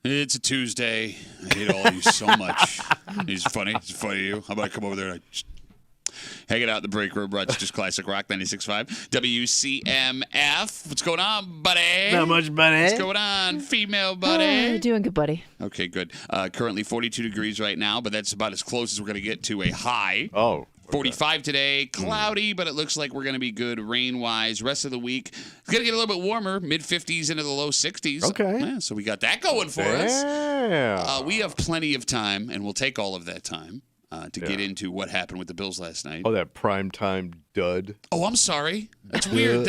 It's a Tuesday. I hate all of you so much. It's funny. It's funny to you. How about I come over there and hang it out in the break room? It's just classic rock 96.5 WCMF. What's going on, buddy? Not much, buddy. What's going on, female buddy? Doing good, buddy. Okay, good. Currently 42 degrees right now, but that's about as close as we're going to get to a high. Oh. Okay. 45 today, cloudy, but it looks like we're going to be good rain-wise. Rest of the week, it's going to get a little bit warmer, mid-50s into the low 60s. Okay. Yeah, so we got that going for us. We have plenty of time, and we'll take all of that time to get into what happened with the Bills last night. Oh, that prime time dud. Oh, I'm sorry. That's weird.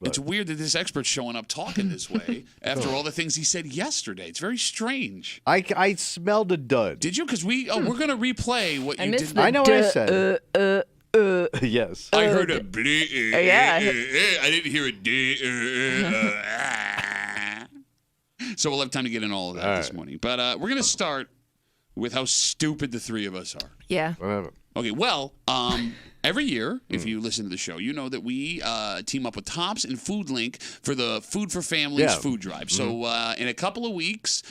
It's weird that this expert's showing up talking this way after all the things he said yesterday. It's very strange. I smelled a dud. Did you? Because we're going to replay what you did. I know what I said. Yes. I heard a bleep. Yeah. I didn't hear a So we'll have time to get in all of that this morning. But we're going to start with how stupid the three of us are. Yeah. Whatever. Okay, well, every year, if you listen to the show, you know that we team up with Tops and Food Link for the Food for Families food drive. So in a couple of weeks,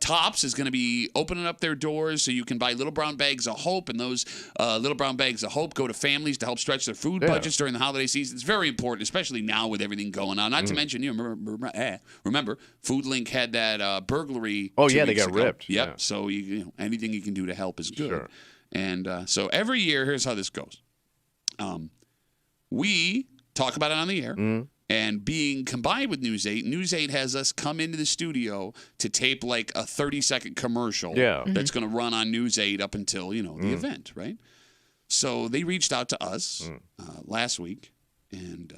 Tops is going to be opening up their doors so you can buy Little Brown Bags of Hope, and those Little Brown Bags of Hope go to families to help stretch their food budgets during the holiday season. It's very important, especially now with everything going on. Not to mention, you remember, Food Link had that burglary. Oh, 2 yeah, they weeks got ago. ripped. Yep, Yeah. so anything you can do to help is good. Sure. And so every year, here's how this goes. We talk about it on the air, and being combined with News 8, News 8 has us come into the studio to tape like a 30-second commercial that's going to run on News 8 up until, the event, right? So they reached out to us last week, and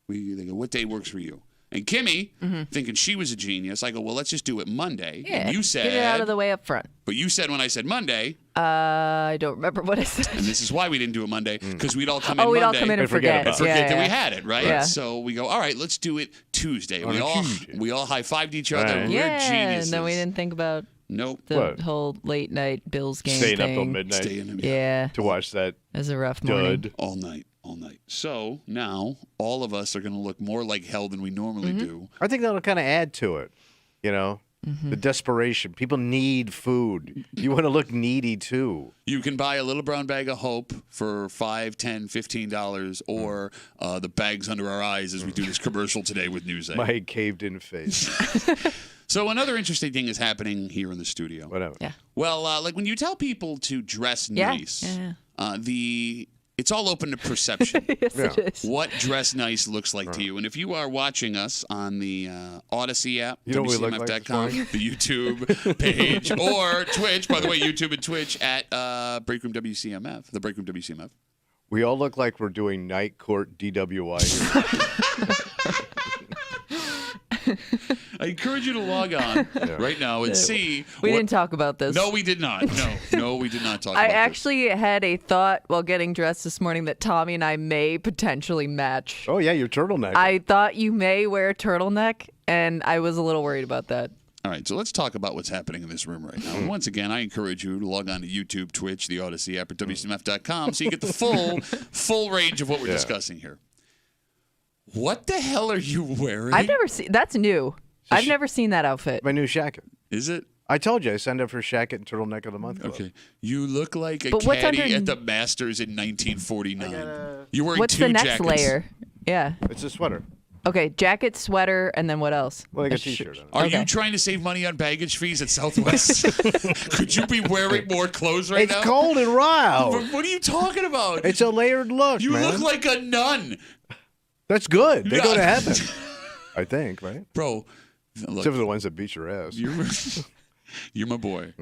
they go, what day works for you? And Kimmy, thinking she was a genius, I go, well, let's just do it Monday. Yeah. And you said, get it out of the way up front. But you said when I said Monday. I don't remember what I said. And this is why we didn't do it Monday, because we'd all come in we'd Monday. all come in and forget that we had it, right? Yeah. So we go, all right, let's do it Tuesday. On Tuesday. We all high-fived each other. Right. We're geniuses. And then we didn't think about Nope. the whole late night Bills game Staying thing. up till midnight Yeah. to watch that It was a rough morning. dud. All night. So now all of us are going to look more like hell than we normally do. I think that'll kind of add to it, the desperation. People need food. You want to look needy, too. You can buy a Little Brown Bag of Hope for $5, $10, $15, or the bags under our eyes as we do this commercial today with News 8. My caved-in face. So another interesting thing is happening here in the studio. Whatever. Yeah. Well, like when you tell people to dress nice, it's all open to perception. Yes, it is. What dress nice looks like to you. And if you are watching us on the Odyssey app, You know what we look like this WCMF.com, morning? the YouTube page, or Twitch, by the way, YouTube and Twitch at Break Room WCMF, the Break Room WCMF. We all look like we're doing night court DWI here. I encourage you to log on right now and see. We didn't talk about this. No, we did not. No, we did not talk about I this. actually had a thought while getting dressed this morning that Tommy and I may potentially match. Oh, yeah, your turtleneck. I thought you may wear a turtleneck, and I was a little worried about that. All right, so let's talk about what's happening in this room right now. And once again, I encourage you to log on to YouTube, Twitch, the Odyssey app, at WCMF.com so you get the full range of what we're discussing here. What the hell are you wearing? I've never seen. That's new. I've never seen that outfit. My new shacket. Is it? I told you I signed up for shacket and turtleneck of the month. Club. Okay. You look like a But what's caddy under- at the Masters in 1949. You're wearing What's two the next jackets. layer? Yeah. It's a sweater. Okay, jacket, sweater, and then what else? Like a A sh- t-shirt. Are Okay. you trying to save money on baggage fees at Southwest? Could you be wearing more clothes right It's now? cold and raw. What are you talking about? It's a layered look, You man. look like a nun. That's good. They go to Yeah. heaven. I think, right? Bro, look, Except for the ones that beat your ass. you're my boy.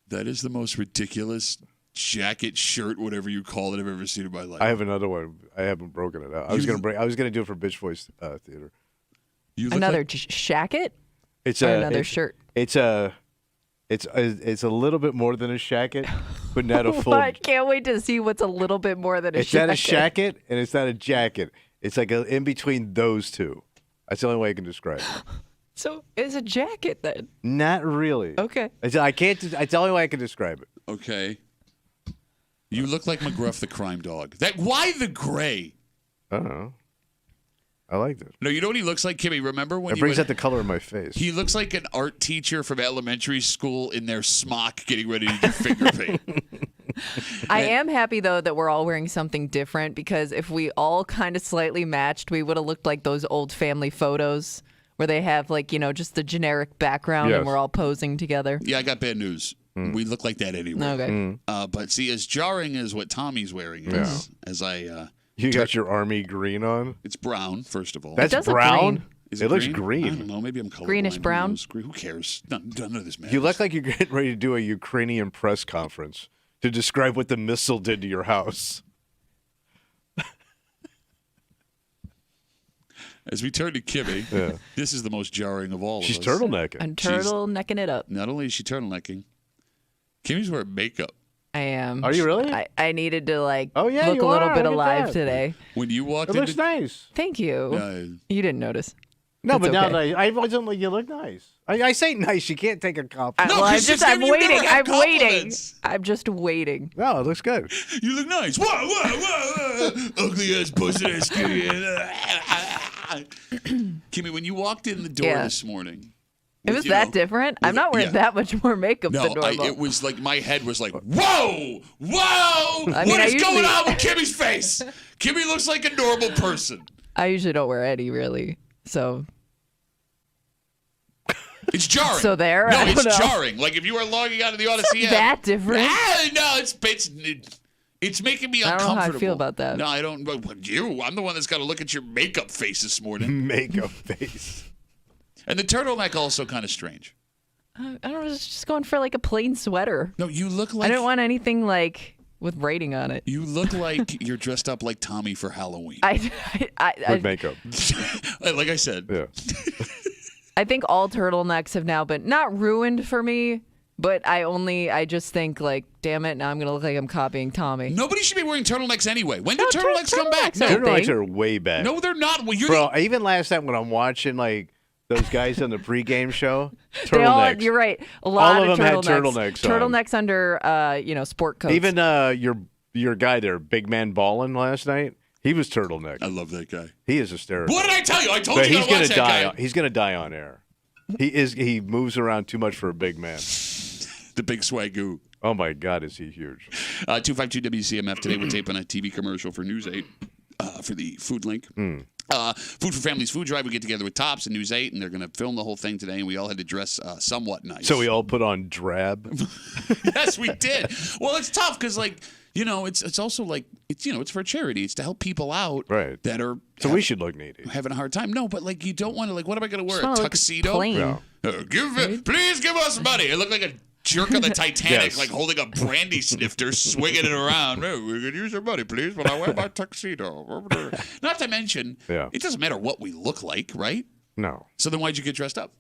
That is the most ridiculous jacket, shirt, whatever you call it, I've ever seen in my life. I have another one. I haven't broken it out. I was gonna do it for Bitch Voice Theater. You look Another like- shacket It's or another shirt? It's a little bit more than a shacket, but not a full. I can't wait to see what's a little bit more than a It's shacket. not a shacket and it's not a jacket. It's like in between those two. That's the only way I can describe it. So it's a jacket then. Not really. Okay. I can't. It's the only way I can describe it. Okay. You look like McGruff the crime dog. Why the gray? I don't know. I liked it. No, you know what he looks like, Kimmy? Remember when It brings out the color of my face. He looks like an art teacher from elementary school in their smock getting ready to do finger paint. I am happy, though, that we're all wearing something different, because if we all kind of slightly matched, we would have looked like those old family photos where they have, like, just the generic background and we're all posing together. Yeah, I got bad news. We look like that anyway. Okay. But see, as jarring as what Tommy's wearing is, You got your army green on? it's brown, first of all. That's does look brown? green. Is it looks I don't green. know. Maybe I'm colorblind. Greenish brown? Who cares? None of this matters. You look like you're getting ready to do a Ukrainian press conference to describe what the missile did to your house. As we turn to Kimmy, this is the most jarring of all She's of us. turtlenecking. I'm turtlenecking it up. Not only is she turtlenecking, Kimmy's wearing makeup. I am. Are you really? I needed to, like, Oh, yeah, look you a little are. bit Look at alive that. today. When you walked It looks nice. Thank you. You didn't notice. No, It's but now okay. that I wasn't like, you look nice. I say nice. You can't take a compliment. No, Well, 'cause she's I'm giving you never waiting. have I'm waiting. compliments. I'm just waiting. No, it looks good. You look nice. Whoa. Ugly ass pussy ass skinny ass. Kimmy, when you walked in the door this morning. It was that different? I'm not wearing that much more makeup than normal. It was like my head was like, whoa. What mean, is going usually- on with Kimmy's face? Kimmy looks like a normal person. I usually don't wear any, really. So It's jarring. So there? No, I it's don't know. jarring. Like if you were logging out of the Odyssey app. that different. No, it's making me I don't uncomfortable. know how I feel about that. No, I don't. But you, I'm the one that's got to look at your makeup face this morning. Makeup face. And the turtleneck also kind of strange. I don't know. I was just going for like a plain sweater. No, you look like I didn't want anything like with writing on it. you look like you're dressed up like Tommy for Halloween. With makeup. Like I said. Yeah. I think all turtlenecks have now been not ruined for me, but I just think like, damn it, now I'm gonna look like I'm copying Tommy. Nobody should be wearing turtlenecks anyway. When do No, turtlenecks come back? turtlenecks No, are- Turtlenecks thing. are way back. no, they're not. Well, you're Bro, even last night when I'm watching like those guys on the pregame show, They all, turtlenecks. you're right. A lot All of them had turtlenecks. turtlenecks on. Turtlenecks under sport coats. Even your guy there, Big Man Ballin' last night, he was turtleneck. I love that guy. He is hysterical. What did I tell you? I told But you he's to watch gonna that die. guy. He's gonna die on air. He moves around too much for a big man. The big swagoo. Oh my God, is he huge? 252 WCMF. Today we're taping a TV commercial for News 8 for the Food Link. Food for Families Food Drive. We get together with Tops and News 8, and they're going to film the whole thing today, and we all had to dress somewhat nice. So we all put on drab. Yes, we did. Well, it's tough because, like, it's also like, it's for charity. It's to help people out Right. that are So we should look needy. having a hard time. No, but, like, you don't want to, like, what am I going to wear? Just A wanna look tuxedo? plain. No. Please give us money. I look like a jerk on the Titanic, Yes. like holding a brandy snifter, swinging it around. Oh, we could use your money, please, but I wear my tuxedo. Not to mention, it doesn't matter what we look like, right? No. So then why'd you get dressed up?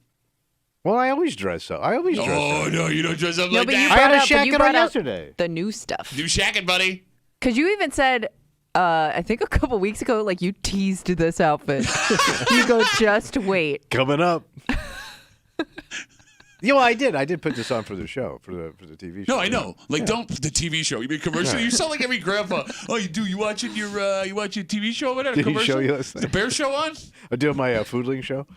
Well, I always dress up. I always dress Oh, up. no, you don't dress up No, like but you that. I brought had a up, but you shacket on brought out yesterday. the new stuff. New shacking, buddy. Because you even said, I think a couple weeks ago, like you teased this outfit. You go, just wait. Coming up. Yeah, well, I did. I did put this on for the show, for the TV show. No, I know. Like, don't the TV show. You mean commercial? You sound like every grandpa. Oh, you do. You watching your TV show? What? Did he commercial? show you last Is night? the Bear Show on? I'm doing my Foodling show.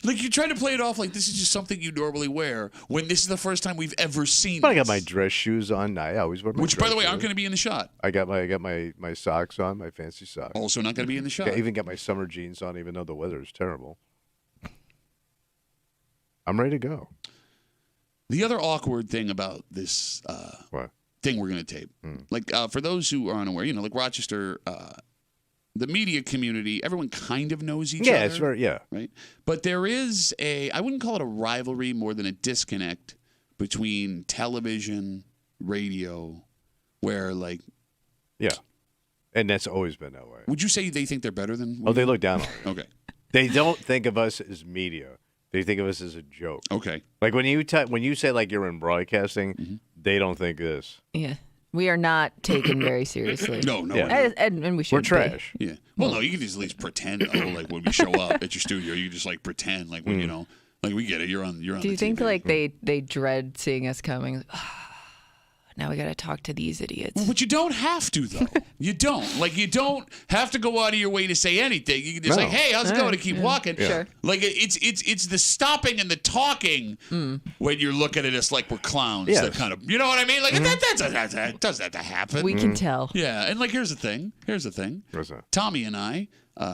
Like you try to play it off like this is just something you normally wear when this is the first time we've ever seen. But I got this. my dress shoes on. I always wear my Which, by dress the way, aren't shoes. going to be in the shot. I got my socks on, my fancy socks. Also, not going to be in the shot. I even got my summer jeans on, even though the weather is terrible. I'm ready to go. The other awkward thing about this What? thing we're going to tape, like for those who are unaware, like Rochester, the media community, everyone kind of knows each other. Yeah, it's very right. But there is I wouldn't call it a rivalry more than a disconnect between television, radio, where like. Yeah. And that's always been that way. Would you say they think they're better than? Oh, they look down on it. Okay. They don't think of us as media. They think of us as a joke. Okay. Like when you say like you're in broadcasting, they don't think this. Yeah. We are not taken very seriously. No. Yeah. And we should We're trash. Yeah. Well, no, you can just at least pretend. Like when we show up at your studio, you can just like pretend like when like we get it. You're on. Do you think like they dread seeing us coming? now we got to talk to these idiots. Well, but you don't have to, though. You don't. Like, you don't have to go out of your way to say anything. You can just say, hey, how's it going? And keep walking. Sure. Like, it's the stopping and the talking when you're looking at us like we're clowns. Yes. That kind of, you know what I mean? Like, that doesn't have to happen. We can tell. Yeah, and like, here's the thing. What's that? Tommy and I,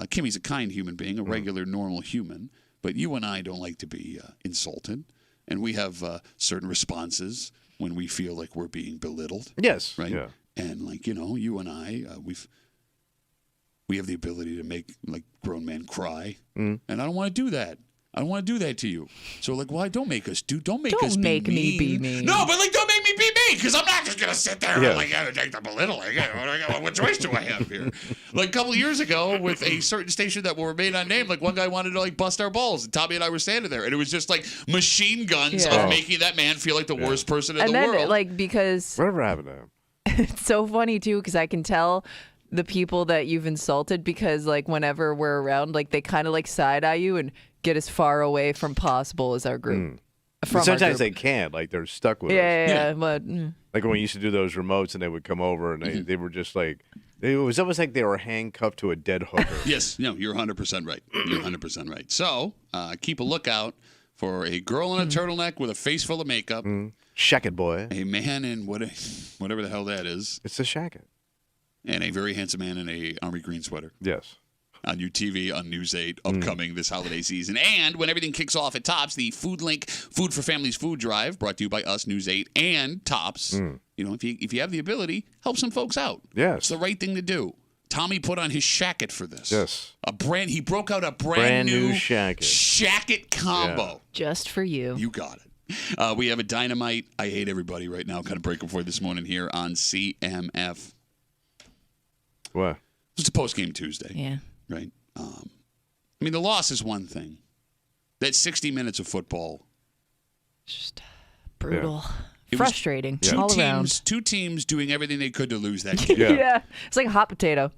Kimmy's a kind human being, a regular, normal human, but you and I don't like to be insulted, and we have certain responses when we feel like we're being belittled. Yes. Right? Yeah. And like, you and I, we have the ability to make like grown men cry, and I don't want to do that. I don't want to do that to you. So like, why don't make us do? Don't make us be mean. Me be mean. No, but like, don't make me be mean because I'm not just gonna sit there and like take the belittling. What choice do I have here? Like a couple of years ago, with a certain station that will remain unnamed, like one guy wanted to like bust our balls, and Tommy and I were standing there, and it was just like machine guns of making that man feel like the worst person in the world. And then like because whatever happened to him? It's so funny too because I can tell the people that you've insulted because like whenever we're around, like they kind of like side eye you and get as far away from possible as our group. Sometimes they can't, like they're stuck with us. Yeah, but like when we used to do those remotes and they would come over and they were just like, it was almost like they were handcuffed to a dead hooker. Yes, no, you're 100% right. You're 100% right. So keep a lookout for a girl in a turtleneck with a face full of makeup. Shacket boy. A man in whatever the hell that is. It's a shacket. And a very handsome man in a army green sweater. Yes. On UTV, on News 8, upcoming this holiday season. And when everything kicks off at Tops, the Food Link Food for Families food drive, brought to you by us, News 8, and Tops. You know, if you have the ability, help some folks out. Yes. It's the right thing to do. Tommy put on his shacket for this. Yes. He broke out a brand new shacket. Shacket combo. Yeah. just for you. You got it. We have a dynamite, I hate everybody right now, kind of breaking for this morning here on CMF. What? It's a post-game Tuesday. Yeah. Right. I mean, the loss is one thing. That 60 minutes of football. Just brutal. It frustrating all around. Two teams doing everything they could to lose that game. Yeah. It's like a hot potato.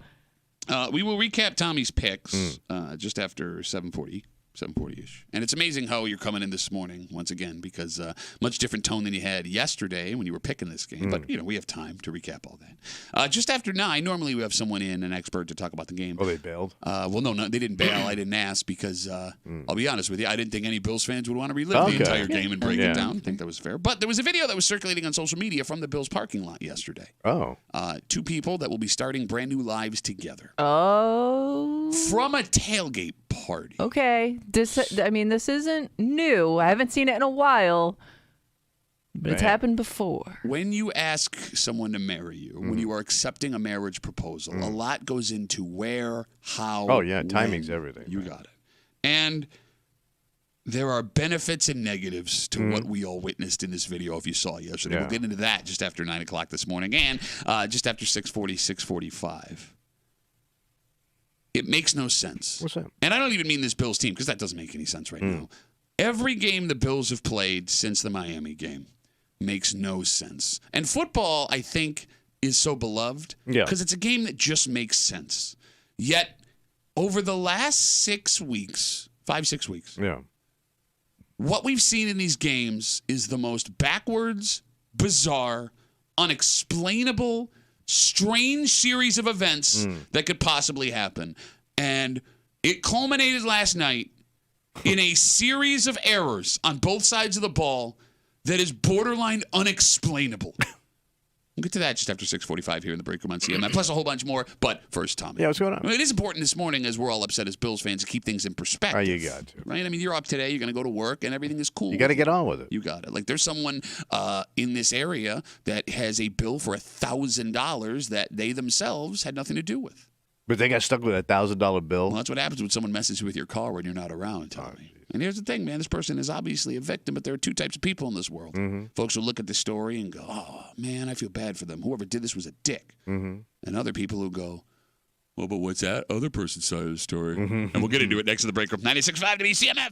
We will recap Tommy's picks just after 7:40-ish. And it's amazing how you're coming in this morning, once again, because much different tone than you had yesterday when you were picking this game. But, we have time to recap all that. Just after 9, normally we have someone in, an expert, to talk about the game. Oh, they bailed? Well, no, they didn't bail. I didn't ask because, I'll be honest with you, I didn't think any Bills fans would want to relive the entire game and break it down. I think that was fair. But there was a video that was circulating on social media from the Bills parking lot yesterday. Oh. Two people that will be starting brand new lives together. Oh. From a tailgate party. Okay. This isn't new. I haven't seen it in a while, but it's happened before. When you ask someone to marry you, when you are accepting a marriage proposal, a lot goes into where, how, oh, yeah, when. timing's everything. You got it. And there are benefits and negatives to what we all witnessed in this video, if you saw yesterday. Yeah. We'll get into that just after 9 o'clock this morning and just after 6:45. It makes no sense. What's that? And I don't even mean this Bills team because that doesn't make any sense right now. Every game the Bills have played since the Miami game makes no sense. And football, I think, is so beloved because it's a game that just makes sense. Yet, over the last 6 weeks, 5-6 weeks, what we've seen in these games is the most backwards, bizarre, unexplainable, strange series of events that could possibly happen. And it culminated last night in a series of errors on both sides of the ball that is borderline unexplainable. We'll get to that just after 6:45 here in the break room on CMF, plus a whole bunch more. But first, Tommy. Yeah, what's going on? I mean, it is important this morning, as we're all upset as Bills fans, to keep things in perspective. Oh, you got to. Right? I mean, you're up today. You're going to go to work, and everything is cool. You got to get on with it. You got it. Like, there's someone in this area that has a bill for $1,000 that they themselves had nothing to do with. But they got stuck with a $1,000 bill. Well, that's what happens when someone messes with your car when you're not around, Tommy. And here's the thing, man. This person is obviously a victim, but there are two types of people in this world. Folks who look at this story and go, oh, man, I feel bad for them. Whoever did this was a dick. And other people who go, well, but what's that other person's side of the story? And we'll get into it next to the break room. 96.5 WCMF.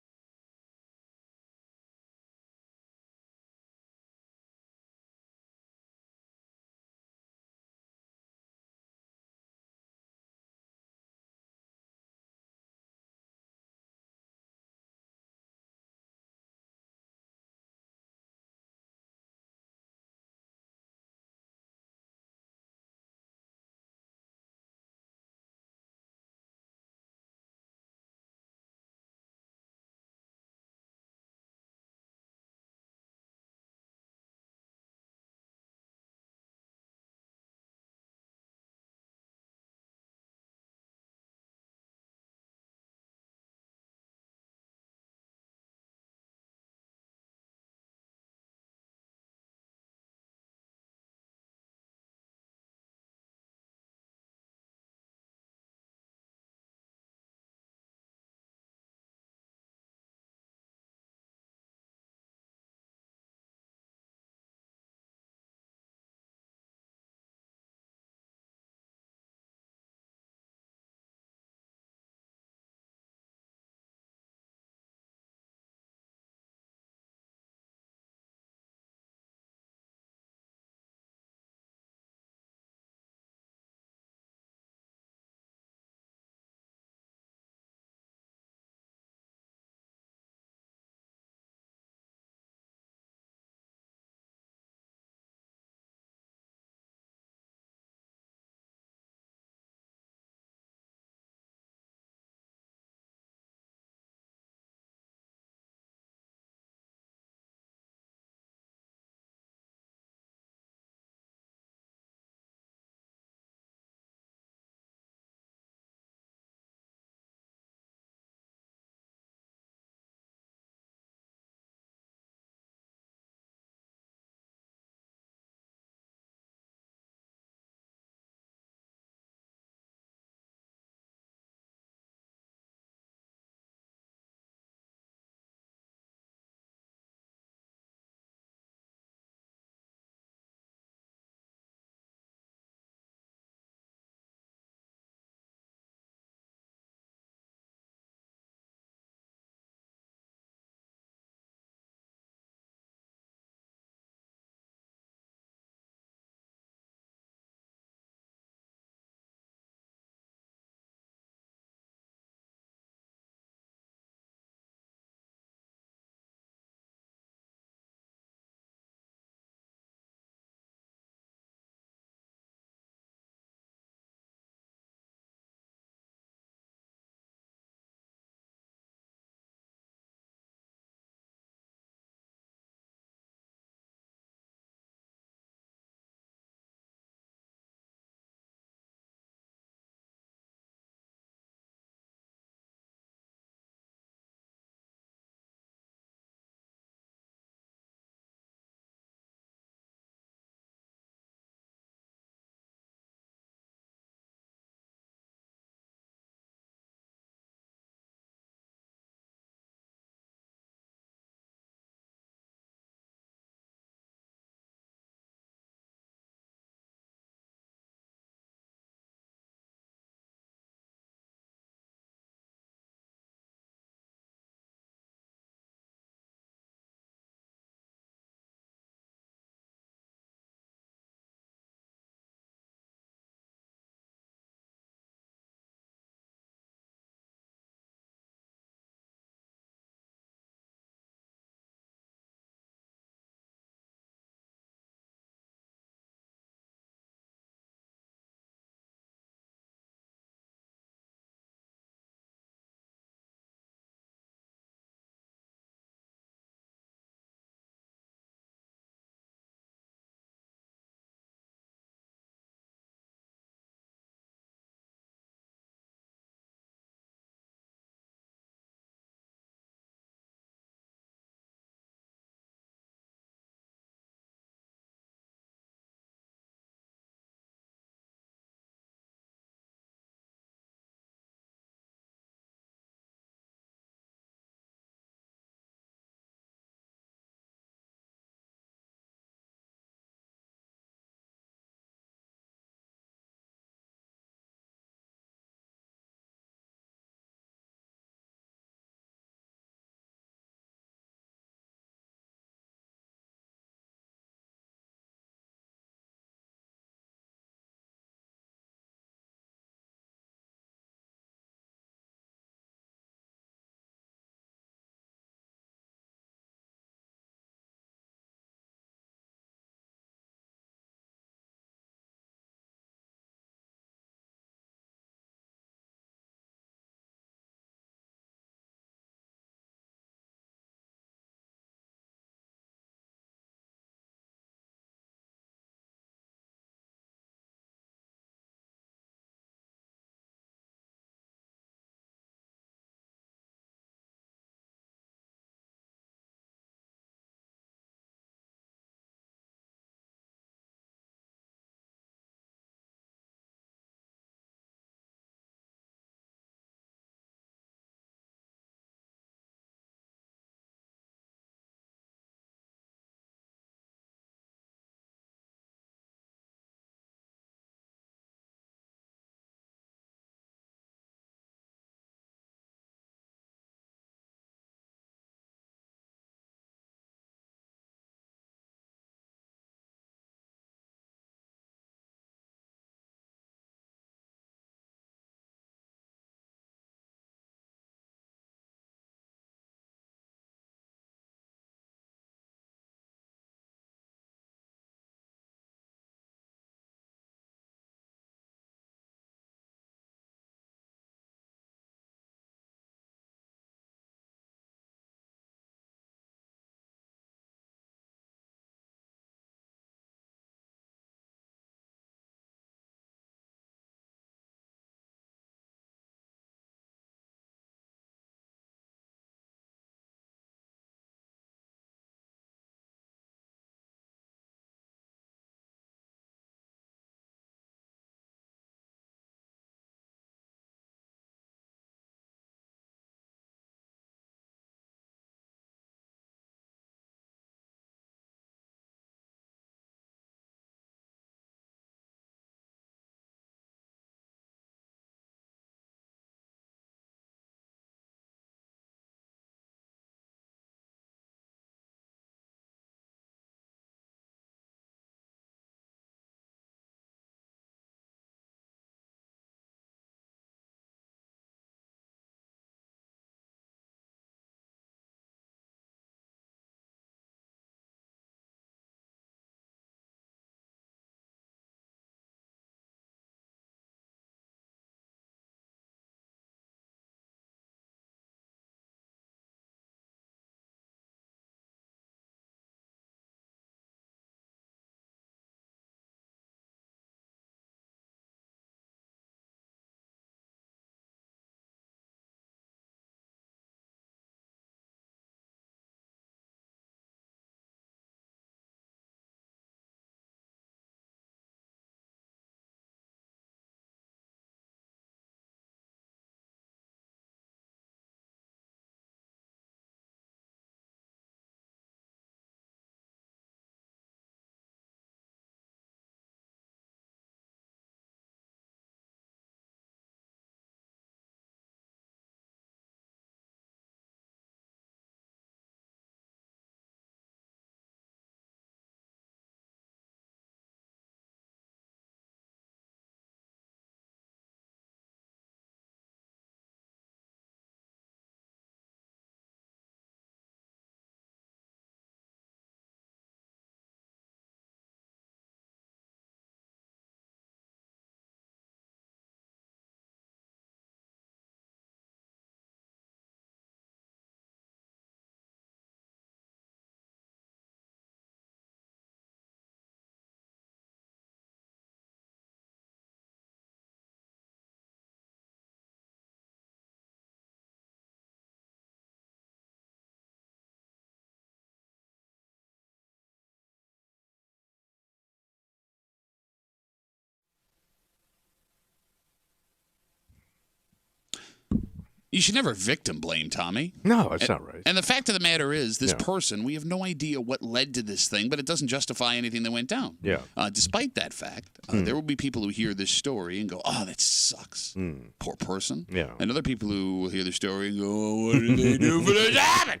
You should never victim blame, Tommy. No, that's not right. And the fact of the matter is, this person, we have no idea what led to this thing, but it doesn't justify anything that went down. Yeah. Despite that fact, there will be people who hear this story and go, "Oh, that sucks. Poor person." Yeah. And other people who will hear the story and go, "Oh, what did they do for this to happen?"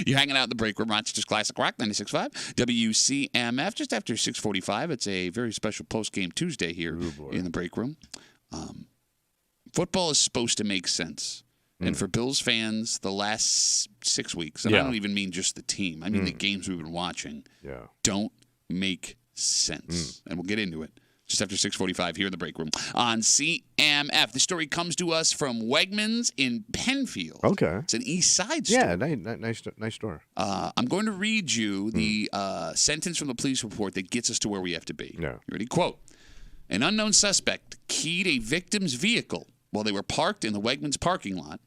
You're hanging out in the break room, Rochester's Classic Rock 96.5, WCMF, just after 6:45. It's a very special post-game Tuesday here in the break room. Football is supposed to make sense. And for Bills fans, the last 6 weeks, and I don't even mean just the team, I mean the games we've been watching, don't make sense. And we'll get into it just after 6:45 here in the break room on CMF. The story comes to us from Wegmans in Penfield. Okay. It's an East Side store. Yeah, nice store. I'm going to read you the sentence from the police report that gets us to where we have to be. Yeah. You ready? Quote, an unknown suspect keyed a victim's vehicle while they were parked in the Wegmans parking lot.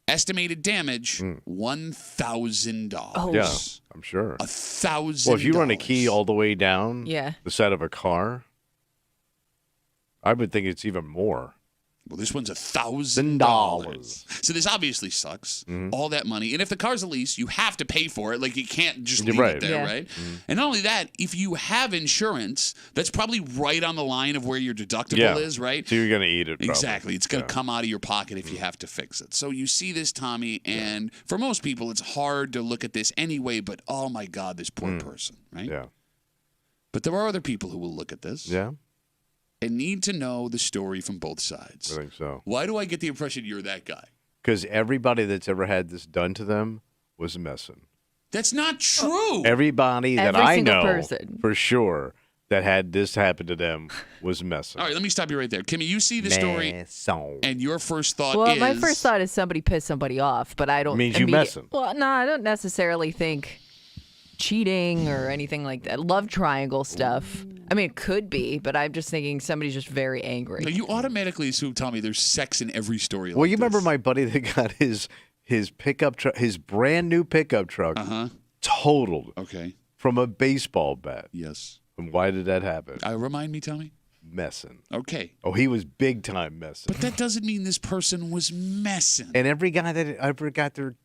Estimated damage, $1,000. Oh. Yeah, I'm sure. $1,000. Well, if you run a key all the way down the side of a car, I would think it's even more. Well, this one's $1,000. So this obviously sucks. All that money. And if the car's a lease, you have to pay for it. Like, you can't just leave it there, right? And not only that, if you have insurance, that's probably right on the line of where your deductible is, right? So you're going to eat it, probably. Exactly. It's going to come out of your pocket if you have to fix it. So you see this, Tommy, and for most people, it's hard to look at this anyway, but oh my God, this poor person, right? Yeah. But there are other people who will look at this. Yeah. And need to know the story from both sides. I think so. Why do I get the impression you're that guy? Because everybody that's ever had this done to them was messing. That's not true. Everybody that Every I single know person. for sure that had this happen to them was messing. All right, let me stop you right there. Kimmy, you see the story, and your first thought is... my first thought is somebody pissed somebody off, but I don't... Means you messing. Well, no, I don't necessarily think cheating or anything like that. Love triangle stuff. I mean, it could be, but I'm just thinking somebody's just very angry. Now, you automatically assume, Tommy, there's sex in every story. Well, you remember my buddy that got his pickup truck, his brand new pickup truck, totaled from a baseball bat. Yes. And why did that happen? Remind me, Tommy. Messing. Okay. Oh, he was big time messing. But that doesn't mean this person was messing. And every guy that ever got their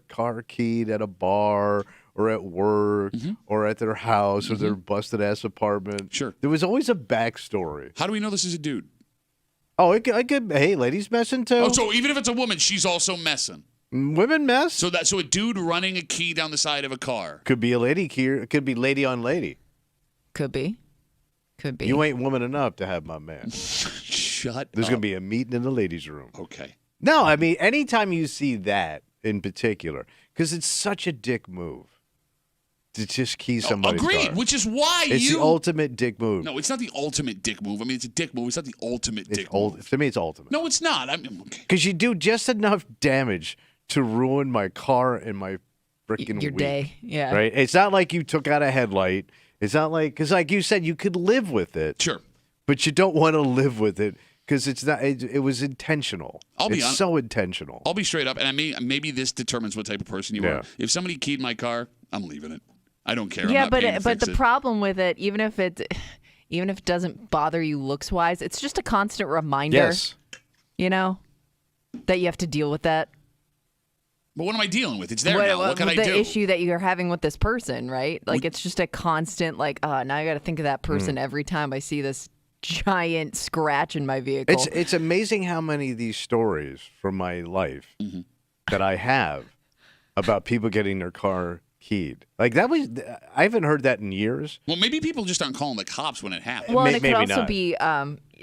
car keyed at a bar or at work or at their house or their busted ass apartment. Sure. There was always a backstory. How do we know this is a dude? Oh, I could. Hey, ladies messing too. Oh, so even if it's a woman, she's also messing. Women mess. So a dude running a key down the side of a car. Could be a lady key. It could be lady on lady. Could be. You ain't woman enough to have my man. Shut There's up. going to be a meeting in the ladies' room. Okay. No, I mean, anytime you see that in particular, because it's such a dick move to just key somebody's Agreed, car. which is why It's the ultimate dick move. No, it's not the ultimate dick move. I mean, it's a dick move. It's not the ultimate dick move. To me, it's ultimate. No, it's not. I mean, okay. Because you do just enough damage to ruin my car and my freaking Your week, day, yeah. Right? It's not like you took out a headlight. It's not like, because like you said, you could live with it. Sure. But you don't want to live with it because it's not. It was intentional. It's so intentional. I'll be straight up, and maybe this determines what type of person you are. If somebody keyed my car, I'm leaving it. I don't care. Yeah, I'm not paying to but fix the it. problem with it, even if it doesn't bother you looks wise, it's just a constant reminder. Yes. You know, that you have to deal with that. But what am I dealing with? It's there now. What can I do? The issue that you're having with this person, right? Like, it's just a constant, like, now I got to think of that person every time I see this giant scratch in my vehicle. It's amazing how many of these stories from my life that I have about people getting their car keyed. Like, I haven't heard that in years. Well, maybe people just aren't calling the cops when it happens. Well, and it could maybe also not. be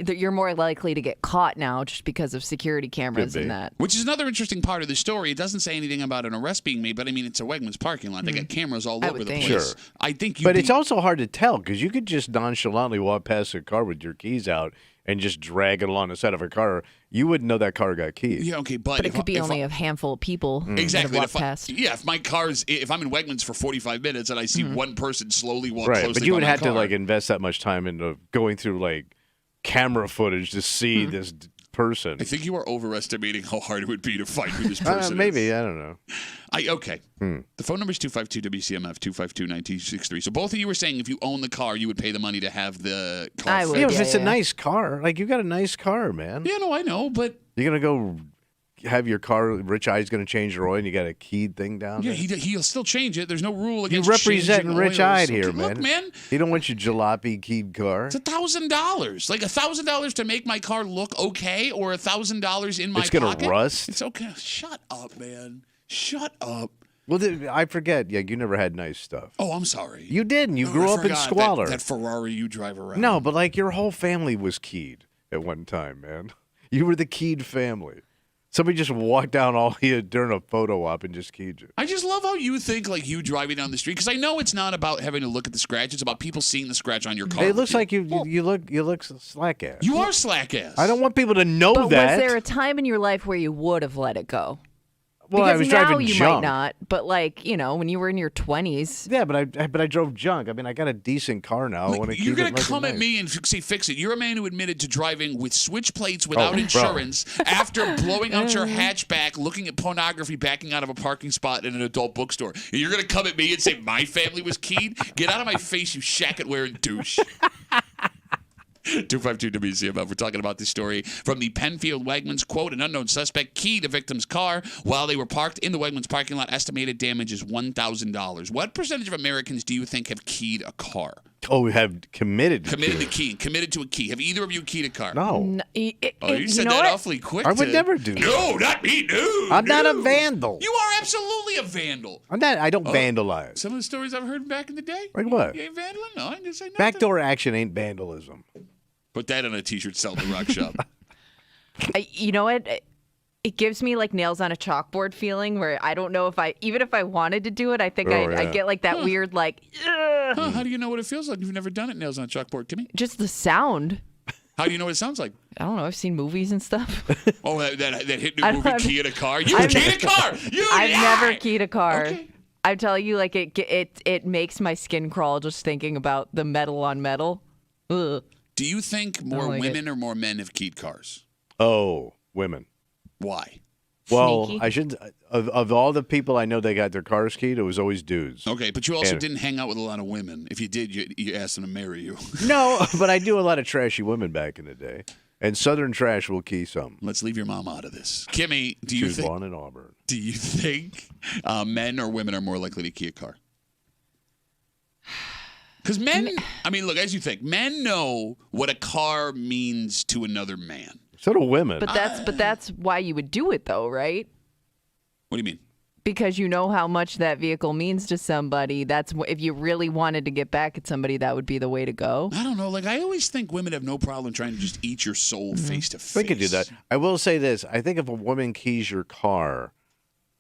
that you're more likely to get caught now just because of security cameras and that. Which is another interesting part of the story. It doesn't say anything about an arrest being made, but I mean, it's a Wegmans parking lot. They got cameras all over the place. Sure. I think But it's also hard to tell because you could just nonchalantly walk past a car with your keys out and just drag it along the side of a car. You wouldn't know that car got keyed. Yeah, okay, but it could be only a handful of people exactly. that have walked past. If my car's, if I'm in Wegmans for 45 minutes and I see one person slowly walk Right, closely but you by would my have to car, like invest that much time into going through like camera footage to see this person. I think you are overestimating how hard it would be to find who this person maybe, is. I don't know. Okay. The phone number is 252-WCMF, 252-1963. So both of you were saying if you own the car, you would pay the money to have the car I would. fixed. Yeah, if it's a nice car, like you got a nice car, man. Yeah, no, I know, but You're going to go have your car, Rich Eye's going to change your oil, and you got a keyed thing down Yeah, there? he'll still change it. There's no rule against You representing changing Rich oils. Eye here, Okay, man. Look, man. He don't want your jalopy keyed car. It's $1,000. Like $1,000 to make my car look okay, or $1,000 in my It's going pocket. to rust. It's okay. Shut up, man. Shut up. Well, I forget. Yeah, you never had nice stuff. Oh, I'm sorry. You didn't. You Oh, grew I up in forgot squalor. That Ferrari you drive around. No, but like your whole family was keyed at one time, man. You were the keyed family. Somebody just walked down all you during a photo op and just keyed you. I just love how you think like you driving down the street, because I know it's not about having to look at the scratch. It's about people seeing the scratch on your car. It looks like you look slack ass. You are slack ass. I don't want people to know But that. was there a time in your life where you would have let it go? Well, Because I was now driving you junk. might not, but like, when you were in your 20s. Yeah, but I drove junk. I mean, I got a decent car now. I want to You're keep going it to come nice. at me and say fix it. You're a man who admitted to driving with switch plates without bro. insurance after blowing out your hatchback, looking at pornography, backing out of a parking spot in an adult bookstore. And you're going to come at me and say my family was keyed? Get out of my face, you shacket-wearing douche. 252 WCMF. We're talking about this story from the Penfield Wegmans. Quote, an unknown suspect keyed a victim's car while they were parked in the Wegmans parking lot. Estimated damage is $1,000. What percentage of Americans do you think have keyed a car? Oh, we have committed to Committed to a key. Have either of you keyed a car? No. You You said know that what? awfully quick. I would never do that. No, not me. No. I'm not a no. vandal. You are absolutely a vandal. I don't vandalize. Some of the stories I've heard back in the day. Like what? You ain't vandaling? No, I didn't say nothing. Backdoor action ain't vandalism. Put that on a t-shirt, sell at the rock shop. You know what? It gives me like nails on a chalkboard feeling where I don't know even if I wanted to do it, I think I get like that weird like, ugh. Huh, how do you know what it feels like if you've never done it? Nails on a chalkboard, Timmy. Just the sound. How do you know what it sounds like? I don't know. I've seen movies and stuff. Oh, that hit new I movie, don't- Key in a Car. You I've keyed a car. You I've lie! never keyed a car. Okay. I'm telling you, like it makes my skin crawl just thinking about the metal on metal. Ugh. Do you think more like women or more men have keyed cars? Oh, women. Why? Well, Sneaky. I shouldn't. Of all the people I know that got their cars keyed, it was always dudes. Okay, but you also And- didn't hang out with a lot of women. If you did, you asked them to marry you. No, but I knew a lot of trashy women back in the day. And Southern trash will key some. Let's leave your mom out of this. Kimmy, do She you was think born in Auburn. men or women are more likely to key a car? Because men, I mean, look, as you think, men know what a car means to another man. So do women. But that's why you would do it though, right? What do you mean? Because you know how much that vehicle means to somebody. That's if you really wanted to get back at somebody, that would be the way to go. I don't know. Like, I always think women have no problem trying to just eat your soul face to face. We could do that. I will say this. I think if a woman keys your car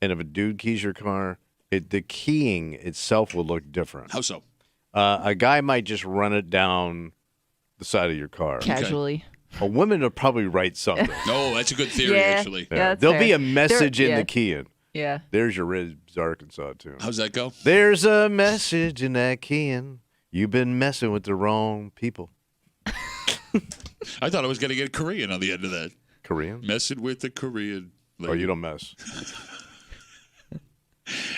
and if a dude keys your car, the keying itself will look different. How so? A guy might just run it down the side of your car. Casually. A woman will probably write something. No, that's a good theory, Yeah. actually. Yeah, that's There'll be fair. a message in yeah. the keying. Yeah. There's your Ribs, Arkansas, too. How's that go? There's a message in that keying. You've been messing with the wrong people. I thought I was going to get Korean on the end of that. Korean? Messing with the Korean lady. Oh, you don't mess.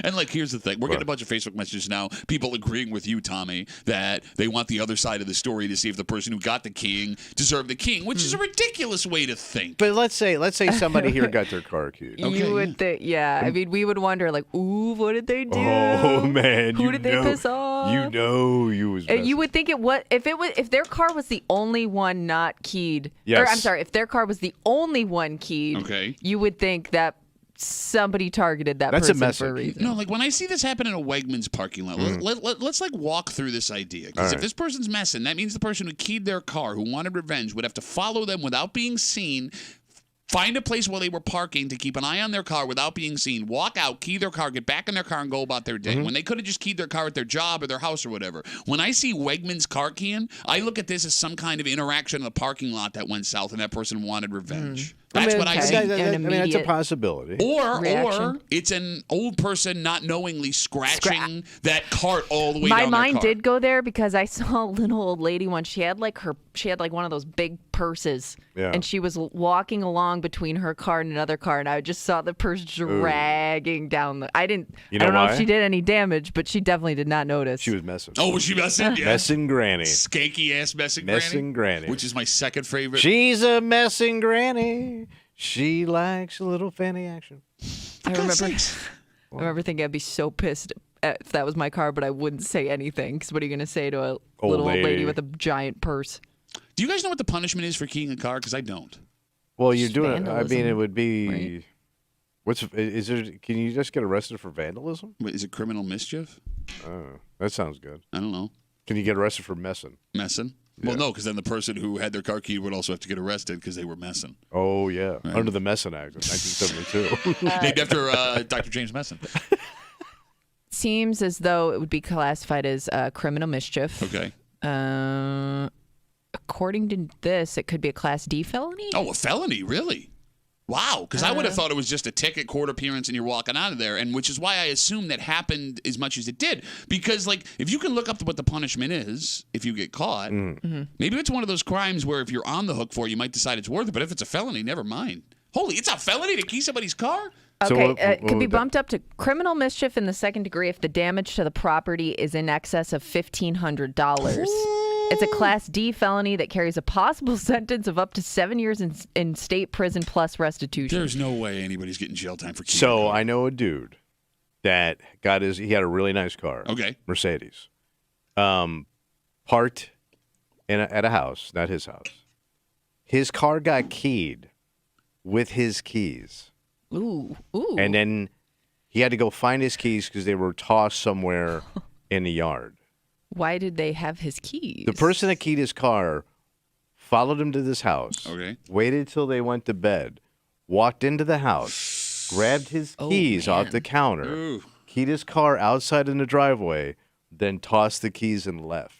And, like, here's the thing. We're getting a bunch of Facebook messages now, people agreeing with you, Tommy, that they want the other side of the story to see if the person who got the keying deserved the keying, which is a ridiculous way to think. But let's say somebody here got their car keyed. Okay, You would think, yeah. I mean, we would wonder, like, ooh, what did they do? Oh man, Who did they piss off? You know you was. You messing. would think if their car was the only one not keyed. Yes. Or I'm sorry, if their car was the only one keyed. Okay. You would think that somebody targeted that That's a person for a message. reason. No, like when I see this happen in a Wegmans parking lot, let's like walk through this idea. Because if right. this person's messing, that means the person who keyed their car, who wanted revenge, would have to follow them without being seen, find a place where they were parking to keep an eye on their car without being seen, walk out, key their car, get back in their car, and go about their day. When they could have just keyed their car at their job or their house or whatever. When I see Wegmans car keying, I look at this as some kind of interaction in the parking lot that went south and that person wanted revenge. That's what I see. An That's a immediate- possibility. Or reaction. it's an old person not knowingly scratching that cart all the way My down mind their car. did go there because I saw a little old lady once. She had like one of those big purses, Yeah. and she was walking along between her car and another car, and I just saw the purse dragging down the. I don't know why? if she did any damage, but she definitely did not notice. She was messing. Oh, was she messing? Yeah. Messing granny. Skanky ass messing Messing granny. Which is my second favorite. She's a messing granny. She likes a little fanny action. I remember thinking I'd be so pissed if that was my car, but I wouldn't say anything. Because what are you going to say to a little old lady with a giant purse? Do you guys know what the punishment is for keying a car? Because I don't. Well, you're doing it. I mean, Vandalism, it would be. right? Is there? Can you just get arrested for vandalism? Wait, is it criminal mischief? That sounds good. I don't know. Can you get arrested for messing? Messing? Yeah. Well, no, because then the person who had their car keyed would also have to get arrested because they were messing. Oh yeah, under the Messing Act of 1972. Named after Dr. James Messon. Seems as though it would be classified as criminal mischief. Okay. According to this, it could be a Class D felony. Oh, a felony, really? Wow, because I would have thought it was just a ticket, court appearance, and you're walking out of there, and which is why I assume that happened as much as it did. Because, like, if you can look up what the punishment is if you get caught, maybe it's one of those crimes where if you're on the hook for it, you might decide it's worth it. But if it's a felony, never mind. Holy, it's a felony to key somebody's car? So Okay, what it could be would that- bumped up to criminal mischief in the second degree if the damage to the property is in excess of $1,500. It's a Class D felony that carries a possible sentence of up to 7 years in state prison plus restitution. There's no way anybody's getting jail time for keying a So car. I know a dude that he had a really nice car. Okay. Mercedes. Parked at a house, not his house. His car got keyed with his keys. Ooh. And then he had to go find his keys because they were tossed somewhere in the yard. Why did they have his keys? The person that keyed his car followed him to this house. Okay. Waited till they went to bed. Walked into the house. Grabbed his keys off the counter. Ooh. Keyed his car outside in the driveway. Then tossed the keys and left.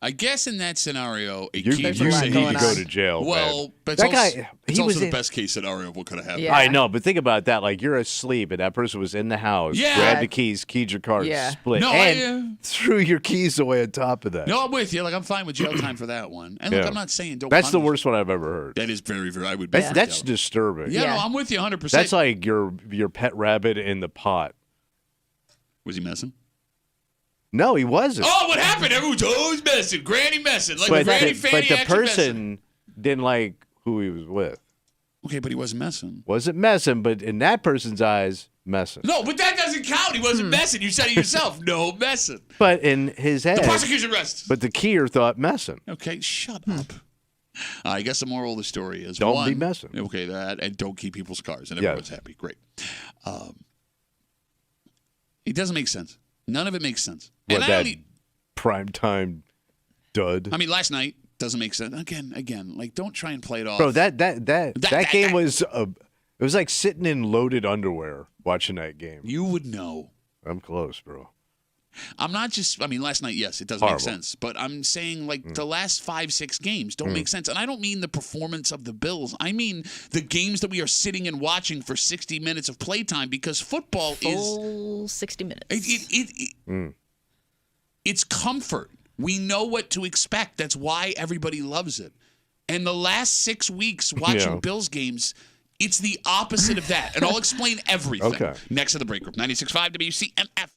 I guess in that scenario, a You key There's for a lot need safety. going to go on. to jail. Well, man. but that it's guy, it's he also was the in, best case scenario of what could have happened. Yeah. I know, but think about that. Like you're asleep, and that person was in the house, Yeah. grabbed the keys, keyed your car, Yeah. split, No, and threw your keys away on top of that. No, I'm with you. Like, I'm fine with jail time for that one. And look, Yeah. I'm not saying don't That's the punish. worst one I've ever heard. That is very, very, I would be. That's disturbing. Yeah, Yeah. no, I'm with you 100%. That's like your pet rabbit in the pot. Was he messing? No, he wasn't. Oh, what happened? Everyone's always messing. Granny messing. Like but Granny the, Fanny but the actually messing. person didn't like who he was with. Okay, but he wasn't messing. Wasn't messing, but in that person's eyes, messing. No, but that doesn't count. He wasn't messing. You said it yourself. No messing. But in his head, The prosecution rests. but the keyer thought messing. Okay, shut up. I guess the moral of the story is Don't one, be messing. Okay, that and don't keep people's cars, and Yes. everyone's happy. Great. It doesn't make sense. None of it makes sense. What, And I that don't. primetime dud? I mean, last night doesn't make sense. Again, like don't try and play it off. Bro, that game that- was it was like sitting in loaded underwear watching that game. You would know. I'm close, bro. I'm not just. I mean, last night, yes, it does make Horrible. sense. But I'm saying like the last 5-6 games don't make sense, and I don't mean the performance of the Bills. I mean the games that we are sitting and watching for 60 minutes of playtime because football is. Full 60 minutes. It's comfort. We know what to expect. That's why everybody loves it. And the last 6 weeks watching Yeah. Bills games, it's the opposite of that. And I'll explain everything. Okay. Next to the break room. 96.5 WCMF.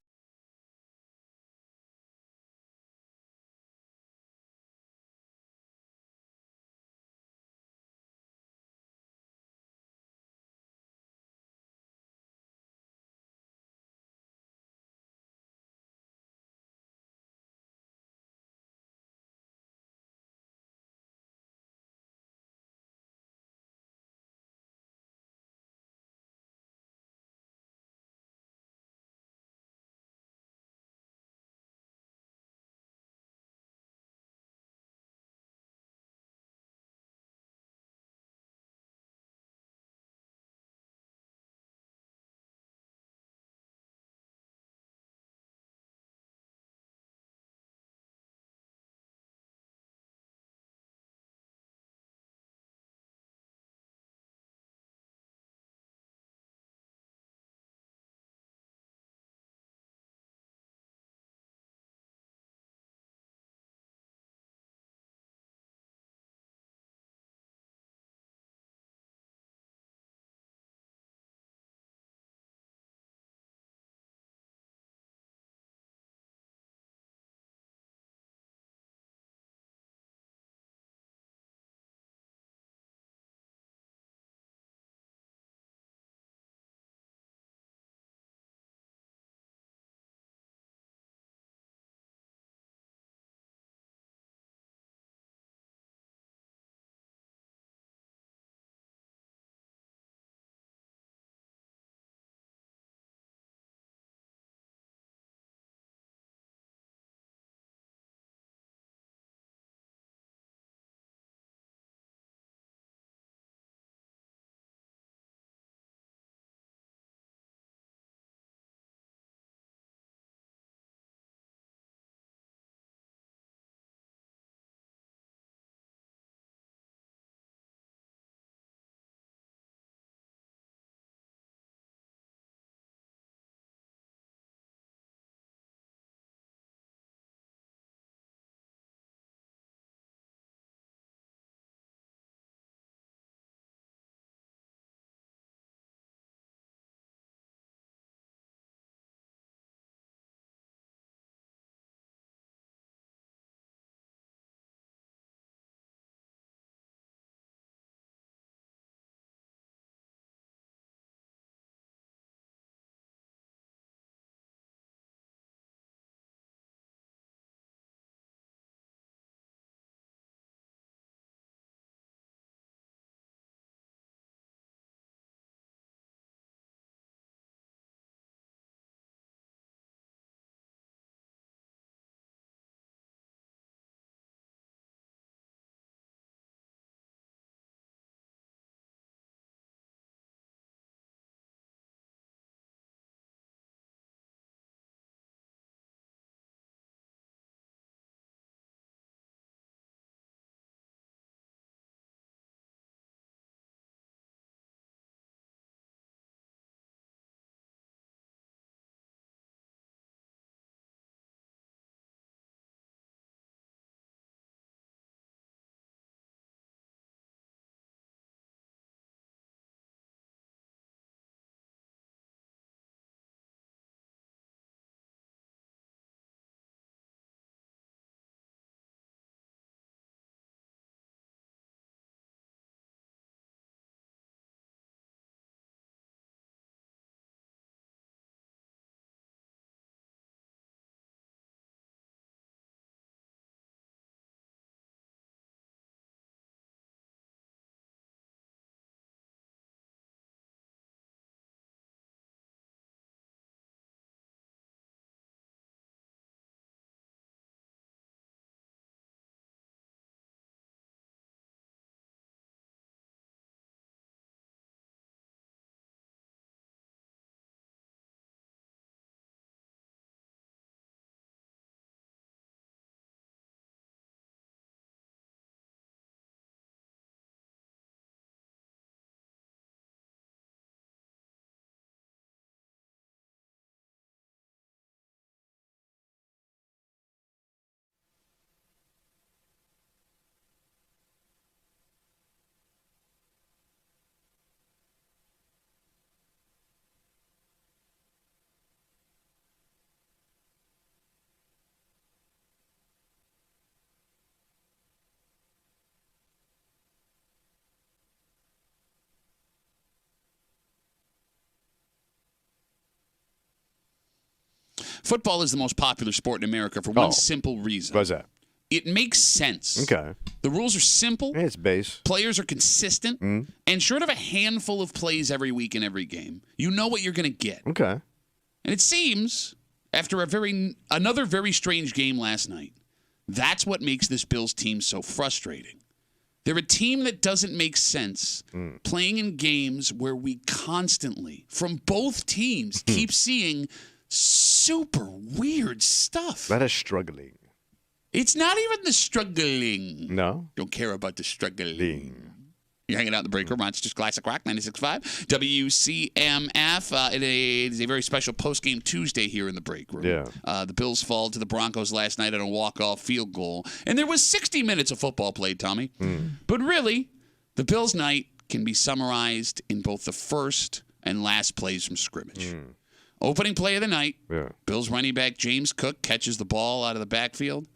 Football is the most popular sport in America for one simple reason. What's that? It makes sense. Okay. The rules are simple. It's base. Players are consistent. And short of a handful of plays every week in every game, you know what you're going to get. Okay. And it seems, after another very strange game last night, that's what makes this Bills team so frustrating. They're a team that doesn't make sense playing in games where we constantly, from both teams, keep seeing super weird stuff. That is struggling. It's not even the struggling. No? Don't care about the struggling. You're hanging out in the break room. It's just Classic Rock 96.5. WCMF. It is a very special post-game Tuesday here in the break room. Yeah. The Bills fall to the Broncos last night on a walk-off field goal. And there was 60 minutes of football played, Tommy. But really, the Bills' night can be summarized in both the first and last plays from scrimmage. Opening play of the night, Bills running back James Cook catches the ball out of the backfield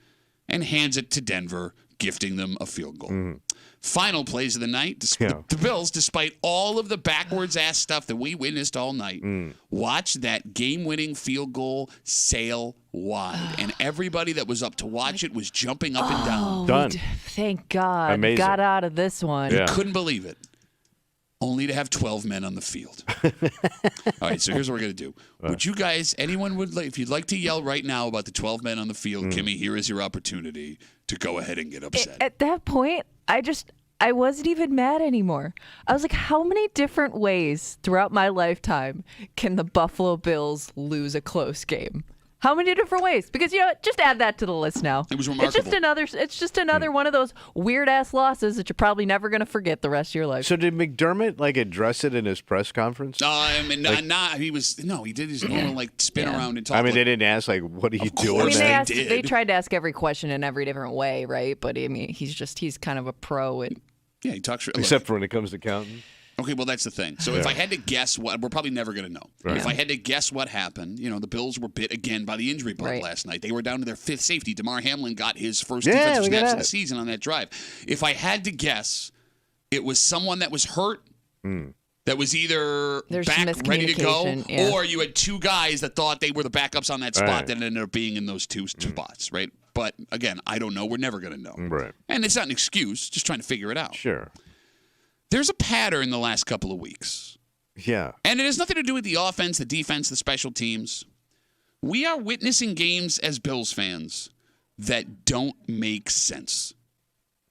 and hands it to Denver, gifting them a field goal. Final plays of the night, the Bills, despite all of the backwards-ass stuff that we witnessed all night, watch that game-winning field goal sail wide. And everybody that was up to watch it was jumping up and down. Done. Thank God. Amazing. Got out of this one. Yeah. Couldn't believe it. Only to have 12 men on the field. All right, so here's what we're going to do. Would you guys, if you'd like to yell right now about the 12 men on the field, Kimmy, here is your opportunity to go ahead and get upset. At that point, I wasn't even mad anymore. I was like, how many different ways throughout my lifetime can the Buffalo Bills lose a close game? How many different ways? Because, just add that to the list now. It was remarkable. It's just another one of those weird-ass losses that you're probably never going to forget the rest of your life. So did McDermott, address it in his press conference? He did his normal, spin around and talk. I mean, they didn't ask, what are you doing? They tried to ask every question in every different way, right? But, I mean, he's kind of a pro at... Yeah, he talks... Except for when it comes to counting. Okay, well, that's the thing. So if I had to guess we're probably never going to know. Right. If I had to guess what happened, the Bills were bit again by the injury bug last night. They were down to their fifth safety. Damar Hamlin got his first defensive snaps of the season on that drive. If I had to guess, it was someone that was hurt, that was either back ready to go, or you had two guys that thought they were the backups on that spot that ended up being in those two spots, right? But, again, I don't know. We're never going to know. Right. And it's not an excuse, just trying to figure it out. Sure. There's a pattern the last couple of weeks. Yeah. And it has nothing to do with the offense, the defense, the special teams. We are witnessing games as Bills fans that don't make sense.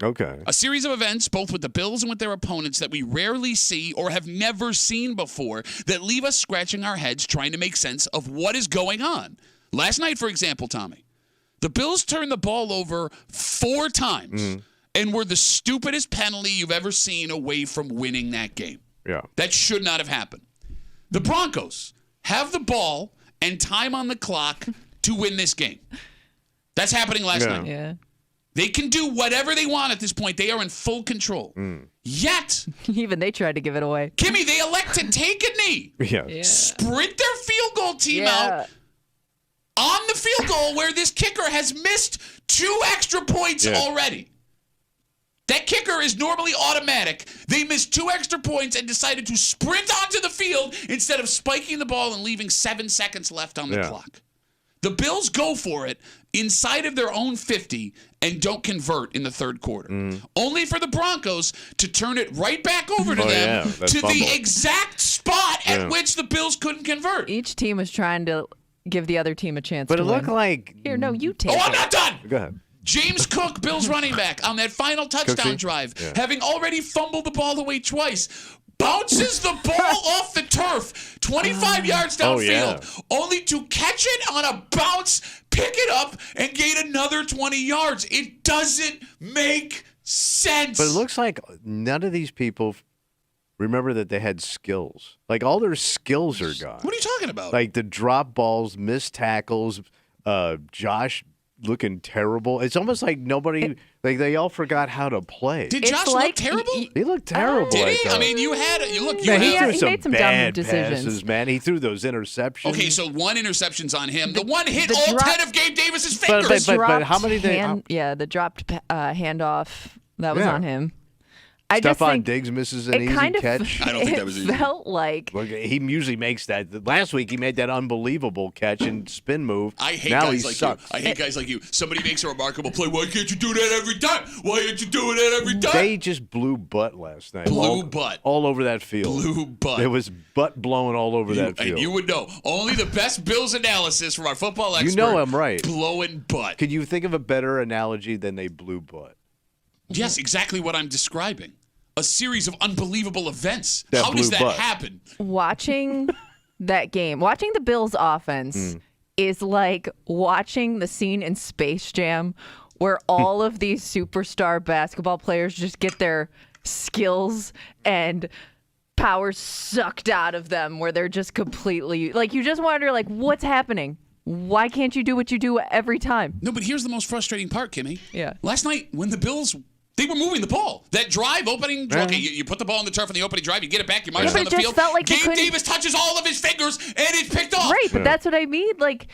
Okay. A series of events, both with the Bills and with their opponents, that we rarely see or have never seen before that leave us scratching our heads trying to make sense of what is going on. Last night, for example, Tommy, the Bills turned the ball over 4 times. And were the stupidest penalty you've ever seen away from winning that game. Yeah. That should not have happened. The Broncos have the ball and time on the clock to win this game. That's happening last night. Yeah. They can do whatever they want at this point. They are in full control. Yet, even they tried to give it away. Kimmy, they elect to take a knee. Yeah. Sprint their field goal team out on the field goal where this kicker has missed 2 extra points already. That kicker is normally automatic. They missed 2 extra points and decided to sprint onto the field instead of spiking the ball and leaving 7 seconds left on the clock. The Bills go for it inside of their own 50 and don't convert in the third quarter. Only for the Broncos to turn it right back over to them to the exact spot at which the Bills couldn't convert. Each team was trying to give the other team a chance to win. But it looked like... Here, no, you take it. I'm not done! Go ahead. James Cook, Bills running back, on that final touchdown drive, having already fumbled the ball away twice, bounces the ball off the turf 25 yards downfield, only to catch it on a bounce, pick it up, and gain another 20 yards. It doesn't make sense. But it looks like none of these people remember that they had skills. All their skills are gone. What are you talking about? The drop balls, missed tackles, Josh looking terrible. It's almost like nobody, they all forgot how to play. Did Josh look terrible? He looked terrible. Did he? I mean, he made some dumb decisions. Passes, man. He threw those interceptions. Okay, so 1 interception's on him. The one hit all 10 of Gabe Davis's fingers. But how many? The dropped handoff, that was on him. I just Stephon think Diggs misses an it easy kind of catch. I don't think that was easy. felt like Look, he usually makes that. Last week he made that unbelievable catch and spin move. I hate now guys he like sucks. you. I hate guys like you. Somebody makes a remarkable play. Why can't you do that every time? Why aren't you doing that every time? They just blew butt last night. Blew butt. all over that field. Blew butt. There was butt blowing all over that field. And you would know. Only the best Bills analysis from our football expert. You know I'm right. Blowing butt. Could you think of a better analogy than they blew butt? Yes, exactly what I'm describing. A series of unbelievable events. That How does blew that butt. happen? watching that game, watching the Bills offense is like watching the scene in Space Jam where all of these superstar basketball players just get their skills and powers sucked out of them, where they're just completely like, you just wonder, like, what's happening? Why can't you do what you do every time? No, but here's the most frustrating part, Kimmy. Yeah. Last night, when the Bills, they were moving the ball. That drive, opening drive, okay, you put the ball on the turf on the opening drive, you get it back, you march Yeah, down but the it just field. felt like they Gabe couldn't- Davis touches all of his fingers, and it's picked off. Right, but that's what I mean. Like,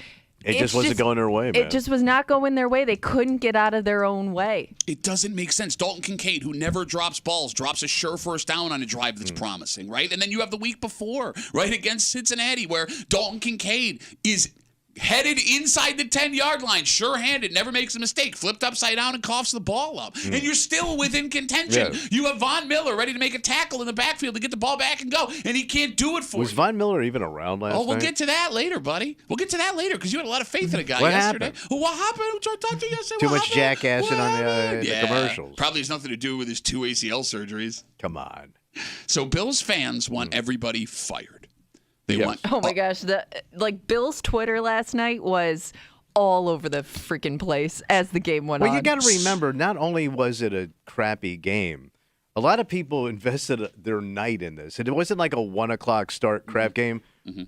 It it's just wasn't going their way, man. It just was not going their way. They couldn't get out of their own way. It doesn't make sense. Dalton Kincaid, who never drops balls, drops a sure first down on a drive Mm. that's promising, right? And then you have the week before, right, against Cincinnati, where Dalton Kincaid is headed inside the 10-yard line, sure-handed, never makes a mistake, flipped upside down and coughs the ball up. And you're still within contention. Yeah. You have Von Miller ready to make a tackle in the backfield to get the ball back and go, and he can't do it for Was you. Von Miller even around last night? Oh, we'll get to that later, buddy. We'll get to that later because you had a lot of faith in a guy What yesterday. happened? Well, what happened? I talked to you yesterday. Too What much happened? jackassing What on the, happened? the commercials. Probably has nothing to do with his 2 ACL surgeries. Come on. So Bills fans want everybody fired. They Yes. want. Oh my gosh, Bill's Twitter last night was all over the freaking place as the game went on. Well, you got to remember, not only was it a crappy game, a lot of people invested their night in this. It wasn't like a 1 o'clock start crap game.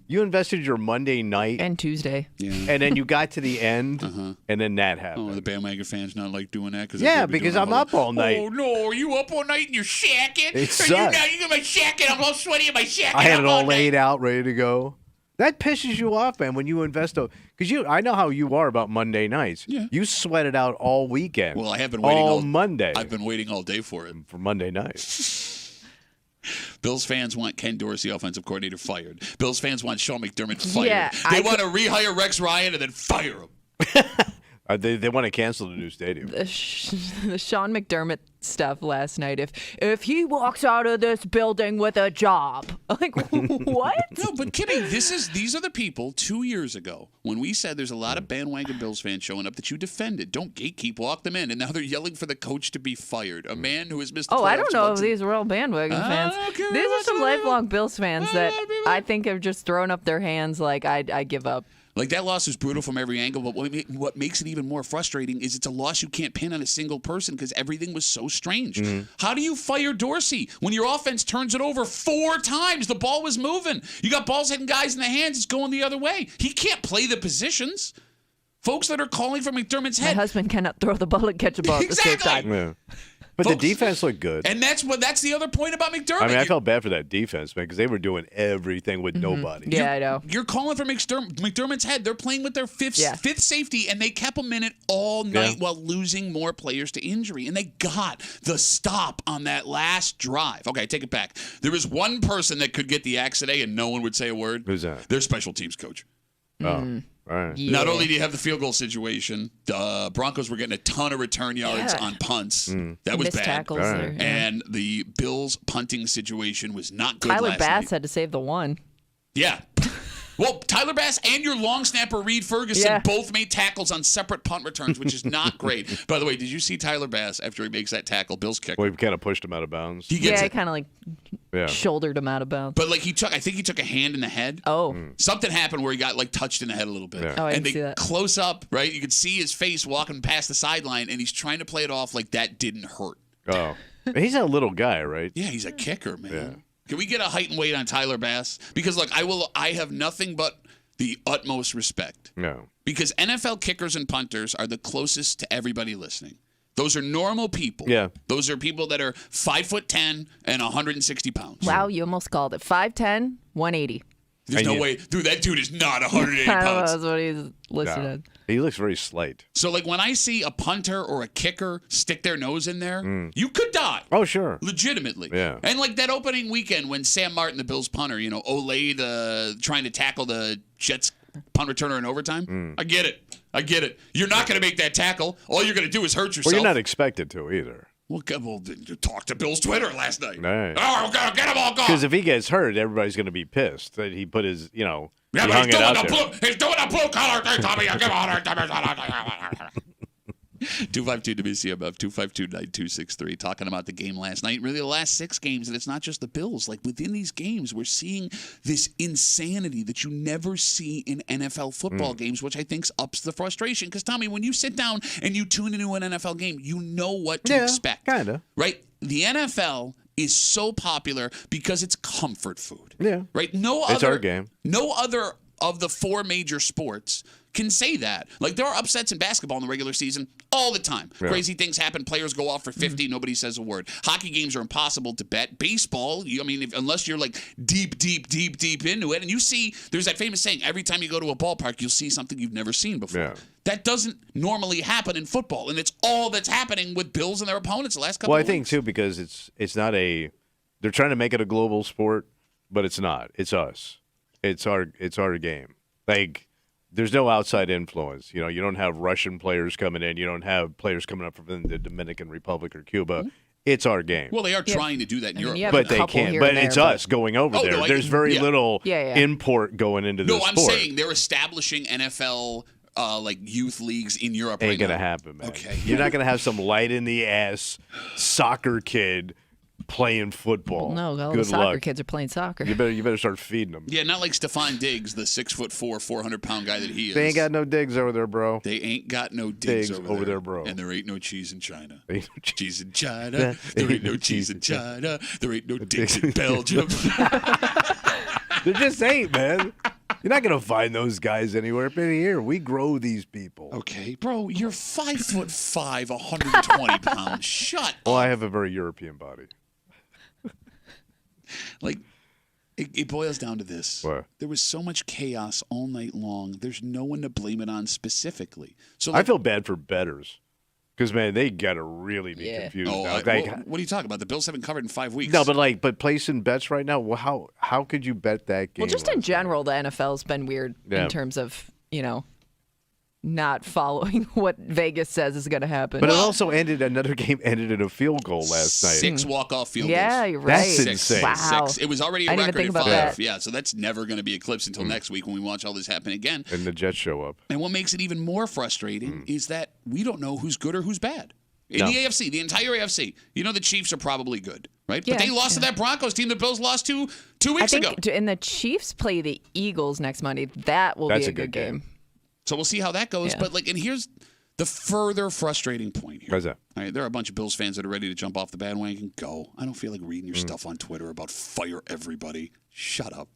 You invested your Monday night, And Tuesday. Yeah. and then you got to the end, and then that Oh, happened. the bandwagon fans not like doing that? Cause Yeah, they've been because doing I'm all up all night. Oh, no. Are you up all night and you're shacking? It Are sucks. you got my shacking? I'm all sweaty in my shacking. I had up it all night. laid out, ready to go. That pisses you off, man, when you invest. Because I know how you are about Monday nights. Yeah. You sweat it out all weekend. Well, I have been waiting all Monday I've been waiting all day for it. for Monday night. Bills fans want Ken Dorsey, offensive coordinator, fired. Bills fans want Sean McDermott fired. Yeah, they want to rehire Rex Ryan and then fire him. They want to cancel the new stadium. The Sean McDermott stuff last night. If he walks out of this building with a job, like what? No, but Kimmy, these are the people 2 years ago when we said there's a lot of bandwagon Bills fans showing up that you defended. Don't gatekeep, walk them in, and now they're yelling for the coach to be fired. A man who has missed. Oh, I don't playoffs know if once. these were all bandwagon fans. okay, These are what's some the- lifelong Bills fans that I think have just thrown up their hands like I give up. Like, that loss was brutal from every angle, but what makes it even more frustrating is it's a loss you can't pin on a single person because everything was so strange. How do you fire Dorsey when your offense turns it over 4 times? The ball was moving. You got balls hitting guys in the hands. It's going the other way. He can't play the positions. Folks that are calling for McDermott's My head. husband cannot throw the ball and catch a ball at the same Exactly. time. Yeah. But Folks- the defense looked good. And that's the other point about McDermott. I mean, I You're- felt bad for that defense, man, because they were doing everything with nobody. Yeah, I know. You're calling for McDermott's head. They're playing with their fifth safety, and they kept him in it all night while losing more players to injury. And they got the stop on that last drive. Okay, take it back. There was one person that could get the axe today, and no one would say a word. Who's that? Their special teams coach. Oh, all right. Yeah. Not only do you have the field goal situation, the Broncos were getting a ton of return yards Yeah. on punts. That was Missed bad. tackles All right. there. Yeah. And the Bills' punting situation was not good Tyler last Bass night. had to save the one. Yeah. Well, Tyler Bass and your long snapper Reed Ferguson Yeah. both made tackles on separate punt returns, which is not great. By the way, did you see Tyler Bass after he makes that tackle? Bill's kicker. Well, we kind of pushed him out of bounds. He gets Yeah, I it. kind of like Yeah. shouldered him out of bounds. But like I think he took a hand in the head. Oh, Something happened where he got like touched in the head a little bit. Yeah. Oh, I and didn't they see that. close up, right? You could see his face walking past the sideline, and he's trying to play it off like that didn't hurt. Oh. He's a little guy, right? Yeah, he's a kicker, man. Yeah. Can we get a height and weight on Tyler Bass? Because look, I have nothing but the utmost respect. No. Because NFL kickers and punters are the closest to everybody listening. Those are normal people. Yeah. Those are people that are 5'10" and 160 pounds. wow, you almost called it. 5'10", 180. There's no way. Dude, that dude is not 180 I don't know, pounds. that's what he's listed as. He looks very slight. So, like, when I see a punter or a kicker stick their nose in there, you could die. Oh, sure. Legitimately. Yeah. And, like, that opening weekend when Sam Martin, the Bills punter, Olay, trying to tackle the Jets punt returner in overtime. I get it. You're not going to make that tackle. All you're going to do is hurt yourself. Well, you're not expected to either. Well, you talked to Bill's Twitter last night. Right. Oh, get them all gone. Because if he gets hurt, everybody's going to be pissed that he put his, Yeah, he but hung it out there. he's doing a blue collar thing, Tommy. 252 WCMF 252-9263 talking about the game last night. Really, the last 6 games, and it's not just the Bills. Like within these games, we're seeing this insanity that you never see in NFL football games, which I think ups the frustration. Because Tommy, when you sit down and you tune into an NFL game, you know what to expect. Kinda. Right? The NFL is so popular because it's comfort food. Yeah. Right? It's our game. No other of the 4 major sports can say that. Like, there are upsets in basketball in the regular season all the time. Yeah. Crazy things happen. Players go off for 50. Nobody says a word. Hockey games are impossible to bet. Baseball, unless you're, like, deep into it. And you see, there's that famous saying, every time you go to a ballpark, you'll see something you've never seen before. Yeah. That doesn't normally happen in football. And it's all that's happening with Bills and their opponents the last couple Well, of I think, weeks. too, because it's not they're trying to make it a global sport, but it's not. It's us. It's our game. Like, there's no outside influence. You don't have Russian players coming in. You don't have players coming up from the Dominican Republic or Cuba. It's our game. Well, they are trying to do that in Europe. you have But a they couple can't. here But and there, it's us going over there. no, There's very little Yeah. import going into this No, I'm sport. saying they're establishing NFL like youth leagues in Europe right Ain't gonna now. happen, man. Okay. You're not gonna have some light in the ass soccer kid playing football. No, all Good the soccer luck. kids are playing soccer. You better start feeding them. Yeah, not like Stephon Diggs, the 6'4", 400-pound guy that he is. They ain't got no digs over there, bro. They ain't got no digs Digs over over there. there, bro. And there ain't no cheese in China. Ain't no cheese. Cheese in China. There ain't no cheese in China. There ain't no digs in Belgium. There just ain't, man. You're not gonna find those guys anywhere up in here. We grow these people. Okay, bro, you're 5'5", 120 pounds. Shut Well, up. I have a very European body. Like, it boils down to this. What? There was so much chaos all night long. There's no one to blame it on specifically. So I feel bad for bettors. Because, man, they gotta really be confused now. what are you talking about? The Bills haven't covered in 5 weeks. No, but placing bets right now. Well, how could you bet that game? Well, just in last night? general, the NFL's been weird Yeah. in terms of, not following what Vegas says is going to happen. But it also another game ended in a field goal last night. 6 walk-off field yeah, goals. you're right. That's Six. insane. Wow. 6. It was already a I didn't record even at think 5. about that. Yeah, so that's never going to be eclipsed until next week when we watch all this happen again. And the Jets show up. And what makes it even more frustrating is that we don't know who's good or who's bad. In the AFC, the entire AFC, the Chiefs are probably good, right? Yeah, but they lost to that Broncos team the Bills lost to 2 I weeks think, ago. and the Chiefs play the Eagles next Monday. That will That's be a a good good game. So we'll see how that goes. Yeah. But, and here's the further frustrating point here. How's that? All right, there are a bunch of Bills fans that are ready to jump off the bandwagon. Go. I don't feel like reading your stuff on Twitter about fire everybody. Shut up.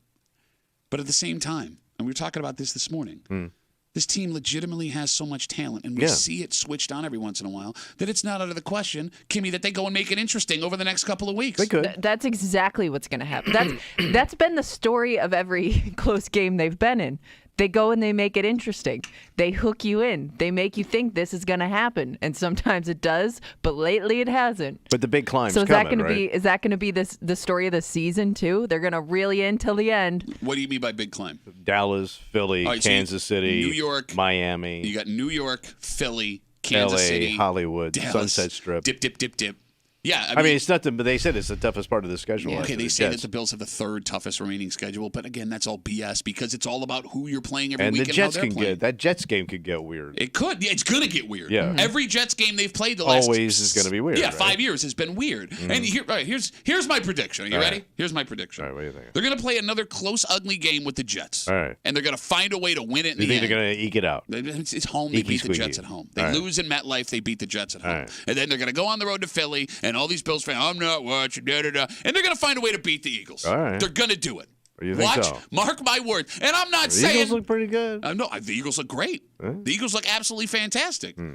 But at the same time, and we were talking about this morning, this team legitimately has so much talent, and we see it switched on every once in a while, that it's not out of the question, Kimmy, that they go and make it interesting over the next couple of weeks. They could. That's exactly what's going to happen. That's been the story of every close game they've been in. They go and they make it interesting. They hook you in. They make you think this is going to happen, and sometimes it does, but lately it hasn't. But the big climb's So is coming, that going to right? be the story of the season too? They're going to reel you in till the end. What do you mean by big climb? Dallas, Philly, All right, so Kansas City, New York, Miami, You got New York, Philly, Kansas LA, City, Hollywood, Dallas, Sunset Strip. Dip. Yeah, I mean, it's nothing, but they said it's the toughest part of the schedule. okay, after they the say that Jets. the Bills have the 3rd toughest remaining schedule, but again, that's all BS because it's all about who you're playing every and week the and how Jets they're can playing. get that Jets game could get weird. It could. Yeah, it's going to get weird. Yeah. Every Jets game they've played the last Always is gonna be weird, Yeah, right? 5 years has been weird. And here's my prediction. Are you All ready? right. Here's my prediction. All right, what do you think? They're going to play another close, ugly game with the Jets. All right. And they're going to find a way to win it in You the think end. they're gonna eke it out? It's home. They Eeky beat the squeaky. Jets at home. They All right. lose in MetLife. They beat the Jets at home. All right. And then they're going to go on the road to Philly, and all these Bills fans, I'm not watching, da-da-da. And they're going to find a way to beat the Eagles. All right. They're going to do it. You think Watch. so? Mark my words. And I'm not The saying. Eagles look pretty good. No, the Eagles look great. Huh? The Eagles look absolutely fantastic. All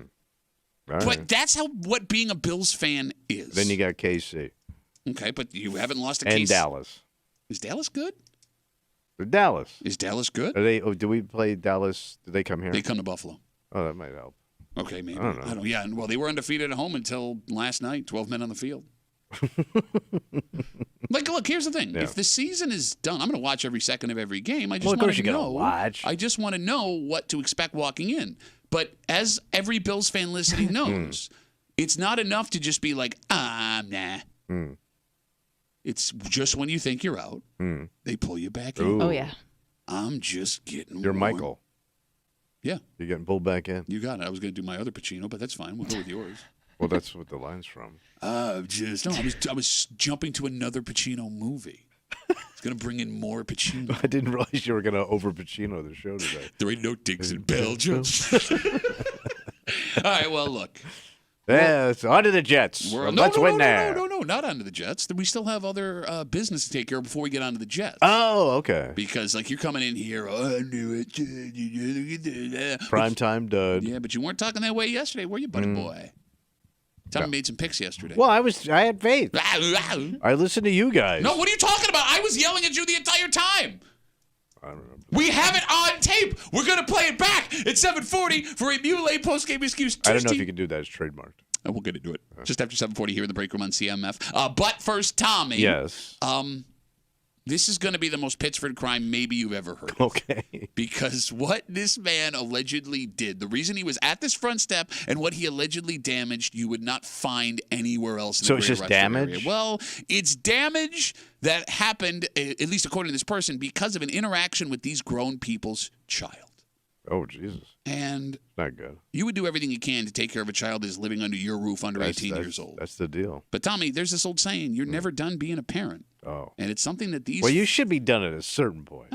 But right. that's what being a Bills fan is. Then you got KC Okay, but you haven't lost a and case. Dallas. Is Dallas good? They're Dallas. Is Dallas good? Are they? Oh, do we play Dallas? Did they come here? They come to Buffalo. Oh, that might help. Okay, maybe. I don't know. Yeah, well, they were undefeated at home until last night. 12 men on the field. Look, here's the thing. Yeah. If the season is done, I'm going to watch every second of every game. I just of want course to you're know. gonna watch. I just want to know what to expect walking in. But as every Bills fan listening knows, it's not enough to just be like, nah. It's just when you think you're out, they pull you back in. Ooh. Oh, yeah. I'm just getting You're warm. Michael. Yeah. You're getting pulled back in. You got it. I was going to do my other Pacino, but that's fine. We'll go with yours. Well, that's what the line's from. I was jumping to another Pacino movie. It's going to bring in more Pacino. I didn't realize you were going to over Pacino the show today. There ain't no digs in Belgium. All right, well, look. Yeah, it's on to the Jets. Let's win there. No, not onto the Jets. We still have other business to take care of before we get onto the Jets. Oh, okay. Because, you're coming in here, I knew it. Primetime dud. Yeah, but you weren't talking that way yesterday, were you, buddy boy? Tommy made some picks yesterday. Well, I had faith. I listened to you guys. No, what are you talking about? I was yelling at you the entire time. I don't remember. We have it on tape. We're going to play it back at 7:40 for a Muley post-game excuse Tuesday. I don't know if you can do that. It's trademarked. And we'll get into it just after 7:40 here in the break room on CMF. But first, Tommy. Yes. This is going to be the most Pittsburgh crime maybe you've ever heard. Okay. Because what this man allegedly did, the reason he was at this front step and what he allegedly damaged, you would not find anywhere else in the So it's Greater just Rochester damage? area. Well, it's damage that happened, at least according to this person, because of an interaction with these grown people's child. Oh, Jesus. And Not good. you would do everything you can to take care of a child that is living under your roof under 18 years old. That's the deal. But Tommy, there's this old saying, you're never done being a parent. Oh. And it's something that these... Well, you should be done at a certain point.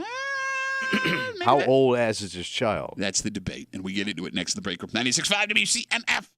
Maybe How that- old ass is this child? That's the debate, and we get into it next in the break room. 96.5 WCMF.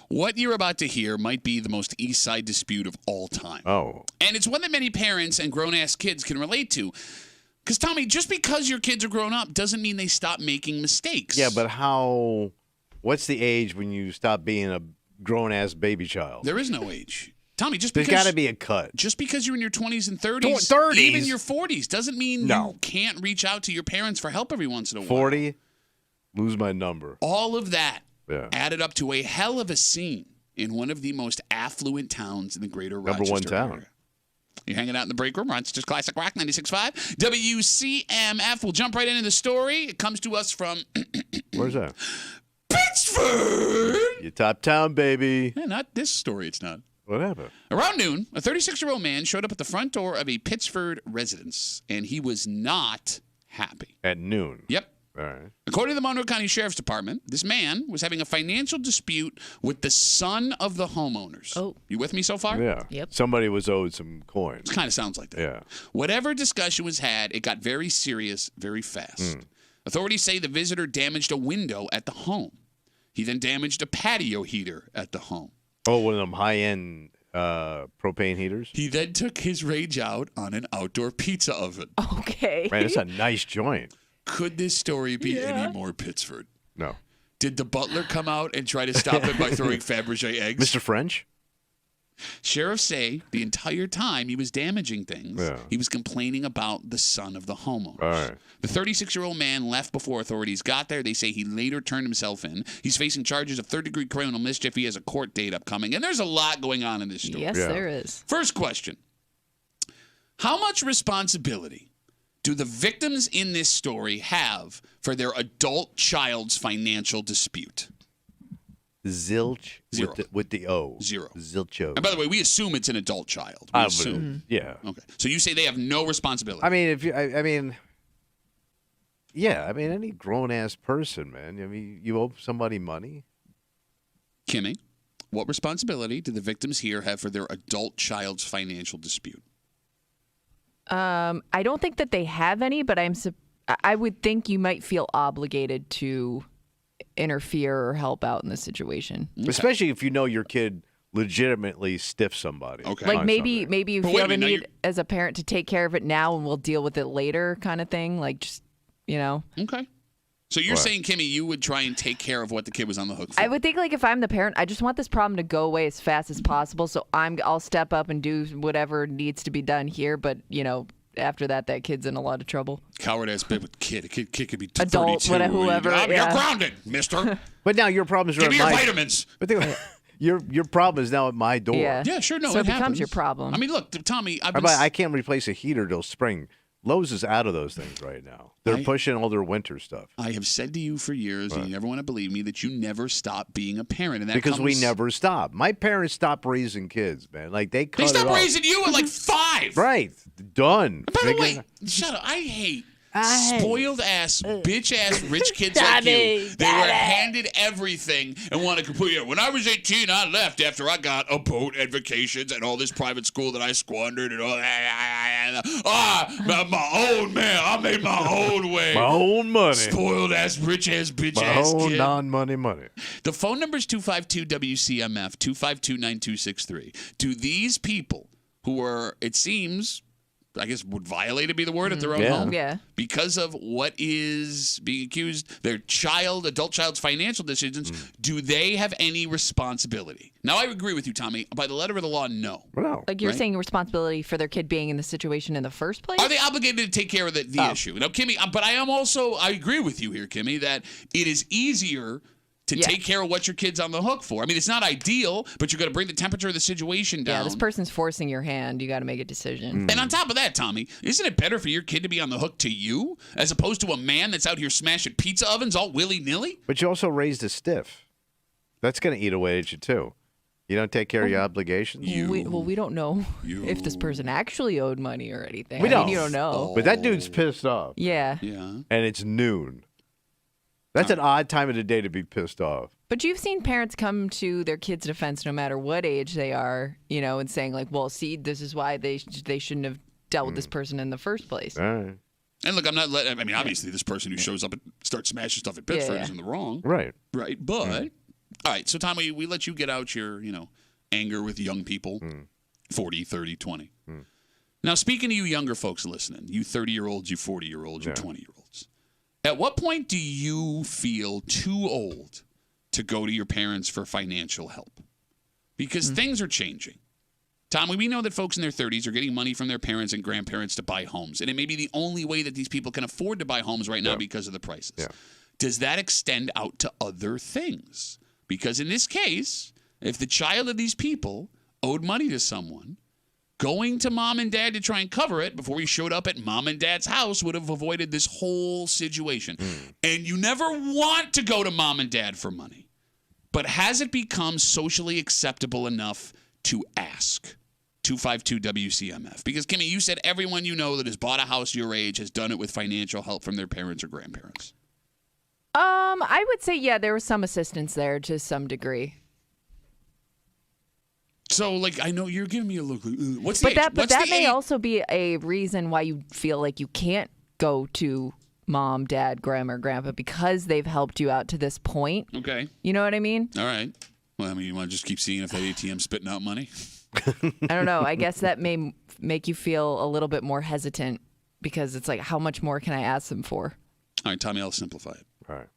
What you're about to hear might be the most East Side dispute of all time. Oh. And it's one that many parents and grown-ass kids can relate to. Because, Tommy, just because your kids are grown up doesn't mean they stop making mistakes. Yeah, but what's the age when you stop being a grown-ass baby child? There is no age. Tommy, just There's because... got to be a cut. Just because you're in your 20s and 30s, 30s? even your 40s, doesn't mean No. you can't reach out to your parents for help every once in a while. 40, lose my number. All of that Yeah. added up to a hell of a scene in one of the most affluent towns in the greater Rochester Number one town. area. You're hanging out in the break room. Rochester's Classic Rock 96.5. WCMF. We'll jump right into the story. It comes to us from Where's that? Pittsford. Your top town, baby. Not this story, it's not. What happened? Around noon, a 36-year-old man showed up at the front door of a Pittsford residence, and he was not happy. At noon. Yep. All right. According to the Monroe County Sheriff's Department, this man was having a financial dispute with the son of the homeowners. Oh. You with me so far? Yeah. Yep. Somebody was owed some coins. It kind of sounds like that. Yeah. Whatever discussion was had, it got very serious very fast. Authorities say the visitor damaged a window at the home. He then damaged a patio heater at the home. Oh, one of them high-end propane heaters? He then took his rage out on an outdoor pizza oven. Okay. Man, that's a nice joint. Could this story be any more Pittsford? No. Did the butler come out and try to stop him by throwing Fabergé eggs? Mr. French? Sheriffs say the entire time he was damaging things, Yeah. he was complaining about the son of the homeowners. All right. The 36-year-old man left before authorities got there. They say he later turned himself in. He's facing charges of third-degree criminal mischief. He has a court date upcoming. And there's a lot going on in this story. Yes, Yeah. there is. First question. How much responsibility do the victims in this story have for their adult child's financial dispute? Zilch Zero. with the O. Zero. Zilcho. And by the way, we assume it's an adult child. We I assume. would, yeah. Okay. So you say they have no responsibility. I mean, if you, I mean, yeah, I mean, any grown ass person, man. I mean, you owe somebody money. Kimmy, what responsibility do the victims here have for their adult child's financial dispute? I don't think that they have any, but I would think you might feel obligated to interfere or help out in this situation. Especially if you know your kid legitimately stiffs somebody. Okay. Like on maybe something. maybe you But wait a feel the minute, now need as a parent to take care of it now and we'll deal with it later kind of thing. Like just, Okay. So you're What? saying, Kimmy, you would try and take care of what the kid was on the hook for? I would think like if I'm the parent, I just want this problem to go away as fast as possible. So I'll step up and do whatever needs to be done here. But after that kid's in a lot of trouble. Coward ass bit with kid. A kid could be Adult, 32. whatever, whoever, You're yeah. grounded, mister. But now your problem is Give at me your my vitamins. But your problem is now at my door. Yeah. Yeah, sure. No, So it it becomes happens. your problem. I mean, look, Tommy, How about I can't replace a heater till spring. Lowe's is out of those things right now. They're pushing all their winter stuff. I have said to you for years, and you never want to believe me, that you never stop being a parent. And that Because we comes- never stop. My parents stopped raising kids, man. Like they cut They stopped it off. raising you at like 5. Right. Done. By the Figure- way, shut up. I hate spoiled ass, bitch ass rich kids like you. They were handed everything and want to complete it. When I was 18, I left after I got a boat and vacations and all this private school that I squandered and all that. My own man. I made my own way. my own money. Spoiled ass, rich ass, bitch My ass own kid. non-money money. The phone number is 252-WCMF, 252-9263. Do these people who are, it seems, I guess would violate would be the word at their own Yeah. home? Yeah. Because of what is being accused, their adult child's financial decisions, do they have any responsibility? Now, I agree with you, Tommy. By the letter of the law, no. Well, Like you're Right. saying responsibility for their kid being in the situation in the first place? Are they obligated to take care of the issue? Now, Kimmy, but I agree with you here, Kimmy, that it is easier to Yeah. take care of what your kid's on the hook for. I mean, it's not ideal, but you got to bring the temperature of the situation down. Yeah, this person's forcing your hand. You got to make a decision. And on top of that, Tommy, isn't it better for your kid to be on the hook to you as opposed to a man that's out here smashing pizza ovens all willy-nilly? but you also raised a stiff. That's going to eat away at you, too. You don't take care of your obligations? We don't know if this person actually owed money or anything. We I mean, don't. you don't know. But that dude's pissed off. Yeah. Yeah. And it's noon. That's an odd time of the day to be pissed off. But you've seen parents come to their kids' defense no matter what age they are, and saying like, well, see, this is why they shouldn't have dealt with this person in the first place. All right. And look, I'm not letting, I mean, obviously this person who shows up and starts smashing stuff at Pittsford Yeah. is in the wrong. Right. Right. But All right, so Tom, we let you get out your, anger with young people, 40, 30, 20. Now, speaking to you younger folks listening, you 30-year-olds, you 40-year-olds, you 20-year-olds, at what point do you feel too old to go to your parents for financial help? Because things are changing. Tommy, we know that folks in their 30s are getting money from their parents and grandparents to buy homes, and it may be the only way that these people can afford to buy homes right now because of the prices. Yeah. Does that extend out to other things? Because in this case, if the child of these people owed money to someone, going to mom and dad to try and cover it before he showed up at mom and dad's house would have avoided this whole situation. And you never want to go to mom and dad for money. But has it become socially acceptable enough to ask? 252-WCMF. Because, Kimmy, you said everyone you know that has bought a house your age has done it with financial help from their parents or grandparents. I would say, yeah, there was some assistance there to some degree. So, I know you're giving me a look. What's the age? But that may also be a reason why you feel like you can't go to mom, dad, grandma, or grandpa because they've helped you out to this point. Okay. You know what I mean? All right. Well, you want to just keep seeing if that ATM's spitting out money? I don't know. I guess that may make you feel a little bit more hesitant because it's like, how much more can I ask them for? All right, Tommy, I'll simplify it. All right.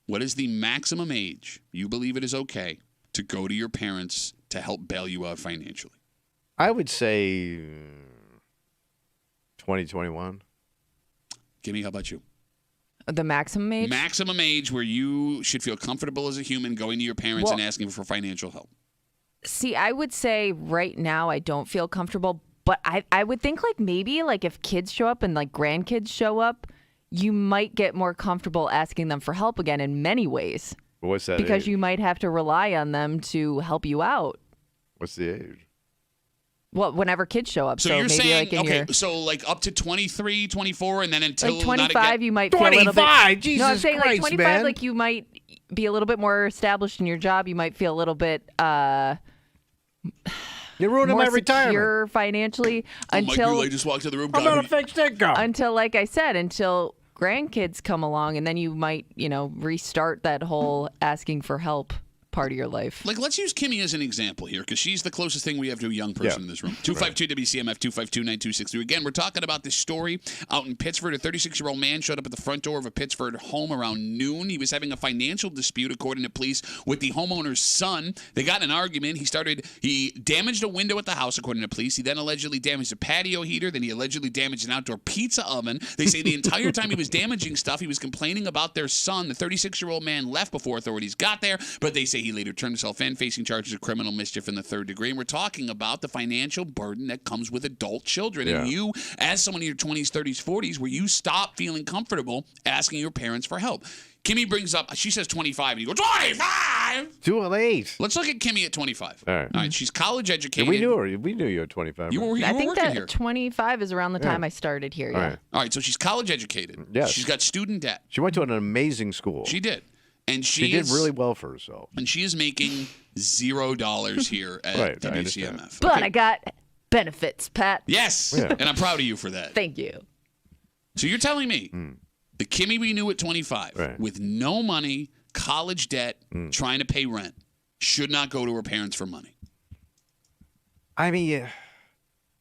What is the maximum age you believe it is okay to go to your parents to help bail you out financially? I would say 2021. Kimmy, how about you? The maximum age? Maximum age where you should feel comfortable as a human going to your parents and asking for financial help. See, I would say right now I don't feel comfortable, but I would think maybe if kids show up and grandkids show up, you might get more comfortable asking them for help again in many ways. What's that Because age? you might have to rely on them to help you out. What's the age? Well, whenever kids show up. So you're saying, up to 23, 24, and then until 25, you might feel 25? a little bit. Jesus no, I'm saying Christ, 25, man. you might be a little bit more established in your job. You might feel a little bit You're ruining more my retirement. secure financially Mike Goulet just walked to the room. I'm going to fix income. Until, like I said, until grandkids come along, and then you might, restart that whole asking for help part of your life. Let's use Kimmy as an example here, because she's the closest thing we have to a young person in this room. 252-WCMF, 252-9263. Again, we're talking about this story out in Pittsford. A 36-year-old man showed up at the front door of a Pittsford home around noon. He was having a financial dispute, according to police, with the homeowner's son. They got in an argument. He damaged a window at the house, according to police. He then allegedly damaged a patio heater. Then he allegedly damaged an outdoor pizza oven. They say the entire time he was damaging stuff, he was complaining about their son. The 36-year-old man left before authorities got there, but they say he later turned himself in, facing charges of criminal mischief in the third degree. And we're talking about the financial burden that comes with adult children. And you, as someone in your 20s, 30s, 40s, where you stop feeling comfortable asking your parents for help. Kimmy brings up, she says 25, and you go, 25? Too late. Let's look at Kimmy at 25. All right. She's college educated. And we knew her. We knew you at 25. You were I think working that here. 25 is around the time I started here. All right. All right, so she's college educated. Yes. She's got student debt. She went to an amazing school. She did. And she did really well for herself. And she is making $0 here at WCMF. But I got benefits, Pat. Yes. Yeah. And I'm proud of you for that. Thank you. So you're telling me the Kimmy we knew at 25 with no money, college debt, trying to pay rent, should not go to her parents for money. I mean,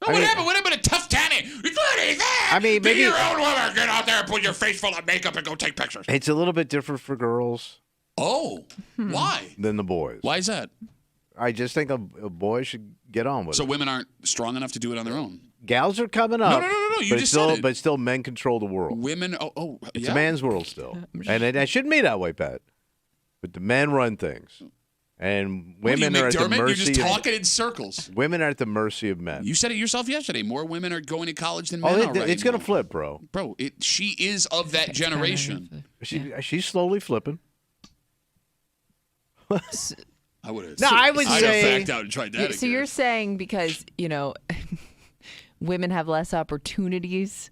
What happened to tough Tanny? I mean, maybe be your own woman. Get out there and put your face full of makeup and go take pictures. It's a little bit different for girls. Oh, why? Than the boys. Why is that? I just think a boy should get on with it. So women aren't strong enough to do it on their own? Gals are coming up. No. You just said it. But still, men control the world. Women, It's a man's world still. And it shouldn't be that way, Pat. But the men run things. And women are at the mercy You're just talking in circles. Women are at the mercy of men. You said it yourself yesterday. More women are going to college than men already. It's going to flip, bro. Bro, she is of that generation. She's slowly flipping. I would have. No, I would say. I'd backed out and tried that. So you're saying because women have less opportunities.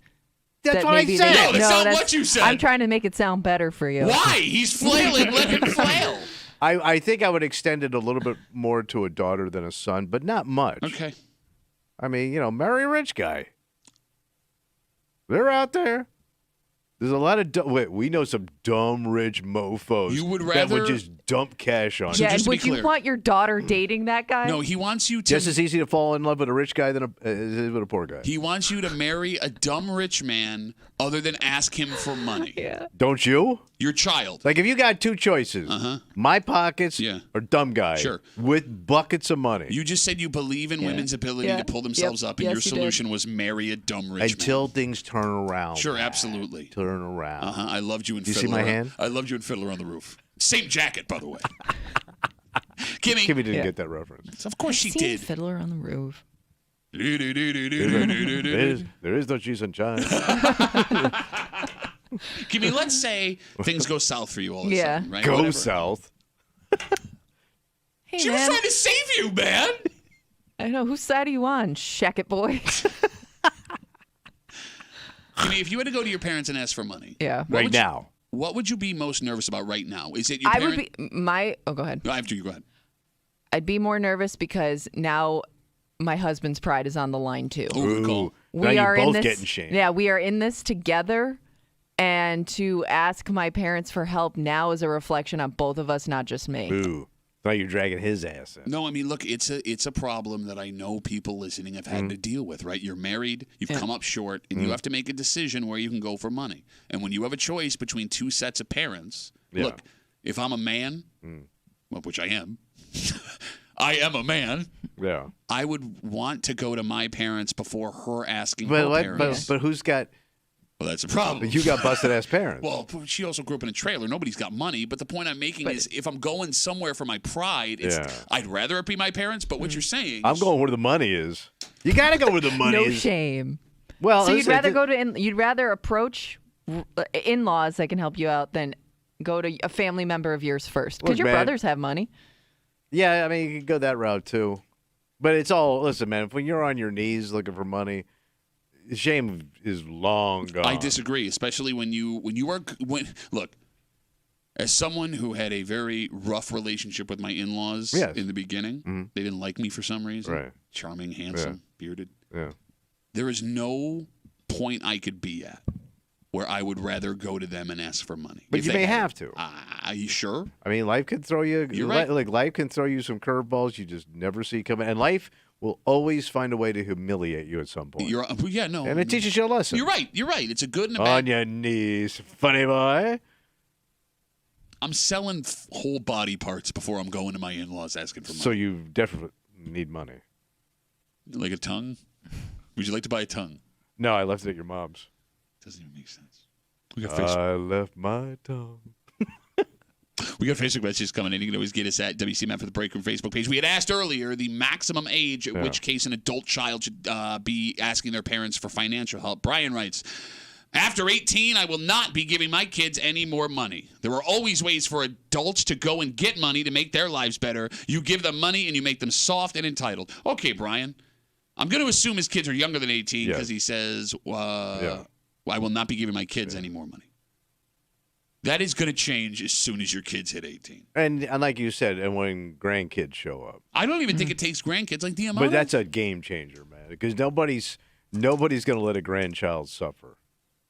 That's what I said. No, that's not what you said. I'm trying to make it sound better for you. Why? He's flailing. Let him flail. I think I would extend it a little bit more to a daughter than a son, but not much. Okay. I mean, marry a rich guy. They're out there. There's a lot of we know some dumb rich mofos You would that rather- would just dump cash on So Yeah, you. and just to be would you clear- want your daughter dating that guy? No, he wants you to. Just as easy to fall in love with a rich guy than with a poor guy. He wants you to marry a dumb rich man other than ask him for money. Yeah. Don't you? Your child. Like if you got two choices, my pockets Yeah. or dumb guy Sure. with buckets of money. You just said you believe in women's ability Yeah. to pull themselves Yep. up, and Yes, your you did. solution was marry a dumb rich Until man. things turn around. Sure, man. absolutely. Turn around. I loved you in Do you see Fiddler. my hand? I loved you in Fiddler on the Roof. Same jacket, by the way. Kimmy. Kimmy didn't get that reference. Of course she Seen did. Fiddler on the Roof. There is no cheese and chive. Kimmy, let's say things go south for you all of a Yeah. sudden, right? Go Whatever. south. Hey, She was man. trying to save you, man. I know. Whose side are you on, Shack It Boy? Kimmy, if you had to go to your parents and ask for money, Yeah. Right now. what would you be most nervous about right now? Is it your I parent? would be Oh, go ahead. No, after you go ahead. I'd be more nervous because now my husband's pride is on the line too. Oh, good call. Now We you're are in both this. getting shamed. Yeah, we are in this together, and to ask my parents for help now is a reflection on both of us, not just me. Ooh. Now you're dragging his ass in. No, I mean, look, it's a problem that I know people listening have had to deal with, right? You're married, you've come up short, and you have to make a decision where you can go for money. And when you have a choice between two sets of parents, look, if I'm a man, well, which I am, I am a man, Yeah. I would want to go to my parents before her asking But, her parents. but who's got Well, that's a problem. you got busted ass parents? Well, she also grew up in a trailer. Nobody's got money. But the point I'm making is if I'm going somewhere for my pride, I'd rather it be my parents. But what you're saying I'm going where the money is. You got to go where the money No is. shame. Well, So you'd listen, rather go to you'd rather approach in-laws that can help you out than go to a family member of yours first because Look, your man. brothers have money. Yeah, I mean, you could go that route too. But it's all, listen, man, when you're on your knees looking for money, shame is long gone. I disagree, especially when look, as someone who had a very rough relationship with my in-laws Yes. in the beginning, they didn't like me for some reason. Right. Charming, handsome, bearded. Yeah. There is no point I could be at where I would rather go to them and ask for money. But If you they may had have it. to. Are you sure? I mean, life can throw you, You're right. like life can throw you some curveballs you just never see coming. And life will always find a way to humiliate you at some point. No. And it teaches you a lesson. You're right. You're right. It's a good and a bad. On your knees, funny boy. I'm selling whole body parts before I'm going to my in-laws asking for money. So you definitely need money. Like a tongue? Would you like to buy a tongue? No, I left it at your mom's. Doesn't even make sense. We got Facebook. I left my tongue. We got Facebook messages coming in. You can always get us at WCMF for the Break Room Facebook page. We had asked earlier the maximum age at which case an adult child should be asking their parents for financial help. Brian writes, after 18, I will not be giving my kids any more money. There are always ways for adults to go and get money to make their lives better. You give them money and you make them soft and entitled. Okay, Brian. I'm going to assume his kids are younger than 18 because he says, I will not be giving my kids any more money. That is going to change as soon as your kids hit 18. And like you said, and when grandkids show up. I don't even think it takes grandkids like the amount. But that's a game changer, man, because nobody's going to let a grandchild suffer.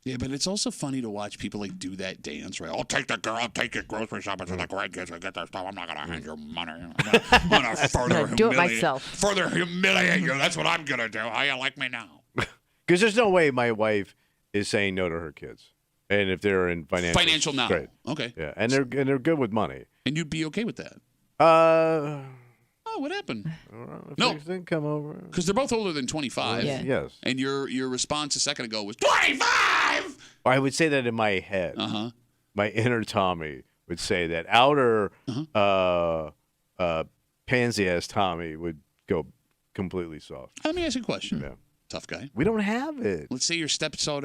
Yeah, but it's also funny to watch people like do that dance, right? I'll take the girl, I'll take your grocery shopping to the grandkids and get their stuff. I'm not going to hand you money. I'm going to further do it humiliate myself. Further humiliate you. That's what I'm going to do. How you like me now? Because there's no way my wife is saying no to her kids, and if they're in financial now. straight. Okay. Yeah, and they're good with money. And you'd be okay with that? Oh, what happened? if No. they didn't come over. Because they're both older than 25. Yeah. Yes. And your response a second ago was 25. I would say that in my head. Uh-huh. My inner Tommy would say that. Outer pansy ass Tommy would go completely soft. Let me ask you a question. Yeah. Tough guy. We don't have it. Let's say your stepson,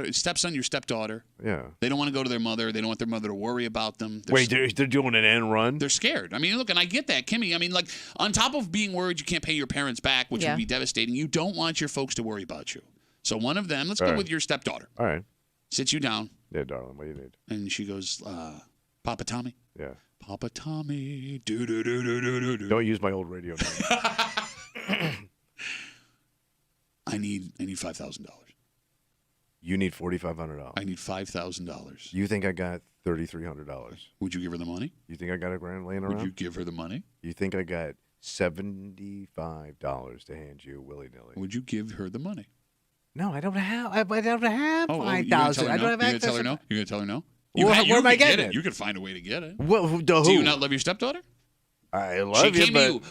your stepdaughter. Yeah. They don't want to go to their mother. They don't want their mother to worry about them. Wait, they're doing an end run? They're scared. I mean, look, and I get that, Kimmy. I mean, like, on top of being worried you can't pay your parents back, which would be devastating, you don't want your folks to worry about you. So one of them, let's go with your stepdaughter, All right. sits you down, Yeah, darling, what do you need? and she goes, Papa Tommy. Yeah. Papa Tommy. Do-do-do-do-do-do-do. Don't use my old radio name. I need $5,000. You need $4,500. I need $5,000. You think I got $3,300? Would you give her the money? You think I got a grand laying around? Would you give her the money? You think I got $75 to hand you willy nilly? Would you give her the money? No, I don't have. I don't have Oh, $5,000. I don't have You're access. Gonna tell her no. You're gonna tell her no. Where am I getting it? You could find a way to get it. Who? Do you not love your stepdaughter? I love She you, came but to you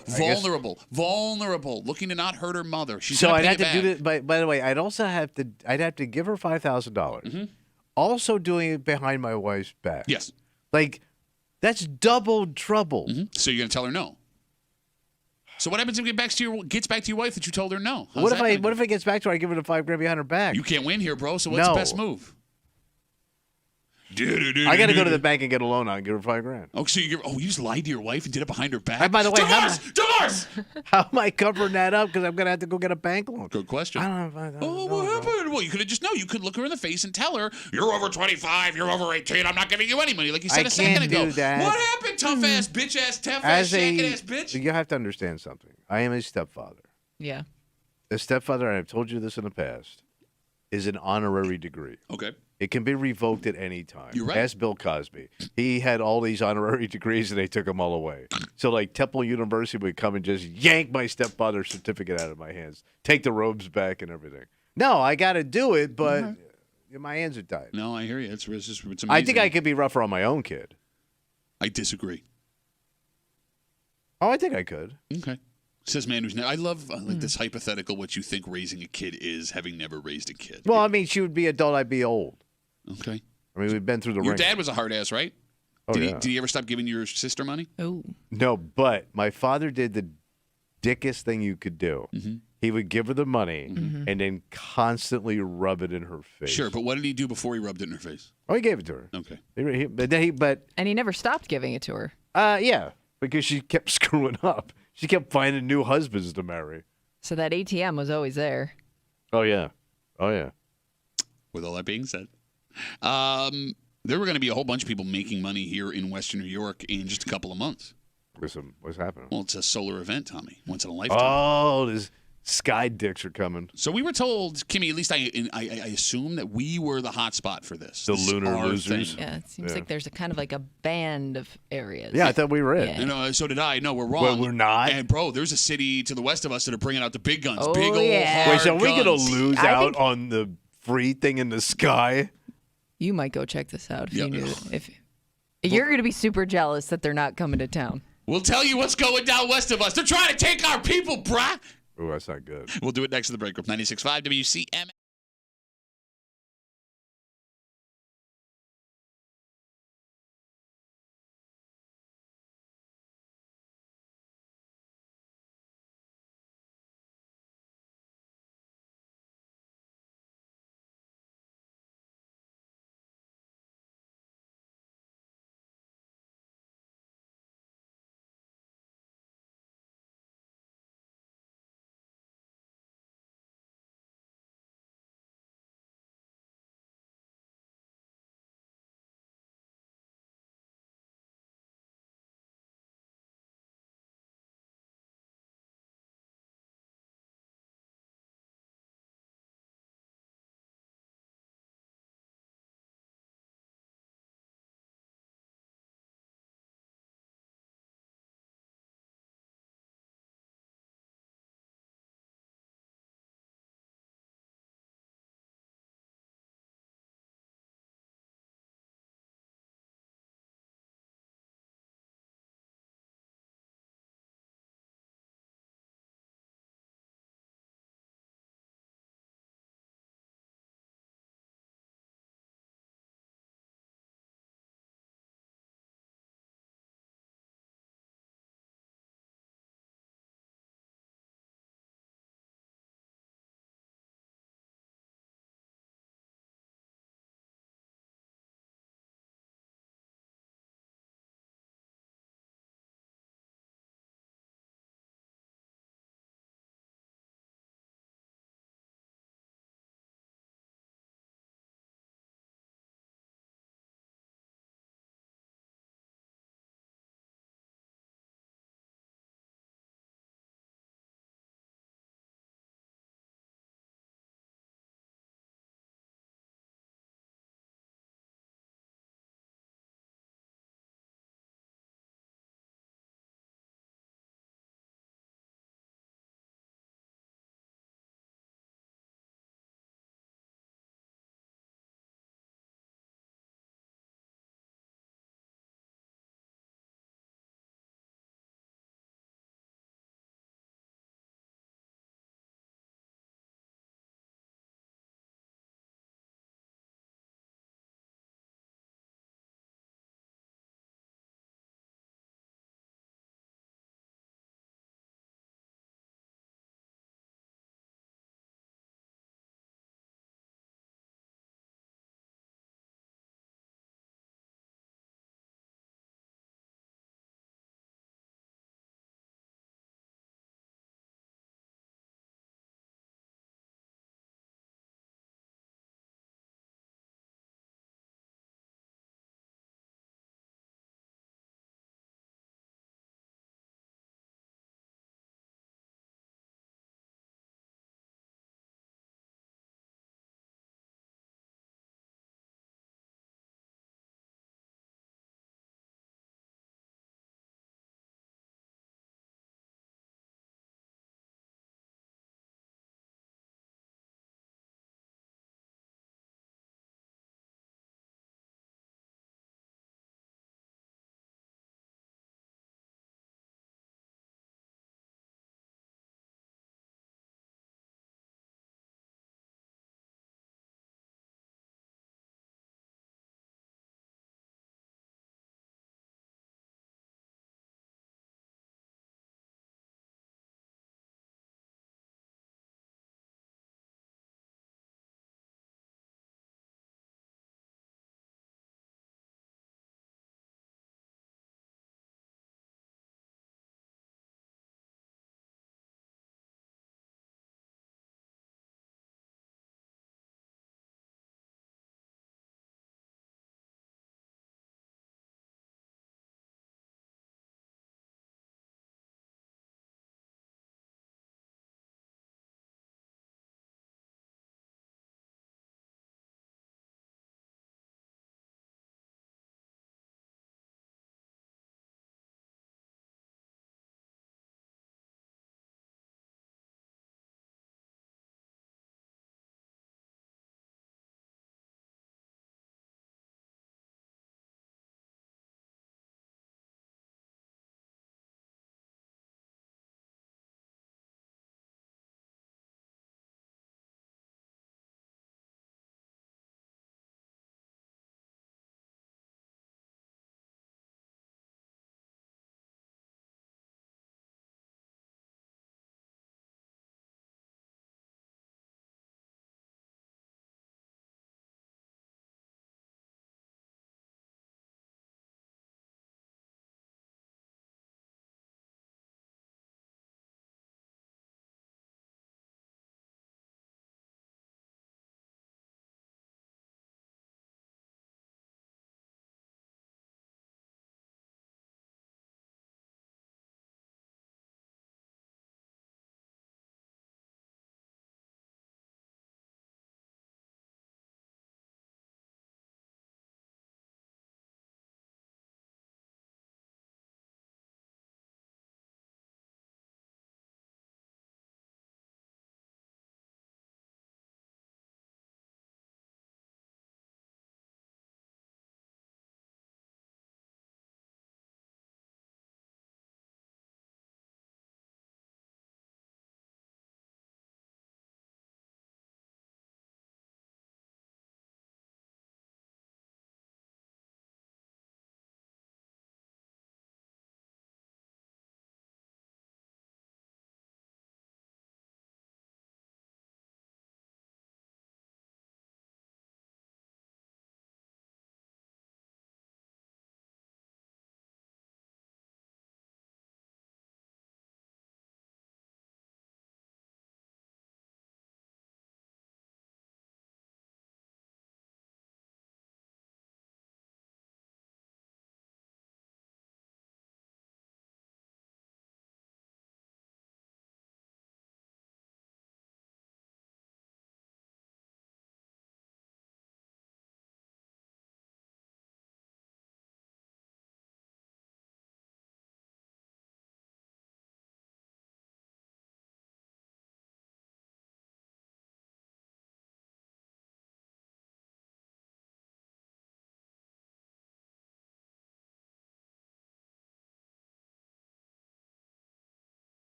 vulnerable, looking to not hurt her mother. She's so gonna I'd pay have it to do back. this. By the way, I'd have to give her $5,000. Also doing it behind my wife's back. Yes. Like that's double trouble. So you're gonna tell her no. So what happens if it gets back to your wife that you told her no? How's What that gonna if it gets back to her? I give her the $5,000 behind her back. You can't win here, bro. So what's the best move? I got to go to the bank and get a loan on and give her $5,000. Oh, so you just lied to your wife and did it behind her back? By the way, divorce! How am I covering that up? Because I'm going to have to go get a bank loan. Good question. I don't know. Oh, what happened? Well, you could have just you could look her in the face and tell her, "You're over 25. You're over 18. I'm not giving you any money," like you said a second ago. Do that. What happened, tough ass, bitch ass, tough ass, shaking ass bitch? You have to understand something. I am a stepfather. Yeah. A stepfather, and I've told you this in the past, is an honorary degree. Okay. It can be revoked at any time. You're right. Ask Bill Cosby. He had all these honorary degrees, and they took them all away. So, like, Temple University would come and just yank my stepfather's certificate out of my hands, take the robes back and everything. No, I got to do it, but my hands are tied. No, I hear you. It's amazing. I think I could be rougher on my own kid. I disagree. Oh, I think I could. Okay. Says man who's never. I love like this hypothetical. What you think raising a kid is, having never raised a kid. Well, I mean, she would be adult. I'd be old. Okay. I mean, we've been through the Your ring. dad was a hard ass, right? Oh, yeah. Did he ever stop giving your sister money? Oh. No, but my father did the dickest thing you could do. Mm-hmm. He would give her the money and then constantly rub it in her face. Sure, but what did he do before he rubbed it in her face? Oh, he gave it to her. Okay. And he never stopped giving it to her. Yeah, because she kept screwing up. She kept finding new husbands to marry. So that ATM was always there. Oh, yeah. Oh, yeah. With all that being said, there were going to be a whole bunch of people making money here in Western New York in just a couple of months. What's happening? Well, it's a solar event, Tommy. Once in a lifetime. Oh, these sky dicks are coming. So we were told, Kimmy, at least I assume that we were the hot spot for this. The This is lunar our losers. thing. Yeah, it seems like there's a kind of like a band of areas. Yeah, I thought we were it. Yeah. You know, so did I. No, we're wrong. Well, we're not. And bro, there's a city to the west of us that are bringing out the big guns. Oh, Big old yeah. hard Wait, so are we going guns. to lose I out think- on the free thing in the sky? You might go check this out if Yeah. you knew it. If you're going to be super jealous that they're not coming to town. We'll tell you what's going down west of us. They're trying to take our people, brah. Oh, that's not good. We'll do it next to the break group. 96.5 WCMF.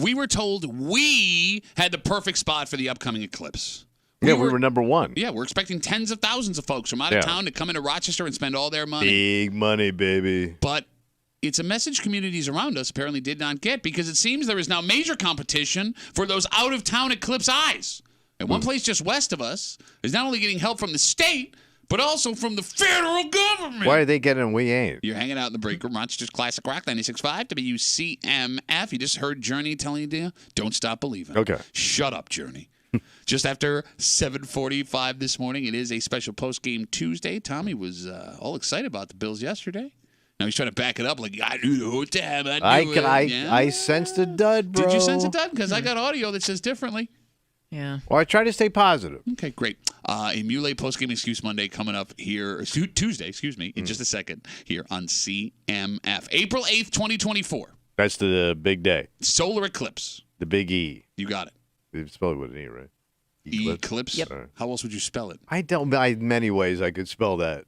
We were told we had the perfect spot for the upcoming eclipse. We were number one. Yeah, we're expecting tens of thousands of folks from out of town to come into Rochester and spend all their money. Big money, baby. But it's a message communities around us apparently did not get, because it seems there is now major competition for those out-of-town eclipse eyes. And one place just west of us is not only getting help from the state, but also from the federal government. Why are they getting and we ain't? You're hanging out in the break room, Rochester's Classic Rock 96.5 WCMF. You just heard Journey telling you, don't stop believing. Okay. Shut up, Journey. Just after 7:45 this morning, it is a special post-game Tuesday. Tommy was all excited about the Bills yesterday. Now he's trying to back it up like, I knew the whole time. I sensed a dud, bro. Did you sense a dud? Because I got audio that says differently. Yeah. Well, I try to stay positive. Okay, great. A Muley post-game excuse Monday coming up here, Tuesday, in just a second, here on CMF. April 8th, 2024. That's the big day. Solar eclipse. The big E. You got it. You spell it with an E, right? Eclipse? Yep. How else would you spell it? I don't. Many ways I could spell that.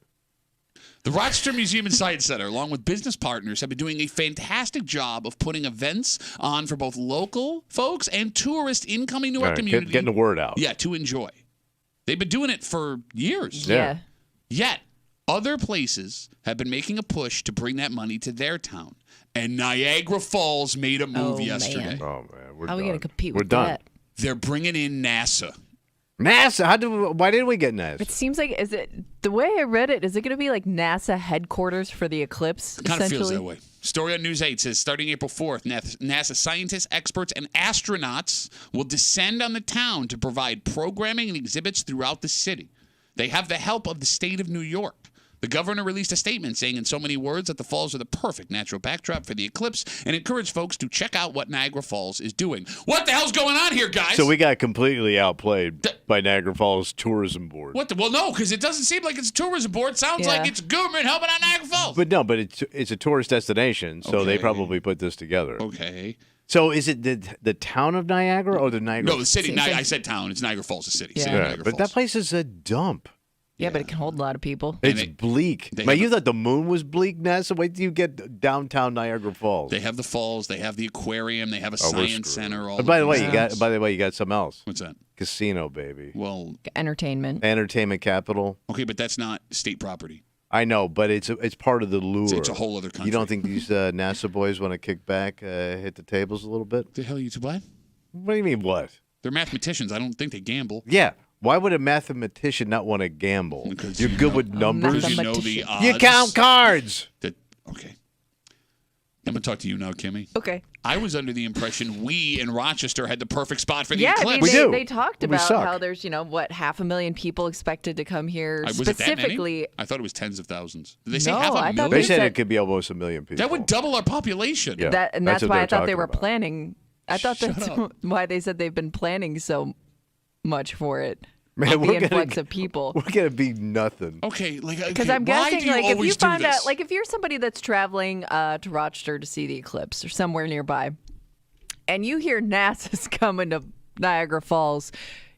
The Rochester Museum and Science Center, along with business partners, have been doing a fantastic job of putting events on for both local folks and tourists incoming to our community. Getting the word out. Yeah, to enjoy. They've been doing it for years. Yeah. Yet, other places have been making a push to bring that money to their town. And Niagara Falls made a move yesterday. Man. Oh, man. We're How are we done. going to compete We're with done. that? They're bringing in NASA. NASA? Why didn't we get NASA? It seems like, is it the way I read it? Is it going to be like NASA headquarters for the eclipse? Kind of feels that way. Story on News 8 says starting April 4th, NASA scientists, experts, and astronauts will descend on the town to provide programming and exhibits throughout the city. They have the help of the state of New York. The governor released a statement saying in so many words that the falls are the perfect natural backdrop for the eclipse and encouraged folks to check out what Niagara Falls is doing. What the hell's going on here, guys? So we got completely outplayed by Niagara Falls Tourism Board. What? Well, no, because it doesn't seem like it's a tourism board. It sounds like it's government helping out Niagara Falls. But it's a tourist destination, so they probably put this together. Okay. So is it the town of Niagara or the Niagara? No, the city. I said town. It's Niagara Falls, the city. Yeah. City of Niagara But that Falls. place is a dump. Yeah, but it can hold a lot of people. It's bleak. Man, you thought the moon was bleak, NASA? Wait till you get downtown Niagara Falls. They have the falls. They have the aquarium. They have a science center. By the way, you got something else. What's that? Casino, baby. Well, Entertainment. Entertainment capital. okay, but that's not state property. I know, but it's part of the lure. It's a whole other country. You don't think these NASA boys want to kick back, hit the tables a little bit? The hell you what? What do you mean, what? They're mathematicians. I don't think they gamble. Yeah. Why would a mathematician not want to gamble? Because You're good with numbers. You know the odds. You count cards. Okay. I'm going to talk to you now, Kimmy. Okay. I was under the impression we in Rochester had the perfect spot for the Yeah, eclipse. We do. They talked We about suck. how there's, 500,000 people expected to come here. Was it that many? Specifically, I thought it was tens of thousands. Did they say No, half a I thought million? They They said said- it could be almost 1 million people. That would double our population. Yeah. that's what why they're I thought they talking were about. planning. I thought Shut that's up. why they said they've been planning so much for it. Man, of we're the gonna influx get- of people. We're going to be nothing. Okay, Because I'm why guessing, do you if always you do find this? out, if you're somebody that's traveling to Rochester to see the eclipse or somewhere nearby, and you hear NASA's coming to Niagara Falls,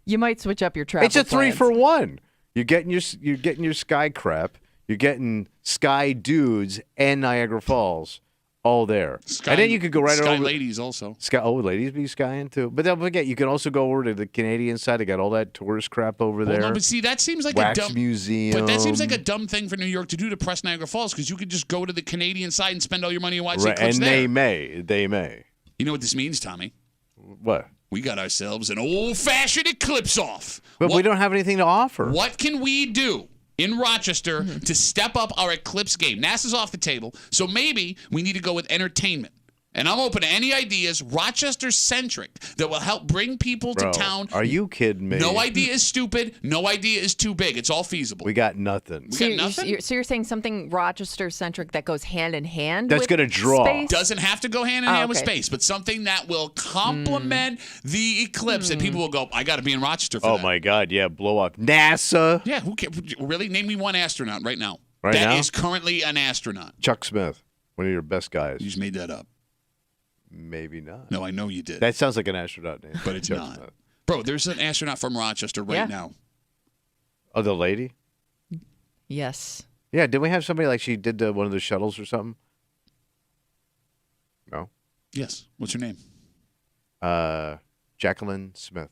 you might switch up your travel. It's a plans. 3-for-1. You're getting your sky crap. You're getting sky dudes and Niagara Falls all there. Sky, and then you could go right Sky over. ladies also. Ladies be skying too. But don't forget, you can also go over to the Canadian side. They got all that tourist crap over there. Well, no, but see, that seems like Wax a dumb museum. But that seems like a dumb thing for New York to do to press Niagara Falls, because you could just go to the Canadian side and spend all your money and watch the Right, eclipse and there. they may. You know what this means, Tommy? What? We got ourselves an old-fashioned eclipse off. But we don't have anything to offer. What can we do in Rochester to step up our eclipse game? NASA's off the table, so maybe we need to go with entertainment. And I'm open to any ideas, Rochester-centric, that will help bring people Bro, to town. Are you kidding me? No idea is stupid. No idea is too big. It's all feasible. We got nothing. We got nothing? So you're saying something Rochester-centric that goes hand in hand That's with gonna draw. space? Doesn't have to go hand in hand with okay. space, but something that will complement the eclipse, and people will go, I got to be in Rochester for Oh that. my God! Yeah, blow up NASA. Yeah, who cares? Really? Name me one astronaut right now. Right now? That is currently an astronaut. Chuck Smith, one of your best guys. You just made that up. Maybe not. No, I know you did. That sounds like an astronaut name. But it's Chuck not. Smith. Bro, there's an astronaut from Rochester right Yeah. now. Oh, the lady? Yes. Yeah, didn't we have somebody like she did one of the shuttles or something? No. Yes. What's her name? Jacqueline Smith.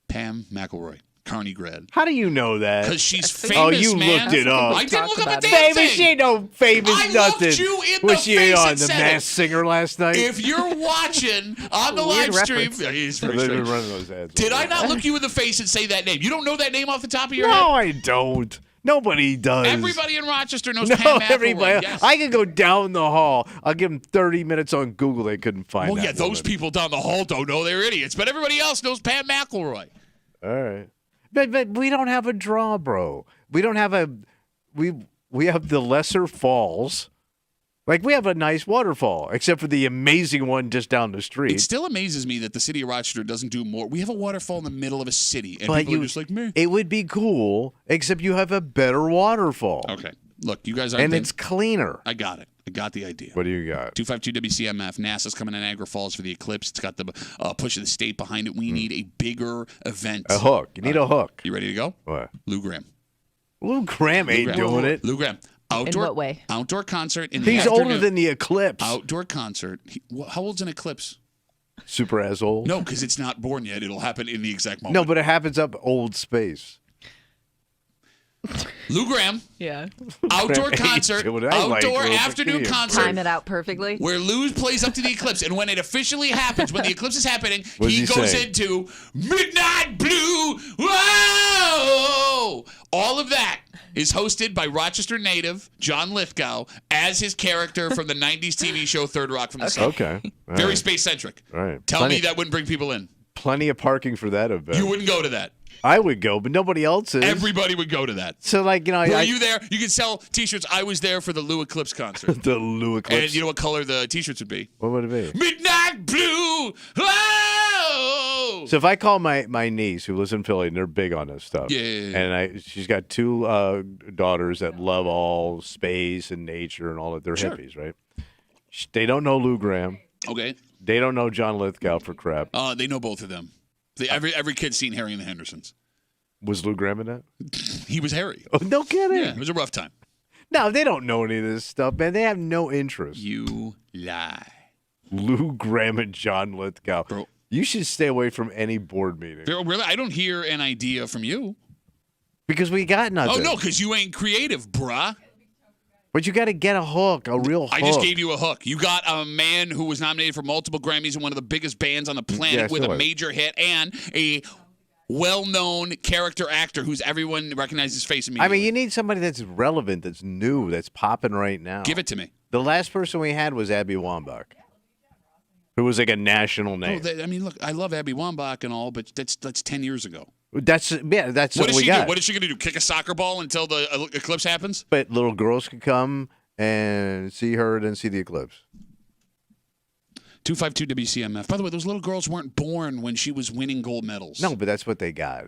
Pam McElroy. Carney grad. How do you know that? Because she's famous, Oh, you man. looked it up. I didn't look up a damn Famous? thing. She ain't no famous I nothing. looked you in Was the she face on and The said Masked Singer last night? If you're watching on the live stream, yeah, he's very They've been strange. running those ads. Did I not look you in the face and say that name? You don't know that name off the top of your No, head? I don't. Nobody does. Everybody in Rochester knows No, Pam McElroy. everybody. Yes. I could go down the hall. I'll give them 30 minutes on Google. They couldn't find Well, that yeah, those woman. people down the hall don't know they're idiots, but everybody else knows Pam McElroy. All right. But we don't have a draw, bro. We don't have a we have the lesser falls. Like, we have a nice waterfall, except for the amazing one just down the street. It still amazes me that the city of Rochester doesn't do more. We have a waterfall in the middle of a city, and But people are just like, meh. It would be cool, except you have a better waterfall. Okay. Look, you guys are. And it's cleaner. I got it. I got the idea. What do you got? 252 WCMF. NASA's coming to Niagara Falls for the eclipse. It's got the push of the state behind it. We need a bigger event. A hook. You need a hook. You ready to go? What? Lou Graham. Lou Graham ain't doing it. Lou Graham. Outdoor, In what way? Outdoor concert in the He's afternoon. older than the eclipse. Outdoor concert. How old's an eclipse? Super as old? No, because it's not born yet. It'll happen in the exact moment. No, but it happens up old space. Lou Graham. Yeah. Outdoor Graham concert. hates it. I like Outdoor Lou afternoon Graham. concert. Time it out perfectly. Where Lou plays up to the eclipse, and when it officially happens, when the eclipse is happening, What he does he goes say? into Midnight Blue. Whoa! All of that is hosted by Rochester native John Lithgow as his character from the 90s TV show Third Rock from the Sun. Okay. All Very right. space-centric. All right. Tell me that wouldn't bring people in. Plenty of parking for that event. You wouldn't go to that. I would go, but nobody else is. Everybody would go to that. So, like, you know, Were you there? You could sell T-shirts. I was there for the Lou Eclipse concert. the Lou Eclipse. And you know what color the T-shirts would be? What would it be? Midnight Blue. Oh! So if I call my niece who lives in Philly, and they're big on this stuff, Yeah. and she's got two daughters that love all space and nature and all that. They're Sure. hippies, right? They don't know Lou Graham. Okay. They don't know John Lithgow for crap. They know both of them. Every kid's seen Harry and the Hendersons. Was Lou Graham in that? He was Harry. Oh, no kidding. Yeah, it was a rough time. No, they don't know any of this stuff, man. They have no interest. You lie. Lou Graham and John Lithgow. Bro. You should stay away from any board meeting. Really? I don't hear an idea from you. Because we got nothing. Oh, no, because you ain't creative, bruh. But you got to get a hook, a real hook. I just gave you a hook. You got a man who was nominated for multiple Grammys and one of the biggest bands on the planet Yes, with it a was. major hit and a well-known character actor who's everyone recognizes his face I immediately. mean, you need somebody that's relevant, that's new, that's popping right now. Give it to me. The last person we had was Abby Wambach, who was like a national name. Look, I love Abby Wambach and all, but that's 10 years ago. That's What what is we she got. do? What is she going to do? Kick a soccer ball until the eclipse happens? But little girls could come and see her, then see the eclipse. 252 WCMF. By the way, those little girls weren't born when she was winning gold medals. No, but that's what they got.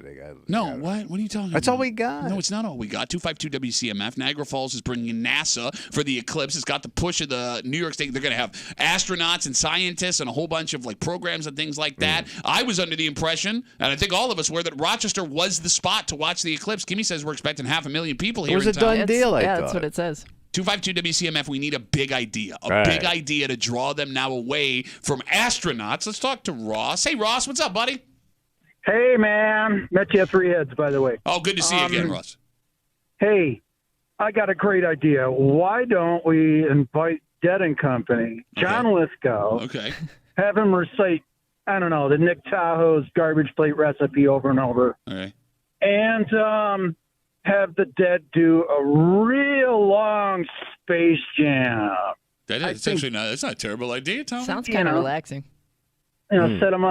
No, what? What are you talking about? That's all we got. No, it's not all we got. 252 WCMF. Niagara Falls is bringing NASA for the eclipse. It's got the push of the New York State. They're going to have astronauts and scientists and a whole bunch of like programs and things like that. I was under the impression, and I think all of us were, that Rochester was the spot to watch the eclipse. Kimmy says we're expecting 500,000 people here was in a town. done deal, I that's thought. what it says. 252 WCMF, we need a big idea. A Right. big idea to draw them now away from astronauts. Let's talk to Ross. Hey, Ross, what's up, buddy? Hey, man. Met you at Three Heads, by the way. Oh, good to see you again, Ross. Hey, I got a great idea. Why don't we invite Dead and Company, John Lithgow, Okay. have him recite, I don't know, the Nick Tahoe's garbage plate recipe over and over, All right. and have the Dead do a real long Space Jam. That's actually not. That's not a terrible idea, Tom. Sounds kind of know. relaxing. You know, set him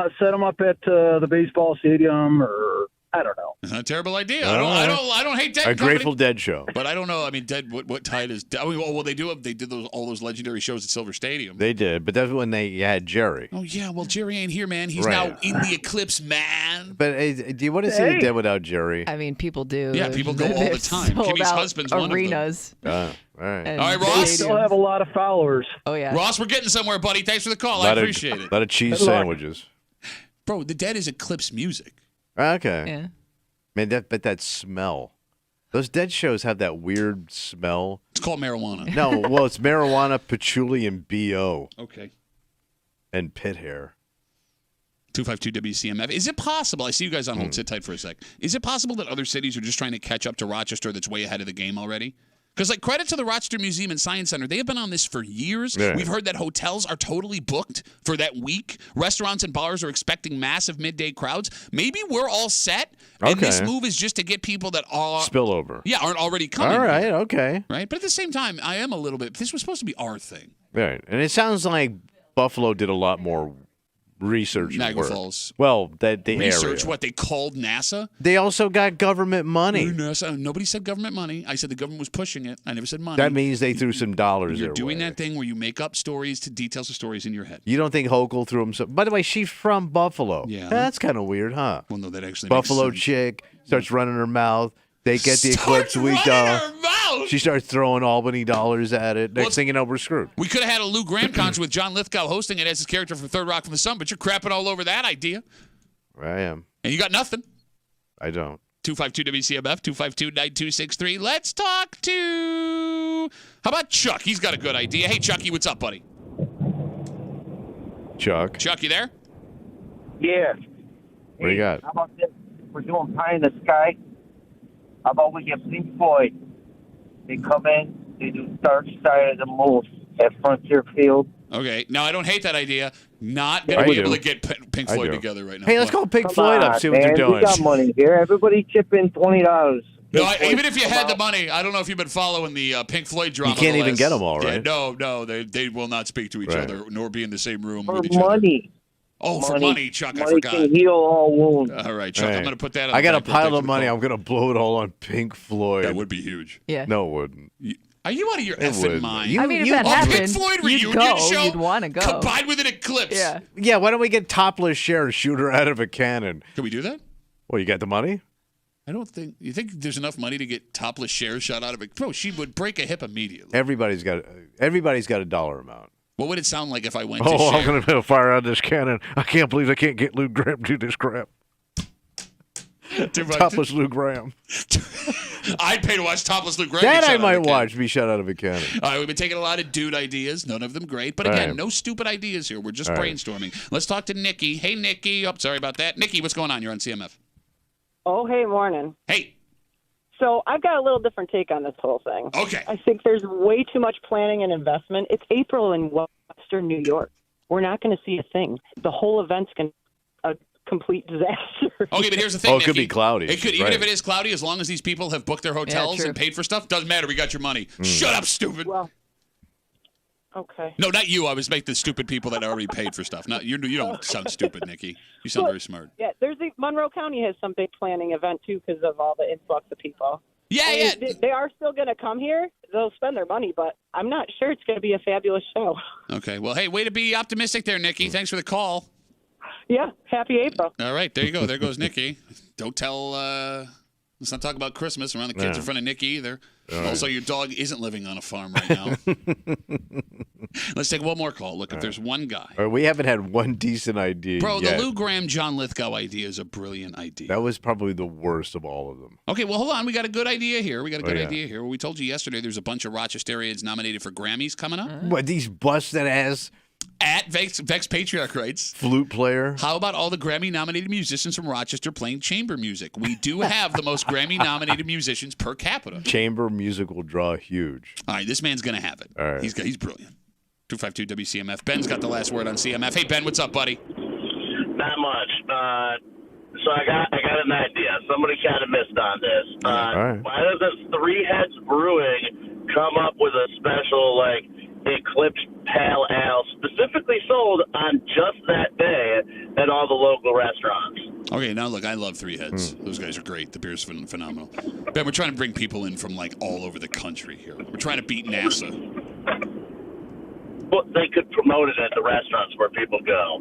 up at the baseball stadium, or I don't know. It's not a terrible idea. All I right. don't hate Dead A Company, Grateful Dead show. but I don't know. I mean, Dead. What tide is? I mean, well, they did all those legendary shows at Silver Stadium. They did, but that's when they had Jerry. Oh yeah. Well, Jerry ain't here, man. He's Right. now in the eclipse, man. But do you want to see the Hey. Dead without Jerry? I mean, people do. Yeah, people go all the They've time. sold Kimmy's out husband's one of them. arenas. All right. and All right, Ross. Still stadiums. have a lot of followers. Oh yeah. Ross, we're getting somewhere, buddy. Thanks for the call. I appreciate it, A lot of cheese Good luck. sandwiches. bro. The Dead is eclipse music. Okay. Yeah. Man, that smell. Those Dead shows have that weird smell. It's called marijuana. No, well, it's marijuana, patchouli, and BO, Okay. and pit hair. 252 WCMF. Is it possible? I see you guys on hold. Sit tight for a sec. Is it possible that other cities are just trying to catch up to Rochester that's way ahead of the game already? Because, like, credit to the Rochester Museum and Science Center. They have been on this for years. Yeah. We've heard that hotels are totally booked for that week. Restaurants and bars are expecting massive midday crowds. Maybe we're all set, and this move is just to get people that are... Spillover. Yeah, aren't already coming. All right, here, okay. right? But at the same time, I am a little bit... This was supposed to be our thing. Right. And it sounds like Buffalo did a lot more research Niagara work. Falls. Well, the Research area. what they called NASA. They also got government money. NASA. Nobody said government money. I said the government was pushing it. I never said money. That means they threw some dollars You're their doing way. that thing where you make up stories to details of stories in your head. You don't think Hochul threw him some... By the way, she's from Buffalo. Yeah. That's kind of weird, huh? Well, no, that actually Buffalo makes sense. chick starts running her mouth. They get the Starts Eclipse week running off. her mouth! She starts throwing Albany dollars at it. Next thing you know, we're screwed. We could have had a Lou Graham concert with John Lithgow hosting it as his character from Third Rock from the Sun, but you're crapping all over that idea. I am. And you got nothing. I don't. 252 WCMF, 252-9263. Let's talk to... How about Chuck? He's got a good idea. Hey, Chucky, what's up, buddy? Chuck, Chuck, you there? Yeah. what do you got? How about this? We're doing Pie in the Sky. How about we get Pink Floyd? They come in, they do Dark Side of the Moon at Frontier Field. Okay. Now, I don't hate that idea. Not going I to be do. able to get Pink I Floyd do. together right now. Hey, let's What? call Pink Come Floyd on, up, see what man. they're doing. We got money here. Everybody chip in $20. No, Pink Floyd even if you come had the out. money, I don't know if you've been following the Pink Floyd drama. You can't the even last- get them all, right? Yeah, no, they will not speak to each Right. other, nor be in the same room For with each other. money. Oh, for money, Chuck, I Money forgot. can heal all wounds. All right, Chuck, Hey, I'm going to put that on I got a the back pile birthday of money. call. I'm going to blow it all on Pink Floyd. That would be huge. Yeah. No, it wouldn't. Are you out of your It effing wouldn't. mind? You- I mean, if you- that A happened, Pink Floyd you'd reunion go. show You'd want to go. combined with an eclipse. Yeah. Yeah, why don't we get topless Cher and shoot her out of a cannon? Can we do that? Well, you got the money? I don't think. You think there's enough money to get topless shares shot out of it? Bro, she would break a hip immediately. Everybody's got a dollar amount. What would it sound like if I went to Oh, I'm Cher? going to fire out this cannon. I can't believe I can't get Lou Graham to do this crap. Topless Lou Graham. I'd pay to watch topless Luke Graham. That get shot I out of might a cannon. watch be shot out of a cannon. All right, we've been taking a lot of dude ideas, none of them great. But All again, right. no stupid ideas here. We're just All right. brainstorming. Let's talk to Nikki. Hey, Nikki. Oh, sorry about that. Nikki, what's going on? You're on CMF. Oh, hey, morning. Hey. So I've got a little different take on this whole thing. Okay. I think there's way too much planning and investment. It's April in Western New York. We're not going to see a thing. The whole event's going to be a complete disaster. Okay, but here's the thing. Oh, it could Nikki. be cloudy. It could, even Right. if it is cloudy, as long as these people have booked their hotels true. and paid for stuff, doesn't matter. We got your money. Shut up, stupid. Well, okay. No, not you. I was making the stupid people that already paid for stuff. Not you. You don't sound stupid, Nikki. You sound very smart. Yeah, Monroe County has some big planning event, too, because of all the influx of people. Yeah, I yeah. mean, they are still going to come here. They'll spend their money, but I'm not sure it's going to be a fabulous show. Okay. Well, hey, way to be optimistic there, Nikki. Thanks for the call. Yeah, happy April. All right, there you go. There goes Nikki. Don't tell. Let's not talk about Christmas around the kids in front of Nikki either. Also, your dog isn't living on a farm right now. Let's take one more call. Look, if there's one guy. All right, we haven't had one decent idea Bro, yet. the Lou Graham, John Lithgow idea is a brilliant idea. That was probably the worst of all of them. Okay, well, hold on. We got a good idea here. yeah. idea here. We told you yesterday there's a bunch of Rochesterians nominated for Grammys coming up. What, these busted ass At Vex Patriarch writes, flute player? how about all the Grammy-nominated musicians from Rochester playing chamber music? We do have the most Grammy-nominated musicians per capita. Chamber music will draw huge. All right, this man's going to have it. All right. He's brilliant. 252 WCMF. Ben's got the last word on CMF. Hey, Ben, what's up, buddy? Not much. So I got an idea. Somebody kind of missed on this. All right. Why doesn't Three Heads Brewing come up with a special Eclipse Pale Ale specifically sold on just that day at all the local restaurants? Okay, now look, I love Three Heads. Those guys are great. The beer's phenomenal. Ben, we're trying to bring people in from all over the country here. We're trying to beat NASA. Well, they could promote it at the restaurants where people go.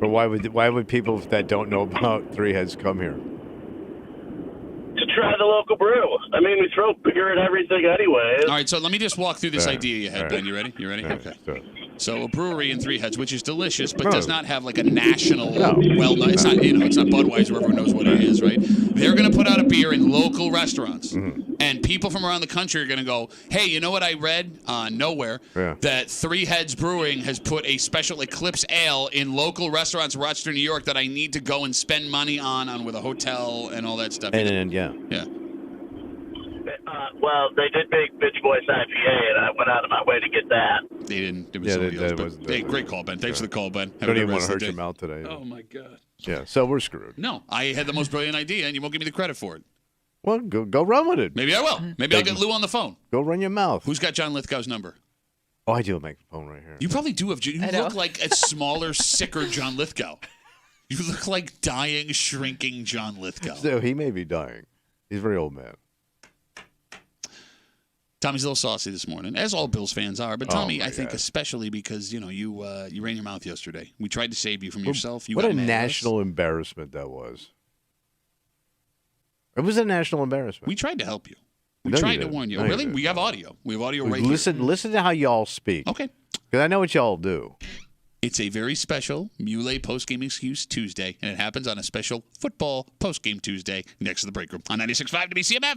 But why would people that don't know about Three Heads come here? To try the local brew. I mean, we throw beer at everything anyways. All right, so let me just walk through this All right. idea you had, All Ben. right. You ready? You ready? All right, Okay. So a brewery in Three Heads, which is delicious, but No. does not have a national, No. well-known. It's not, it's not Budweiser. Everyone knows what it is, right? They're going to put out a beer in local restaurants, and And people from around the country are going to go, hey, you know what I read nowhere? Yeah. That Three Heads Brewing has put a special Eclipse Ale in local restaurants in Rochester, New York that I need to go and spend money on with a hotel and all that stuff. Yeah. Well, they did make Bitch Voice IPA, and I went out of my way to get that. They didn't. It was somebody else. But, hey, great call, Ben. Thanks for the call, Ben. Don't even want to hurt your mouth today. Oh, my God. Yeah, so we're screwed. No, I had the most brilliant idea, and you won't give me the credit for it. Well, go run with it. Maybe I will. Maybe I'll get Lou on the phone. Go run your mouth. Who's got John Lithgow's number? Oh, I do have my phone right here. You probably do have. You look like a smaller, sicker John Lithgow. You look like dying, shrinking John Lithgow. So he may be dying. He's a very old man. Tommy's a little saucy this morning, as all Bills fans are. But Tommy, I think especially because you ran your mouth yesterday. We tried to save you from yourself. What a national embarrassment that was. It was a national embarrassment. We tried to help you. We tried to warn you. No, really? We have audio. We have audio right here. Listen to how y'all speak. Okay. Because I know what y'all do. It's a very special Muley Postgame Excuse Tuesday, and it happens on a special football postgame Tuesday next to the break room on 96.5 WCMF.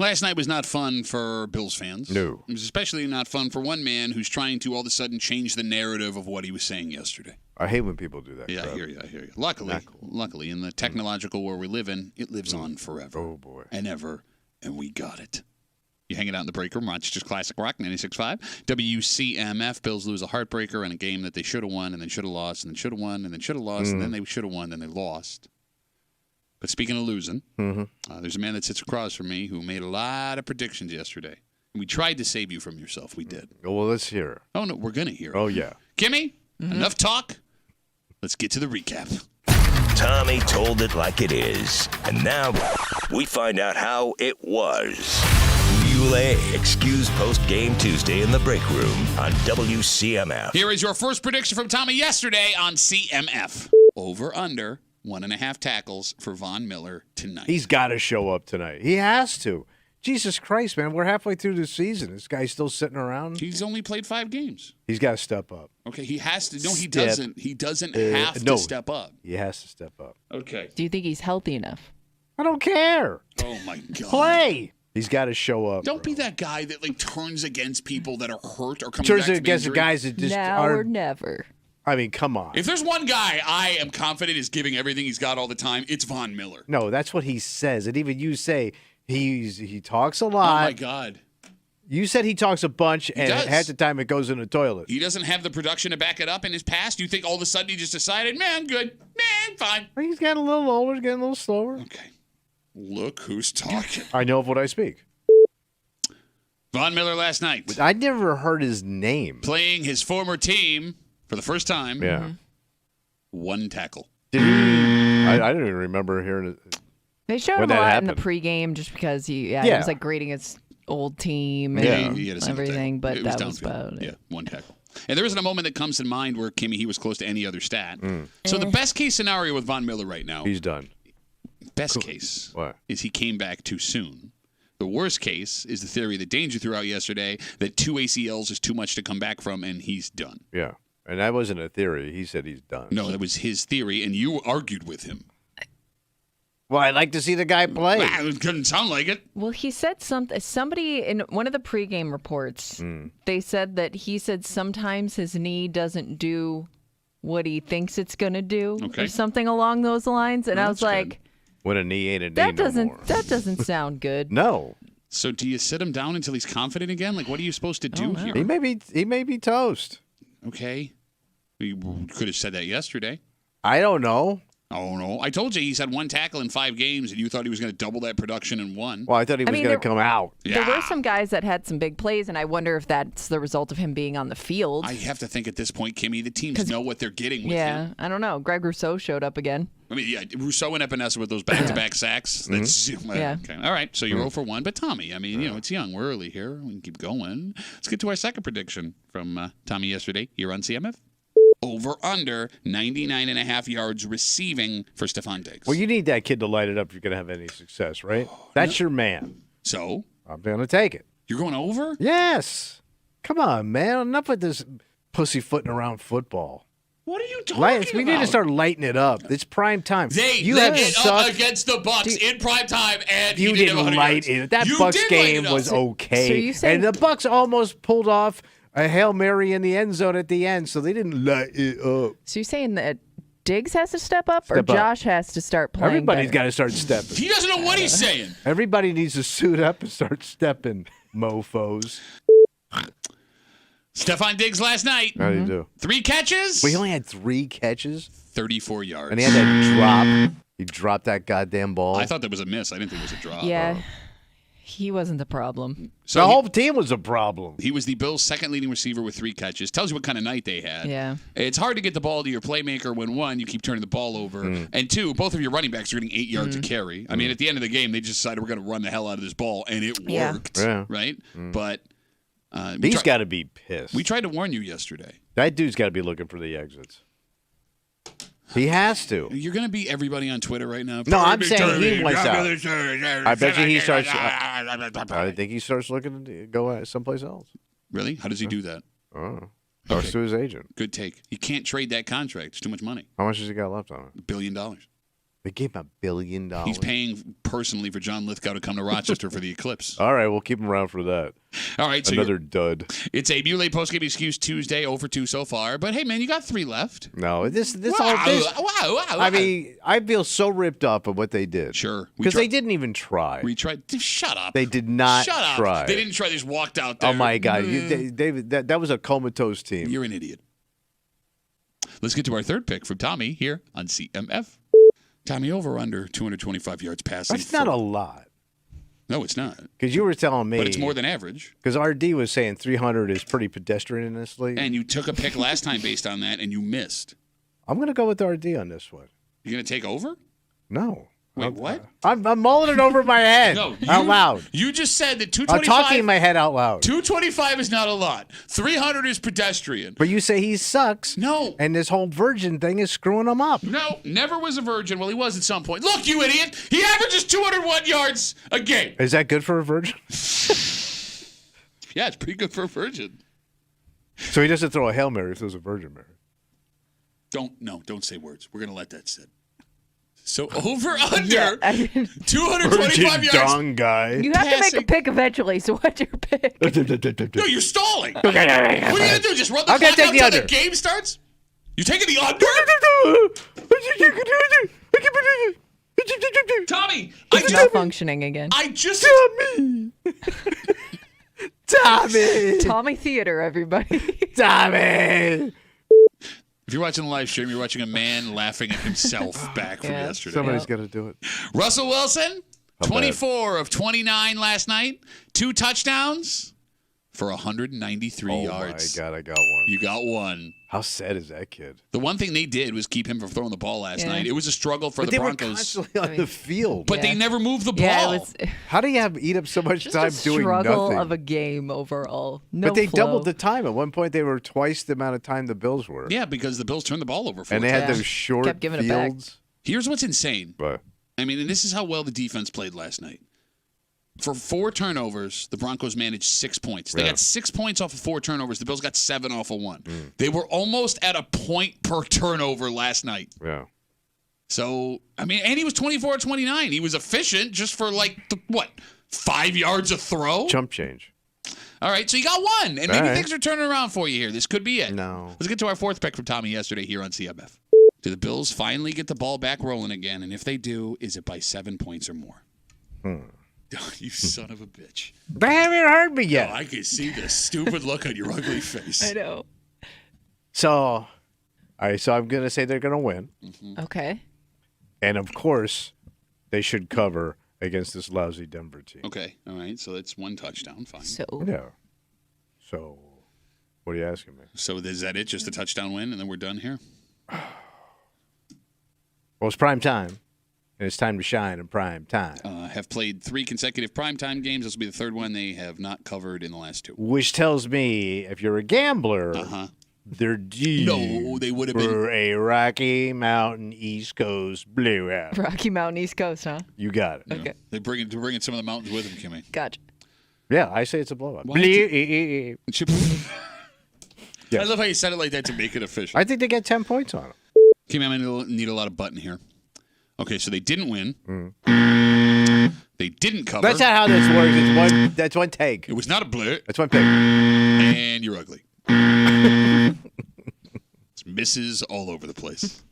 Last night was not fun for Bills fans. No. It was especially not fun for one man who's trying to all of a sudden change the narrative of what he was saying yesterday. I hate when people do that. Yeah, crap. I hear you. Luckily, in the technological world we live in, it lives on forever. Oh, boy. And ever, and we got it. You hanging out in the break room, Rochester's Classic Rock, 96.5. WCMF, Bills lose a heartbreaker in a game that they should have won, and then should have lost, and then should have won, and then should have lost, and then they should have won, and they lost. But speaking of losing, there's a man that sits across from me who made a lot of predictions yesterday. We tried to save you from yourself. We did. Well, let's hear it. Oh, no, we're going to hear it. Oh, yeah. Kimmy, enough talk. Let's get to the recap. Tommy told it like it is. And now we find out how it was. Bule excused post-game Tuesday in the break room on WCMF. Here is your first prediction from Tommy yesterday on CMF. Over under 1.5 tackles for Von Miller tonight. He's got to show up tonight. He has to. Jesus Christ, man. We're halfway through the season. This guy's still sitting around. He's only played 5 games. He's got to step up. Okay, he has to. No, he doesn't. He doesn't have to step up. He has to step up. Okay. Do you think he's healthy enough? I don't care. Oh, my God. Play. He's got to show up. Don't be that guy that turns against people that are hurt or coming Turns back against the injury. guys that just now are. or never. I mean, come on. If there's one guy I am confident is giving everything he's got all the time, it's Von Miller. No, that's what he says. And even you say he talks a Oh, lot. my God. You said he talks a bunch, and does. half the time it goes in the toilet. He doesn't have the production to back it up in his past? You think all of a sudden he just decided, man, good. Man, fine. He's getting a little older, getting a little slower. Okay. Look who's talking. I know of what I speak. Von Miller last night. I never heard his name. Playing his former team for the first time. Yeah. 1 tackle. Did he? I don't even remember hearing it. They showed When him a that lot in happened. the pregame just because he Yeah. was greeting his old team and Yeah, he had a single everything, tackle. but It that was downfield. about it. Yeah, 1 tackle. And there isn't a moment that comes to mind where Kimmy, he was close to any other stat. So the best case scenario with Von Miller right now, He's done. best case, What? is he came back too soon. The worst case is the theory that Danger threw out yesterday that 2 ACLs is too much to come back from, and he's done. Yeah. And that wasn't a theory. He said he's done. No, that was his theory, and you argued with him. Well, I'd like to see the guy play. It couldn't sound like it. Well, he said somebody in one of the pregame reports, they said that he said sometimes his knee doesn't do what he thinks it's going to do Okay. or something along those lines. And I was That's like, When a knee ain't a knee that no doesn't more. that doesn't sound good. No. So do you sit him down until he's confident again? Like, what are you supposed to do here? He may be toast. Okay. You could have said that yesterday. I don't know. Oh, no. I told you he's had 1 tackle in 5 games, and you thought he was going to double that production in 1. Well, I thought he was mean, going there- to come out. There were some guys that had some big plays, and I wonder if that's the result of him being on the field. I have to think at this point, Kimmy, the teams know what they're getting with him. I don't know. Greg Rousseau showed up again. I mean, yeah, Rousseau and Epinesa with those back-to-back sacks. That's Yeah. Okay. All right, so you're 0 for 1. But Tommy, I mean, it's young. We're early here. We can keep going. Let's get to our second prediction from Tommy yesterday here on CMF. Over under 99.5 yards receiving for Stephon Diggs. Well, you need that kid to light it up if you're going to have any success, right? That's your man. So I'm going to take it. you're going over? Yes. Come on, man. Enough with this pussyfooting around football. What are you talking about? We need to start lighting it up. It's prime time. They you lit have it up sucked. against the Bucks in prime time, and You he didn't have didn't 100 light yards. it. That You Bucks did light game it up. was okay. So you said- and the Bucks almost pulled off a Hail Mary in the end zone at the end, so they didn't light it up. So you're saying that Diggs has to step up, or Step up. Josh has to start playing? Everybody's better? got to start stepping. He doesn't know what he's saying. Everybody needs to suit up and start stepping, mofos. Stephon Diggs last night. How do you do? 3 catches. We only had 3 catches, 34 yards. and he had that drop. He dropped that goddamn ball. I thought that was a miss. I didn't think it was a drop. Yeah, he wasn't the problem. So the he- whole team was a problem. He was the Bills' second leading receiver with 3 catches. Tells you what kind of night they had. Yeah. It's hard to get the ball to your playmaker when, 1, you keep turning the ball over, and 2, both of your running backs are getting 8 yards a carry. I mean, at the end of the game, they just decided we're going to run the hell out of this ball, and it Yeah. worked. Yeah. Right? But He's got to be pissed. we tried to warn you yesterday. That dude's got to be looking for the exits. He has to. You're going to be everybody on Twitter right now. No, I'm saying he wants out. I bet you he starts. I think he starts looking to go someplace else. Really? How does he do that? Talks to his agent. Good take. You can't trade that contract. It's too much money. How much has he got left on it? $1 billion. They gave him $1 billion. He's paying personally for John Lithgow to come to Rochester for the Eclipse. All right, we'll keep him around for that. All right, so another dud. It's a Muley postgame excuse Tuesday, 0-2 so far. But hey, man, you got 3 left. No, this Wow. I mean, I feel so ripped off of what they did. Sure, because they didn't even try. We tried. Shut up. They did not Shut up. try. They didn't try. They just walked out there. Oh my God, David, that was a comatose team. You're an idiot. Let's get to our third pick from Tommy here on CMF. Tommy, over under 225 yards passing. That's not a lot. No, it's not. Because you were telling me. But it's more than average. Because RD was saying 300 is pretty pedestrian in this league. And you took a pick last time based on that, and you missed. I'm going to go with RD on this one. You're going to take over? No. Wait, what? I'm mulling it over my head out loud. You just said that 225. I'm talking in my head out loud. 225 is not a lot. 300 is pedestrian. But you say he sucks. No. And this whole virgin thing is screwing him up. No, never was a virgin. Well, he was at some point. Look, you idiot. He averages 201 yards a game. Is that good for a virgin? Yeah, it's pretty good for a virgin. So he doesn't throw a Hail Mary if there's a Virgin Mary. Don't say words. We're going to let that sit. So over under 225 Virgin yards. dong guy. You have to make a pick eventually, so what's your pick? No, you're stalling. What are you going to do? Just run the I'm gonna clock take out the till under. the game starts? You taking the under? Tommy, It's not functioning again. I just Tommy Theater, everybody. Tommy. If you're watching the live stream, you're watching a man laughing at himself back from yesterday. Somebody's got to do it. Russell Wilson, How 24 of 29 last night, 2 touchdowns for 193 yards. Oh, my God, I got one. You got one. How sad is that kid? The one thing they did was keep him from throwing the ball last night. It was a struggle for the Broncos. They were constantly on the field. But they never moved the ball. Yeah, it was How do you eat up so much just time a doing struggle nothing? of a game overall. No But they flow. doubled the time. At one point, they were twice the amount of time the Bills were. Yeah, because the Bills turned the ball over 4 And they had times. those short Kept giving it back. fields. Here's what's insane. But I mean, and this is how well the defense played last night. For 4 turnovers, the Broncos managed 6 points. They got 6 points off of 4 turnovers. The Bills got 7 off of 1. They were almost at a point per turnover last night. yeah. So, I mean, and he was 24-29. He was efficient just for 5 yards a throw? Chump change. All right, so you got one. And maybe things are turning around for you here. This could be it. No. Let's get to our 4th pick from Tommy yesterday here on CMF. Do the Bills finally get the ball back rolling again? And if they do, is it by 7 points or more? You son of a bitch. They haven't heard me yet. Oh, I can see the stupid look on your ugly face. I know. So, all right, so I'm going to say they're going to win. Okay. And, of course, they should cover against this lousy Denver team. Okay, all right, so that's 1 touchdown. Fine. So Yeah. So, what are you asking me? So is that it? Just a touchdown win, and then we're done here? Well, it's prime time, and it's time to shine in prime time. Have played 3 consecutive primetime games. This will be the 3rd one they have not covered in the last 2. Which tells me, if you're a gambler, they're due No, they would have been. for a Rocky Mountain East Coast blowout. Rocky Mountain East Coast, huh? You got it. Okay. They're bringing some of the mountains with them, Kimmy. Gotcha. Yeah, I say it's a blowout. Why don't I love how you said it like that to make it official. I think they get 10 points on them. Kimmy, I'm going to need a lot of button here. Okay, so they didn't win. They didn't cover. That's not how this works. That's one take. It was not a blitz. That's one pick. And you're ugly. It's misses all over the place.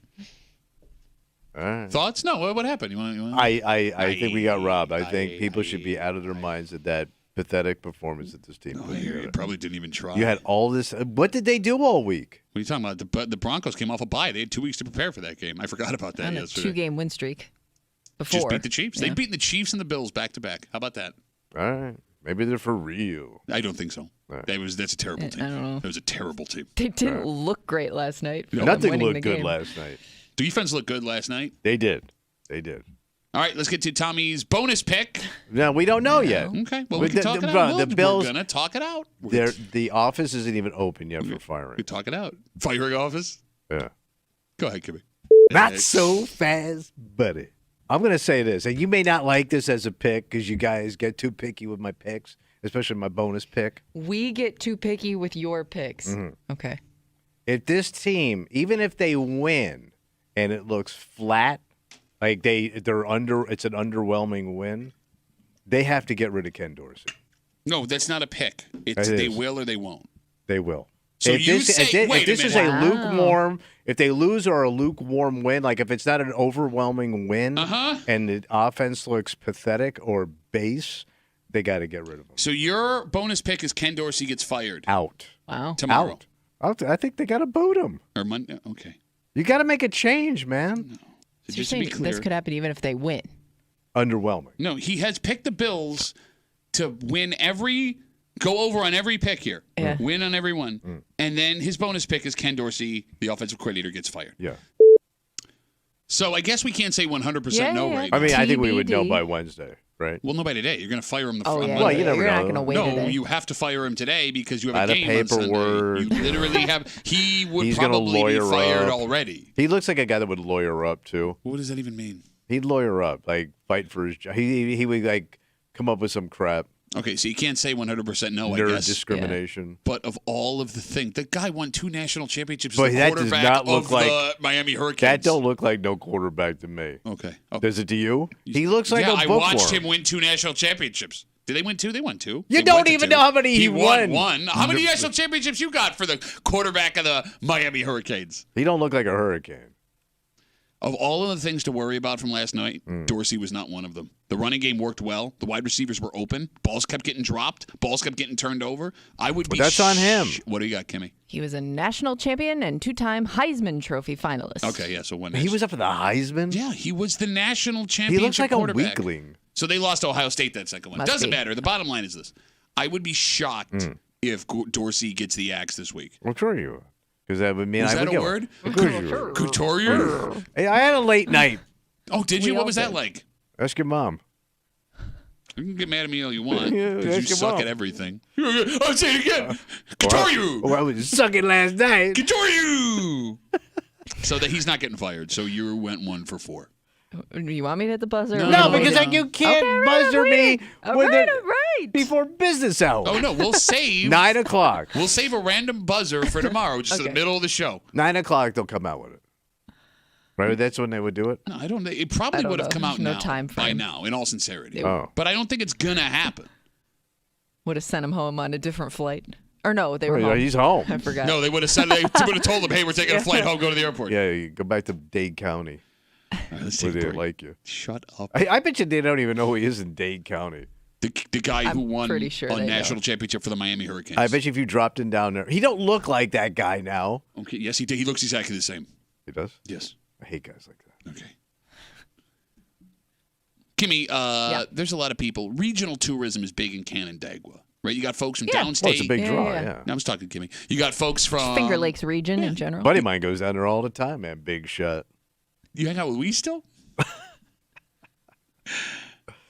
All right. Thoughts? No. What happened? You want? I think we got robbed. I think people should be out of their minds at that pathetic performance that this team put together. You probably didn't even try. You had all this. What did they do all week? What are you talking about? The Broncos came off a bye. They had 2 weeks to prepare for that game. I forgot about that On a yesterday. 2-game win streak before. Just beat the Chiefs. Yeah. They've beaten the Chiefs and the Bills back to back. How about that? All right. Maybe they're for real. I don't think so. Right. That's a terrible team. I don't know. That was a terrible team. They didn't look great last night. for them Nothing winning looked the good game. last night. Defense looked good last night. They did. They did. All right, let's get to Tommy's bonus pick. No, we don't know yet. Okay, well, we can talk it out. The Bills, We're going to talk it out. the office isn't even open yet for firing. We talk it out. Firing office? Yeah. Go ahead, Kimmy. Not so fast, buddy. I'm going to say this, and you may not like this as a pick because you guys get too picky with my picks, especially my bonus pick. We get too picky with your picks. Mm-hmm. Okay. If this team, even if they win and it looks flat Like they're under. It's an underwhelming win. They have to get rid of Ken Dorsey. No, that's not a pick. It's It they is. will or they won't. They will. So if you this, say, if this is a Wow. lukewarm, if they lose or a lukewarm win, like if it's not an overwhelming win, and the offense looks pathetic or base, they got to get rid of him. So your bonus pick is Ken Dorsey gets fired Out. Wow. tomorrow I think they got to boot him. or Monday. Okay. You got to make a change, man. So So you're just to be saying clear, this could happen even if they win. Underwhelming. no, he has picked the Bills to go over on every pick here, Yeah. win on every one, and then his bonus pick is Ken Dorsey, the offensive coordinator, gets fired. Yeah. So I guess we can't say 100% no Yeah. right I now. mean, I think we would know TBD. by Wednesday, right? Well, no, by today. You're going to fire him Oh, on yeah. Monday. Well, you never You're not know. going to wait No, today. you have to fire him today because you By have a the game on Sunday. paperwork. You literally have. He would He's gonna probably be lawyer fired up. already. He looks like a guy that would lawyer up too. What does that even mean? He'd lawyer up, like fight for his job. He would like come up with some crap, Okay, so you can't say 100% no, I nerd guess. discrimination. But of all of the things, the guy won 2 national championships Boy, as the that does quarterback not look of like- the Miami Hurricanes. That don't look like no quarterback to me. Okay. Oh. Does it to you? He looks like yeah, a I bookworm. watched him win 2 national championships. Did they win 2? They won 2. You They don't went to even 2. know how many he won. One. How many national championships you got for the quarterback of the Miami Hurricanes? He don't look like a hurricane. Of all of the things to worry about from last night, Mm. Dorsey was not one of them. The running game worked well. The wide receivers were open. Balls kept getting dropped. Balls kept getting turned over. I would be. But that's on him. What do you got, Kimmy? He was a national champion and 2-time Heisman Trophy finalist. Okay, yeah. So when He was up for the Heisman. Yeah, he was the national He championship looks like a quarterback. weakling. So they lost to Ohio State that second one. Must Doesn't be. matter. The bottom line is this: I would be shocked Mm. if Dorsey gets the axe this week. Well, sure you would. Because that would mean Is I that would a get word? One. Of course you would. Couturier? Hey, I had a late night. Oh, did you? We What all was that did. like? Ask your mom. You can get mad at me all you want Yeah, because you ask your suck mom. at everything. I'll say it again. Couturier! Oh, I was sucking last night. Couturier! So that he's not getting fired. So you went 1 for 4. You want me to hit the buzzer? No, No, no, because no. like you can't Okay, right, buzzer I'm me waiting. All with right, it all right. before business hours. Oh no, we'll save 9 o'clock. We'll save a random buzzer for tomorrow, just in the Okay. middle of the show. 9 o'clock, they'll come out with it. Right? That's when they would do it? No, I don't know. It probably I don't would have know. come out There's no now, time by frame. now, in all sincerity. Oh. But I don't think it's gonna happen. Would have sent him home on a different flight. Or no, they were Oh, home. he's home. I forgot. No, they would have said they would have told them, "Hey, we're taking a flight home. Go to the airport." Yeah, you go back to Dade County All right, let's where take a they break. like you. Shut up. I bet you they don't even know who he is in Dade County. The guy who I'm won pretty sure a they know. national championship for the Miami Hurricanes. I bet you if you dropped him down there, he don't look like that guy now. Okay. Yes, he did. He looks exactly the same. He does? Yes. I hate guys like that. Okay. Kimmy, there's a lot of people. Regional tourism is big in Canandaigua, right? You got folks from Yeah. downstate. Well, it's a big Yeah, draw, yeah. yeah. No, I was talking to Kimmy. You got folks from Finger Lakes region in general. Buddy of mine goes down there all the time, man. Big shot. You hang out with we still?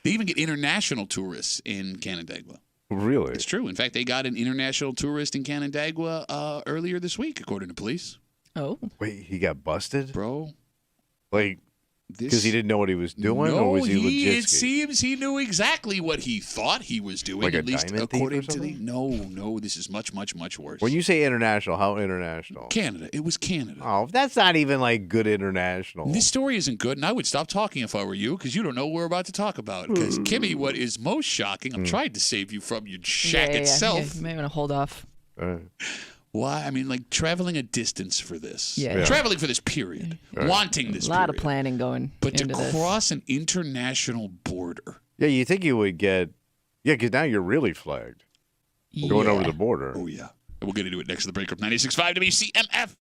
They even get international tourists in Canandaigua. Really? It's true. In fact, they got an international tourist in Canandaigua earlier this week, according to police. Oh. Wait, he got busted? Bro, Like, this because he didn't know what he was doing, No, or was he legit? it seems he knew exactly what he thought he was doing. Like a at least diamond thief or according to the. something? No. This is much, much, much worse. When you say international, how international? Canada, it was Canada. Oh, that's not even like good international. This story isn't good, and I would stop talking if I were you, because you don't know what we're about to talk about. Because Kimmy, what is most shocking? I'm trying to save you from your shack itself. Yeah, you may want to hold off. Why? I mean, like traveling a distance for this. Yeah. Yeah. Traveling for this period. Wanting this A lot of period. planning going But to into this. cross an international border. Yeah, you think you would get. Yeah, because now you're really flagged going over Yeah. the border. Oh, yeah. We'll get into it next to the break of 96.5 WCMF.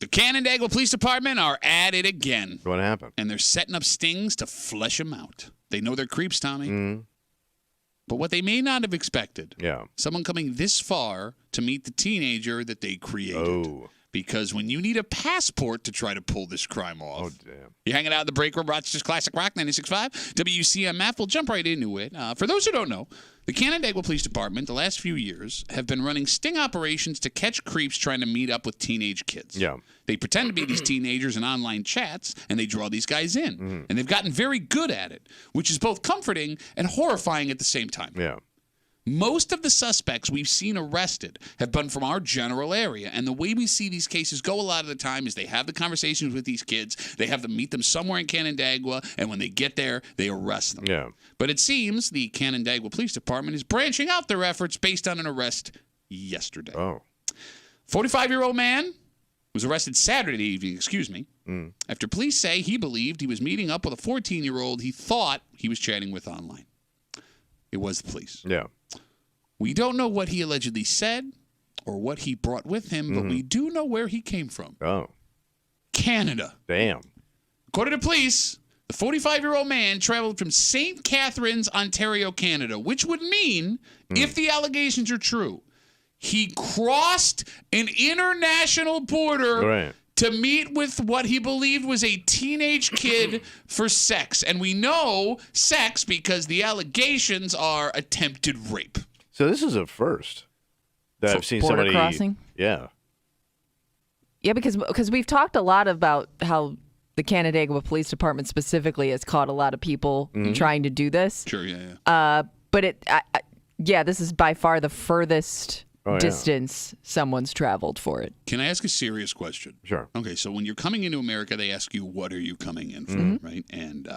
The Canandaigua Police Department are at it again. What happened? And they're setting up stings to flesh them out. They know they're creeps, Tommy. But what they may not have expected, someone coming this far to meet the teenager that they created. Oh. Because when you need a passport to try to pull this crime off. Oh, damn. You're hanging out in the break room, Rochester's Classic Rock 96.5, WCMF. We'll jump right into it. For those who don't know, the Canandaigua Police Department, the last few years, have been running sting operations to catch creeps trying to meet up with teenage kids. Yeah. They pretend to be these teenagers in online chats, and they draw these guys in. And they've gotten very good at it, which is both comforting and horrifying at the same time. Yeah. Most of the suspects we've seen arrested have been from our general area. And the way we see these cases go a lot of the time is they have the conversations with these kids. They have them meet them somewhere in Canandaigua. And when they get there, they arrest them. Yeah. But it seems the Canandaigua Police Department is branching out their efforts based on an arrest yesterday. Oh. 45-year-old man was arrested Saturday evening, after police say he believed he was meeting up with a 14-year-old he thought he was chatting with online. It was the police. Yeah. We don't know what he allegedly said or what he brought with him, but we do know where he came from. Oh. Canada. Damn. According to police, the 45-year-old man traveled from St. Catharines, Ontario, Canada, which would mean, if the allegations are true, he crossed an international border to meet with what he believed was a teenage kid for sex. And we know sex because the allegations are attempted rape. So this is a first that I've seen border somebody crossing? Yeah. Yeah, because we've talked a lot about how the Canandaigua Police Department specifically has caught a lot of people trying to do this. Sure, yeah. But this is by far the furthest distance someone's traveled for it. Can I ask a serious question? Sure. Okay, so when you're coming into America, they ask you, what are you coming in for, right? And,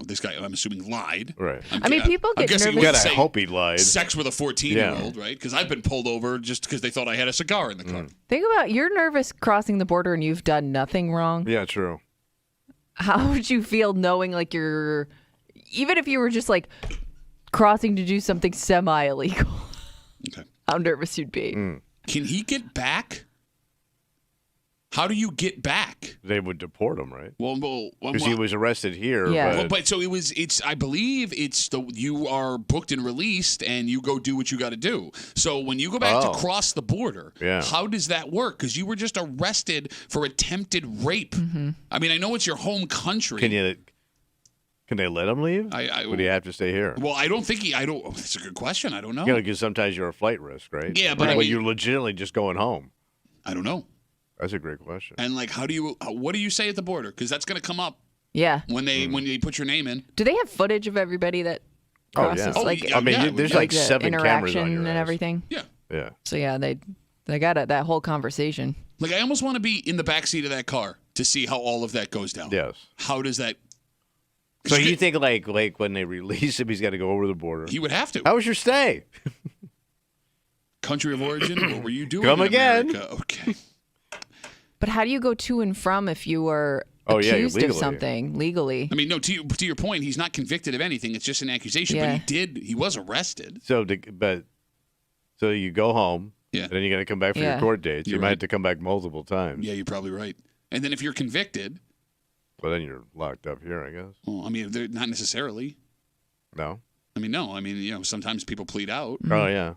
this guy, I'm assuming, lied. Right. People get nervous. God, I hope he lied. Sex with a 14-year-old, right? Because I've been pulled over just because they thought I had a cigar in the car. Think about, you're nervous crossing the border and you've done nothing wrong. Yeah, true. How would you feel knowing like you're, even if you were just like crossing to do something semi-illegal? Okay. How nervous you'd be. Can he get back? How do you get back? They would deport him, right? Well, because he was arrested here. Yeah. But so I believe you are booked and released, and you go do what you got to do. So when you go back to cross the border, how does that work? Because you were just arrested for attempted rape. I mean, I know it's your home country. Can they let him leave? Would he have to stay here? Well, I don't think that's a good question. I don't know. Because sometimes you're a flight risk, right? Yeah, but you're legitimately just going home. I don't know. That's a great question. And what do you say at the border? Because that's going to come up. Yeah. When they put your name in. Do they have footage of everybody that crosses? There's like 7 cameras on your and ass. everything. Yeah. Yeah. So yeah, they got that whole conversation. Like I almost want to be in the backseat of that car to see how all of that goes down. Yes. How does that? So you think like when they release him, he's got to go over the border? He would have to. How was your stay? Country of origin? What were you doing? Come again. America? Okay. But how do you go to and from if you were accused of something legally? I mean, no. To your point, he's not convicted of anything. It's just an accusation. Yeah. But he was arrested. So you go home. Yeah. And then you got to come back for your court dates. You might have to come back multiple times. Yeah, you're probably right. And then if you're convicted. Well, then you're locked up here, I guess. Well, I mean, they're not necessarily. No. I mean, no. I mean, sometimes people plead out. Oh, yeah.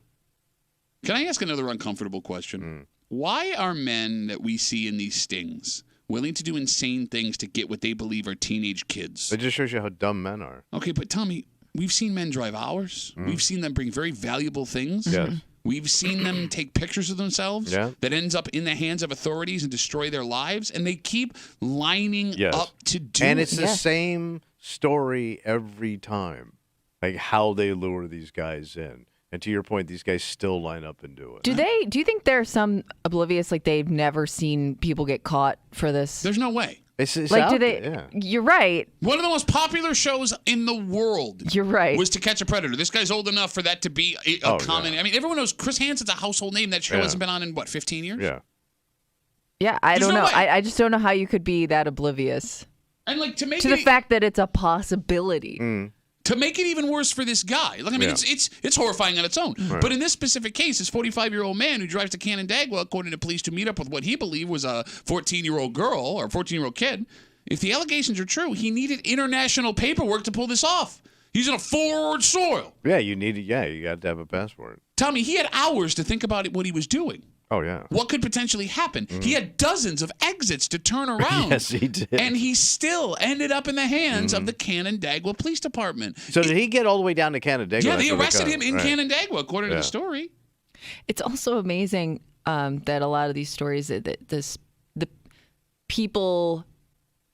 Can I ask another uncomfortable question? Why are men that we see in these stings willing to do insane things to get what they believe are teenage kids? It just shows you how dumb men are. Okay, but Tommy, we've seen men drive hours. We've seen them bring very valuable things. Yes. We've seen them take pictures of themselves that ends up in the hands of authorities and destroy their lives, and they keep lining up to do it. And it's the same story every time, like how they lure these guys in. And to your point, these guys still line up and do it. Do you think there are some oblivious, like they've never seen people get caught for this? There's no way. It's like, out do they? there, You're right. One of the most popular shows in the world. You're right. Was To Catch a Predator. This guy's old enough for that to be a common. Yeah. I mean, everyone knows Chris Hansen's a household name. That show hasn't been on in 15 years. Yeah. Yeah, I don't know. I just don't know how you could be that oblivious. And like to the fact that it's a possibility. to make it even worse for this guy. Look, I mean, it's horrifying on its own. Right. But in this specific case, this 45-year-old man who drives to Canandaigua, according to police, to meet up with what he believed was a 14-year-old girl or 14-year-old kid. If the allegations are true, he needed international paperwork to pull this off. He's in a foreign soil. Yeah, you got to have a passport. Tommy, he had hours to think about what he was doing. Oh, yeah. What could potentially happen? He had dozens of exits to turn around. Yes, he did. And he still ended up in the hands of the Canandaigua Police Department. So did he get all the way down to Canandaigua? Yeah, they arrested him in Canandaigua, according to the story. It's also amazing that a lot of these stories, that the people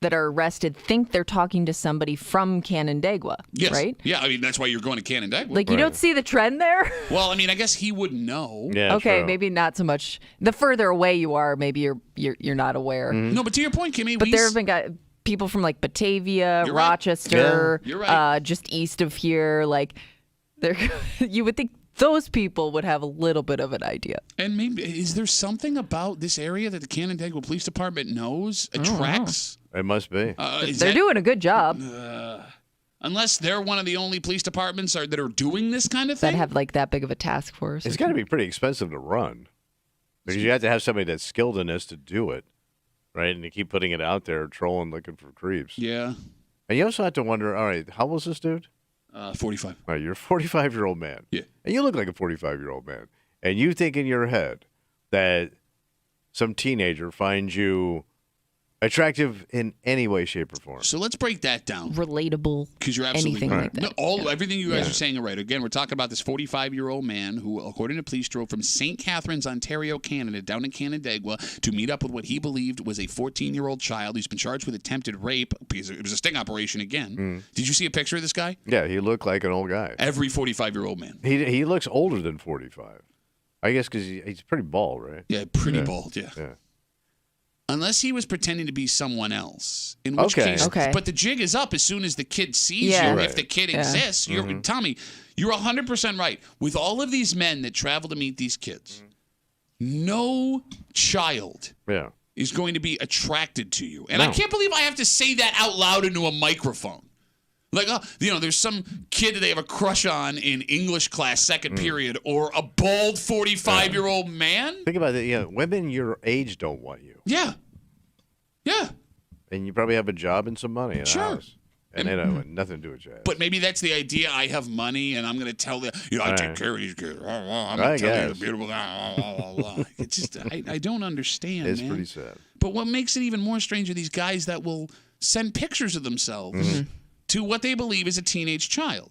that are arrested think they're talking to somebody from Canandaigua, right? Yeah, I mean, that's why you're going to Canandaigua. Like, you don't see the trend there? Well, I mean, I guess he wouldn't know. Yeah, okay, true. maybe not so much. The further away you are, maybe you're not aware. No, but to your point, Kimmy, but there have been people from like Batavia, Rochester, just east of here. Like, you would think those people would have a little bit of an idea. And maybe, is there something about this area that the Canandaigua Police Department knows, attracts? It must be. They're doing a good job. Unless they're one of the only police departments that are doing this kind of thing. That have like that big of a task force. It's got to be pretty expensive to run. Because you have to have somebody that's skilled in this to do it, right? And you keep putting it out there, trolling, looking for creeps. Yeah. And you also have to wonder, all right, how old is this dude? 45. All right, you're a 45-year-old man. Yeah. And you look like a 45-year-old man. And you think in your head that some teenager finds you attractive in any way, shape, or form. So let's break that down. Relatable. Because you're absolutely anything right. like that. No, everything you guys are saying are right. Again, we're talking about this 45-year-old man who, according to police, drove from St. Catharines, Ontario, Canada, down in Canandaigua to meet up with what he believed was a 14-year-old child. He's been charged with attempted rape because it was a sting operation again. Did you see a picture of this guy? Yeah, he looked like an old guy. Every 45-year-old man. He looks older than 45. I guess because he's pretty bald, right? Yeah, pretty bald, yeah. Unless he was pretending to be someone else, in which case, but the jig is up as soon as the kid sees you. Right. If the kid exists, Tommy, you're 100% right. With all of these men that travel to meet these kids, no child is going to be attracted to you. And I can't believe I have to say that out loud into a microphone. Like, there's some kid that they have a crush on in English class, second period, or a bald 45-year-old man. Think about it. Women your age don't want you. Yeah. And you probably have a job and some money in a house. And they don't have nothing to do with you. But maybe that's the idea. I have money, and I'm going to tell them, I take care of these kids. I'm going to tell you the beautiful guy. It's just, I don't understand, It's man. pretty sad. But what makes it even more strange are these guys that will send pictures of themselves to what they believe is a teenage child.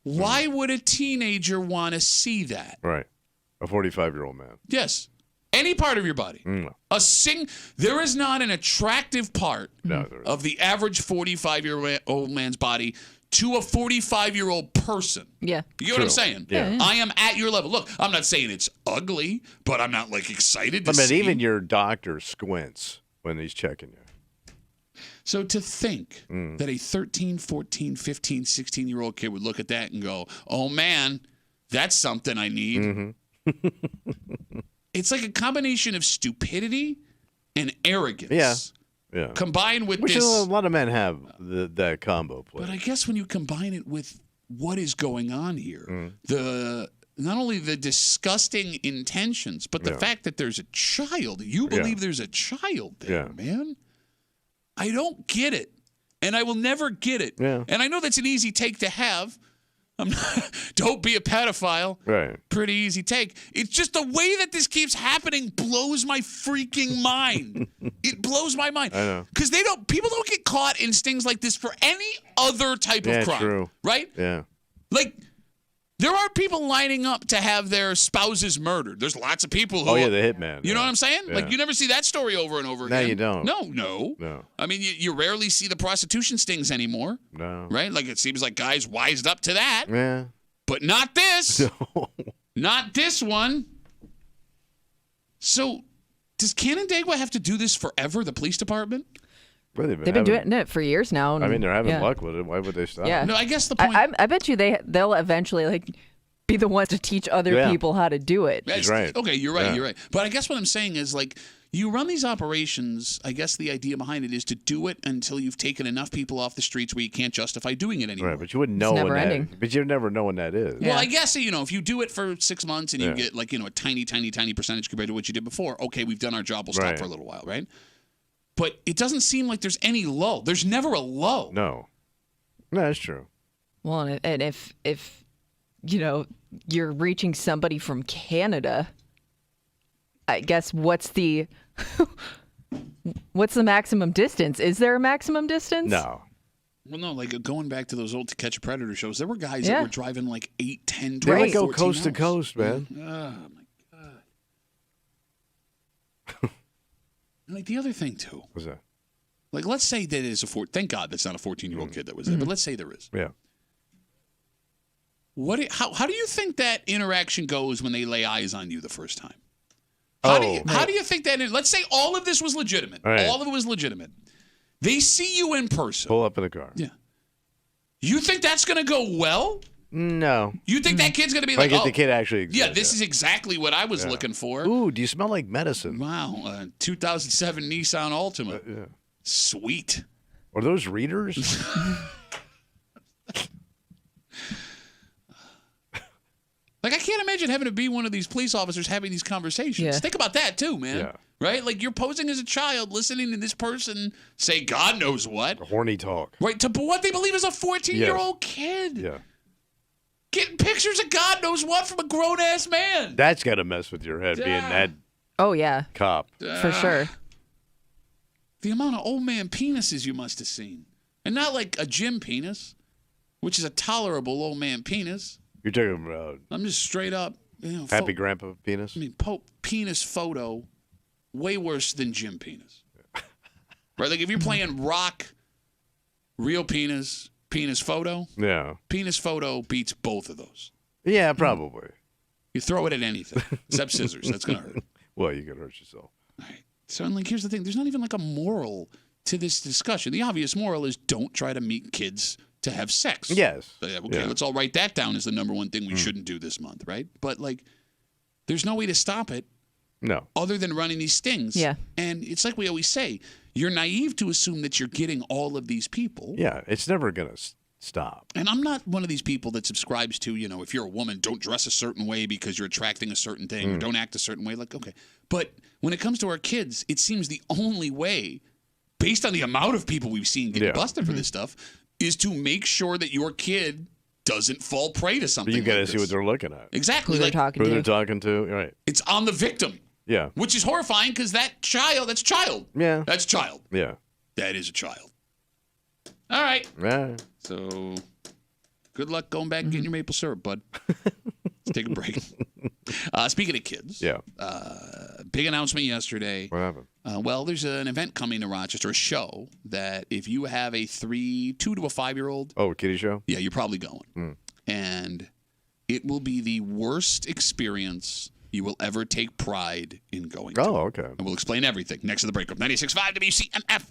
Why would a teenager want to see that? Right. A 45-year-old man. Yes. Any part of your body. No. There is not an attractive part of the average 45-year-old man's body to a 45-year-old person. Yeah. You know what I'm saying? Yeah. I am at your level. Look, I'm not saying it's ugly, but I'm not excited to see. But even your doctor squints when he's checking you. So to think that a 13, 14, 15, 16-year-old kid would look at that and go, oh, man, that's something I need. It's like a combination of stupidity and arrogance. Yeah. Combined with Which this. a lot of men have that combo play. But I guess when you combine it with what is going on here, not only the disgusting intentions, but the fact that there's a child. You believe there's a child there, man. I don't get it. And I will never get it. Yeah. And I know that's an easy take to have. Don't be a pedophile. Right. Pretty easy take. It's just the way that this keeps happening blows my freaking mind. It blows my mind. I know. Because people don't get caught in stings like this for any other type of crime. True. Right? Yeah. Like, there are people lining up to have their spouses murdered. There's lots of people who. Oh, yeah, the hitman. You know what I'm saying? Yeah. Like, you never see that story over and over again. No, you don't. No. I mean, you rarely see the prostitution stings anymore. No. Right? Like, it seems like guys wised up to that. Yeah. But not this. No. Not this one. So, does Canandaigua have to do this forever, the police department? Well, they've been doing it for years now. I mean, they're having luck with it. Why would they stop? Yeah. No, I guess the point. I bet you they'll eventually be the ones to teach other people how to do it. That's right. Okay, you're right. You're right. But I guess what I'm saying is you run these operations. I guess the idea behind it is to do it until you've taken enough people off the streets where you can't justify doing it anymore. Right, but you wouldn't know never when ending. that. But you never know when that is. Well, I guess if you do it for 6 months and you get a tiny percentage compared to what you did before, okay, we've done our job. We'll stop for a little while, right? But it doesn't seem like there's any low. There's never a low. No, that's true. Well, and if you're reaching somebody from Canada, I guess what's the maximum distance? Is there a maximum distance? No. Well, no, like going back to those old To Catch a Predator shows, there were guys that were driving like 8, 10, 12, They would go 14 coast hours. to coast, man. Oh, my God. And like the other thing, too. What's that? Like, let's say that is thank God that's not a 14-year-old kid that was there, but let's say there is. Yeah. How do you think that interaction goes when they lay eyes on you the first time? How do you think that? Let's say all of this was legitimate. Right. All of it was legitimate. They see you in person. Pull up in the car. Yeah. You think that's going to go well? No. You think that kid's going to be like, the kid actually exists. yeah, this is exactly what I was looking for. Ooh, do you smell like medicine? Wow. 2007 Nissan Altima. Yeah. Sweet. Are those readers? Like, I can't imagine having to be one of these police officers having these conversations. Yeah. Think about that, too, man. Yeah. Right? Like, you're posing as a child, listening to this person say God knows what. Horny talk. Right? To what they believe is a 14-year-old kid. Yeah. Getting pictures of God knows what from a grown-ass man. That's got to mess with your head, being that Oh, yeah, cop. for sure. The amount of old man penises you must have seen. And not like a gym penis, which is a tolerable old man penis. You're talking about I'm just straight up. happy grandpa penis? I mean, penis photo, way worse than gym penis. Right? Like if you're playing rock, real penis photo, Yeah. penis photo beats both of those. Yeah, probably. You throw it at anything except scissors. That's going to hurt. Well, you could hurt yourself. All right. So, and like, here's the thing. There's not even like a moral to this discussion. The obvious moral is don't try to meet kids to have sex. Yes. So, okay, let's all write that down as the number one thing we shouldn't do this month, right? But like, there's no way to stop it No. other than running these stings. Yeah. And it's like we always say, you're naive to assume that you're getting all of these people. Yeah, it's never going to stop. And I'm not one of these people that subscribes to, if you're a woman, don't dress a certain way because you're attracting a certain thing or don't act a certain way. Like, okay. But when it comes to our kids, it seems the only way, based on the amount of people we've seen get busted for this stuff, is to make sure that your kid doesn't fall prey to something. But you got to like see this. what they're looking at. Exactly. Who they're Like, talking Who to. they're talking to. Right. it's on the victim, Yeah. which is horrifying because that's child. Yeah. That's child. Yeah. That is a child. All right. Yeah. So good luck going back and getting your maple syrup, bud. Let's take a break. Speaking of kids, Yeah. big announcement yesterday. What happened? Well, there's an event coming to Rochester, a show that if you have a 2 to a 5-year-old, Oh, kiddie show? yeah, you're probably going. And it will be the worst experience you will ever take pride in going to. Oh, okay. And we'll explain everything next to the break. 96.5 WCMF.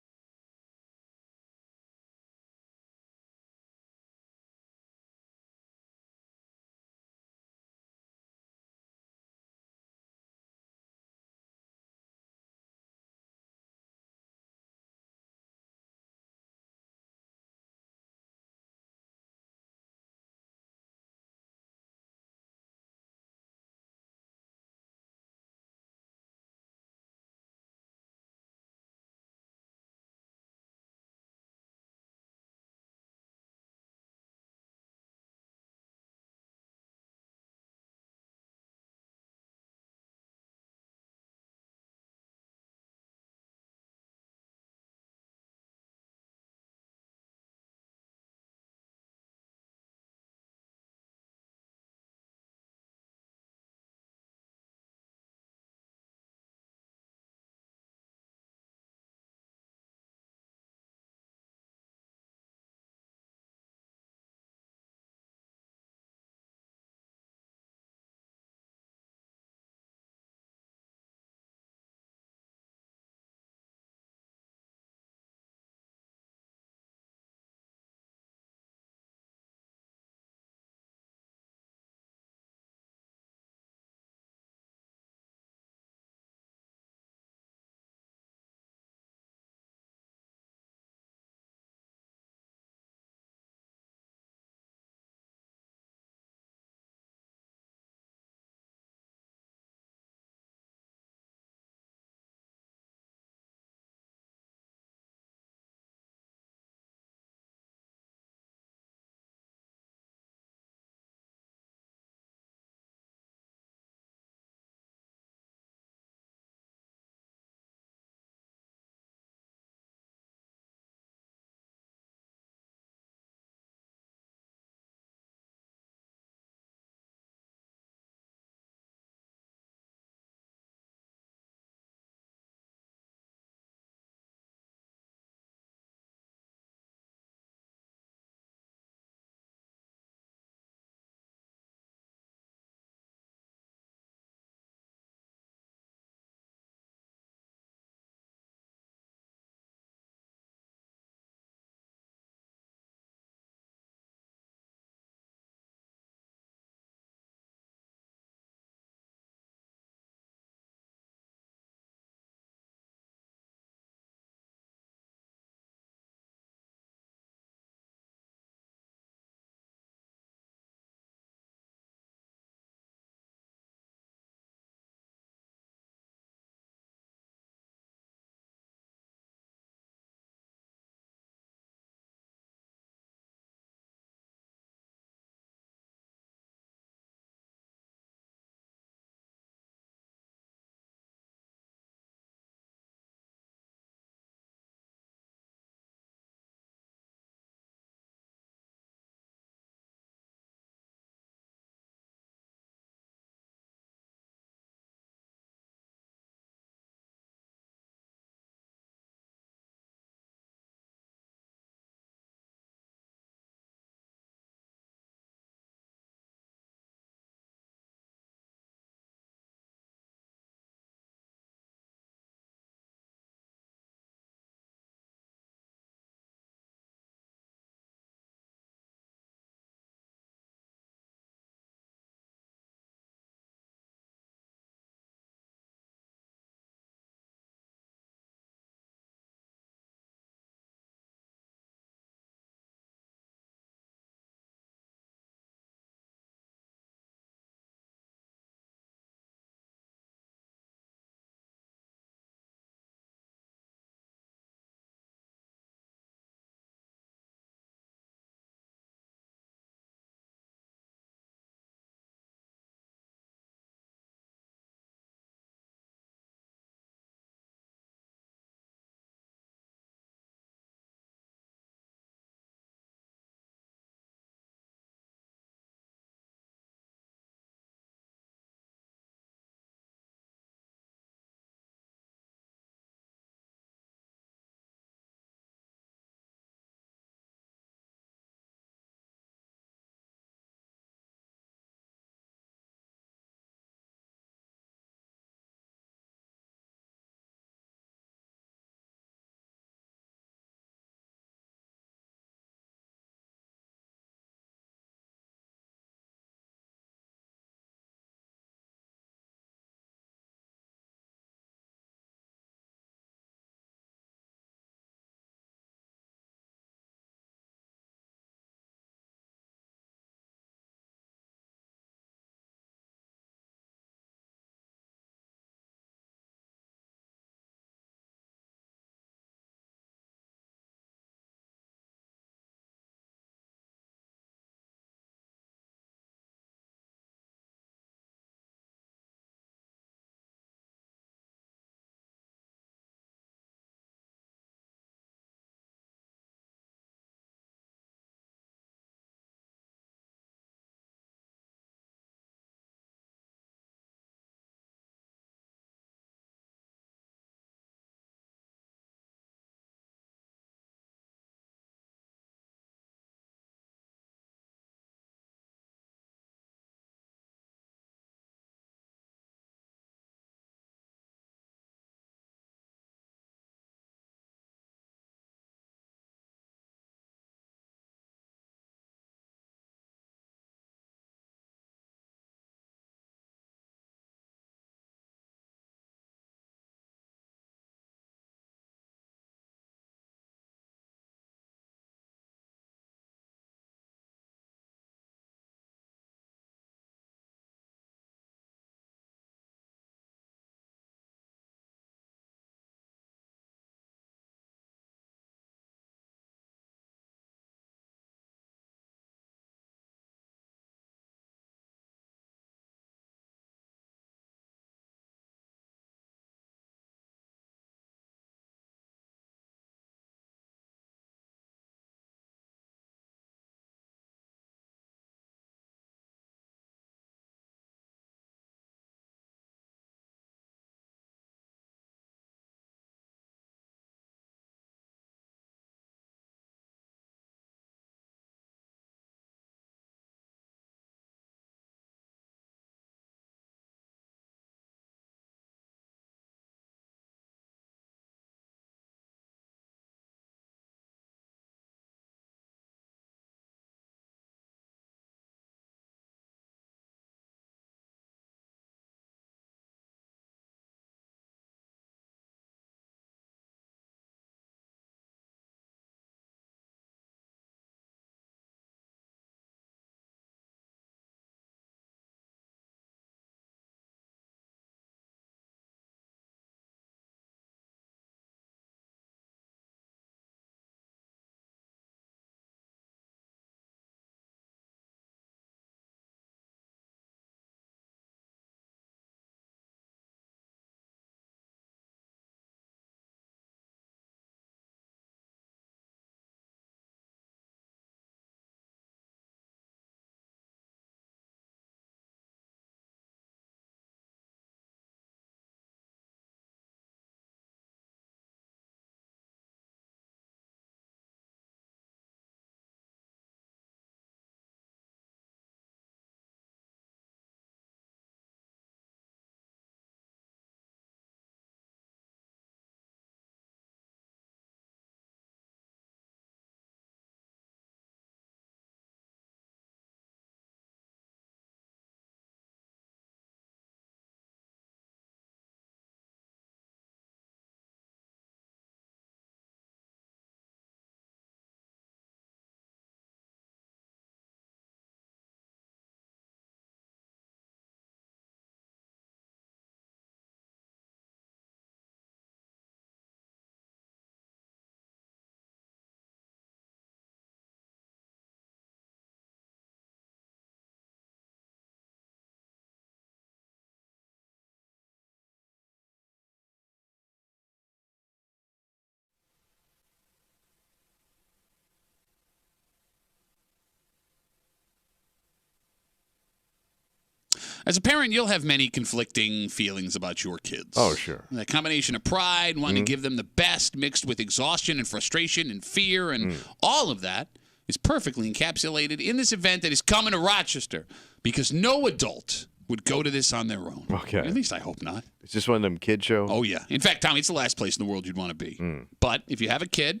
As a parent, you'll have many conflicting feelings about your kids. Oh, sure. That combination of pride, wanting to give them the best, mixed with exhaustion and frustration and fear, and all of that is perfectly encapsulated in this event that is coming to Rochester, because no adult would go to this on their own. Okay. At least I hope not. It's just one of them kid shows? Oh, yeah. In fact, Tommy, it's the last place in the world you'd want to be. But if you have a kid,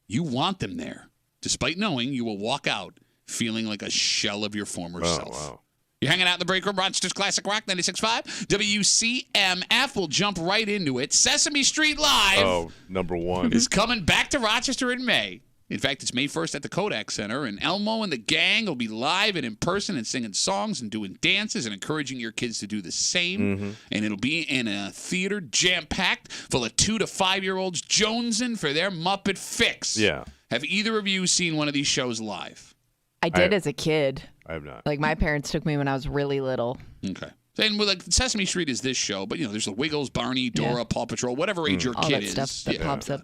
you want them there, despite knowing you will walk out feeling like a shell of your former self. Wow. You're hanging out in the break room, Rochester's Classic Rock 96.5. WCMF will jump right into it. Sesame Street Live Oh, number one. is coming back to Rochester in May. In fact, it's May 1st at the Kodak Center, and Elmo and the gang will be live and in person and singing songs and doing dances and encouraging your kids to do the same. And it'll be in a theater jam-packed full of 2 to 5-year-olds jonesing for their Muppet fix. Yeah. Have either of you seen one of these shows live? I did as a kid. I have not. Like, my parents took me when I was really little. Okay. And with, like, Sesame Street is this show, but, there's the Wiggles, Barney, Dora, Paw Patrol, whatever age your All kid that is. stuff that pops up.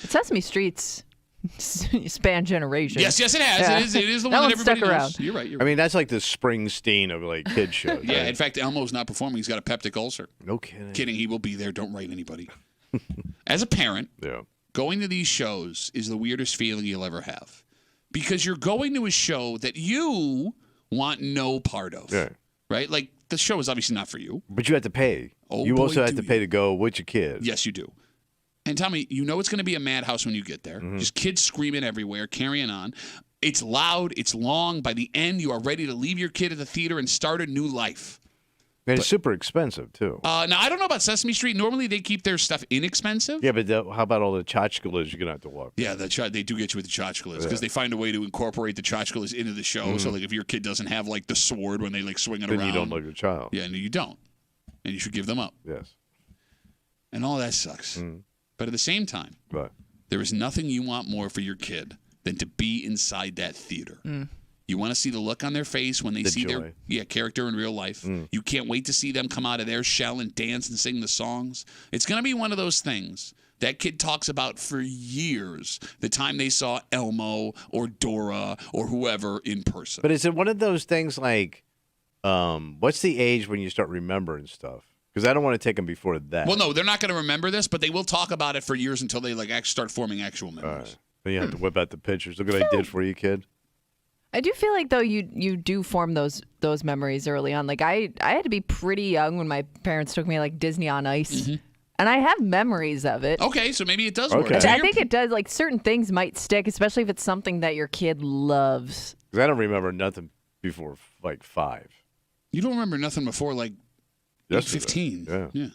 But Sesame Street's span generations. Yes, it has. Yeah. It is the That one that one stuck everybody knows. around. You're right. I mean, that's like the Springsteen of, like, kid shows. Yeah, right? in fact, Elmo's not performing. He's got a peptic ulcer. No kidding. Kidding, he will be there. Don't write anybody. As a parent, Yeah. going to these shows is the weirdest feeling you'll ever have, because you're going to a show that you want no part of. Yeah. Right? Like, the show is obviously not for you. But you have to pay. Oh, you boy, also have do to pay you. to go with your kid. Yes, you do. And Tommy, it's going to be a madhouse when you get there. Just kids screaming everywhere, carrying on. It's loud. It's long. By the end, you are ready to leave your kid at the theater and start a new life. And it's super expensive, too. Now, I don't know about Sesame Street. Normally, they keep their stuff inexpensive. Yeah, but how about all the tchotchkes you're going to have to walk? Yeah, they do get you with the tchotchkes because they find a way to incorporate the tchotchkes into the show. So, like, if your kid doesn't have, like, the sword when they, like, swing it Then around. you don't love your child. Yeah, no, you don't. And you should give them up. Yes. And all that sucks. But at the same time, But there is nothing you want more for your kid than to be inside that theater. You want to see the look on their face when they The see joy. their character in real life. You can't wait to see them come out of their shell and dance and sing the songs. It's going to be one of those things that kid talks about for years, the time they saw Elmo or Dora or whoever in person. But is it one of those things like, what's the age when you start remembering stuff? Because I don't want to take them before that. Well, no, they're not going to remember this, but they will talk about it for years until they start forming actual memories. All right. Then you have to whip out the pictures. Look what I did for you, kid. I do feel like, though, you do form those memories early on. Like, I had to be pretty young when my parents took me, like, Disney on Ice. And I have memories of it. Okay, so maybe it does work. Okay. So I you're- think it does. Like, certain things might stick, especially if it's something that your kid loves. Because I don't remember nothing before, like, 5. You don't remember nothing before, like, Yesterday. 15. Yeah.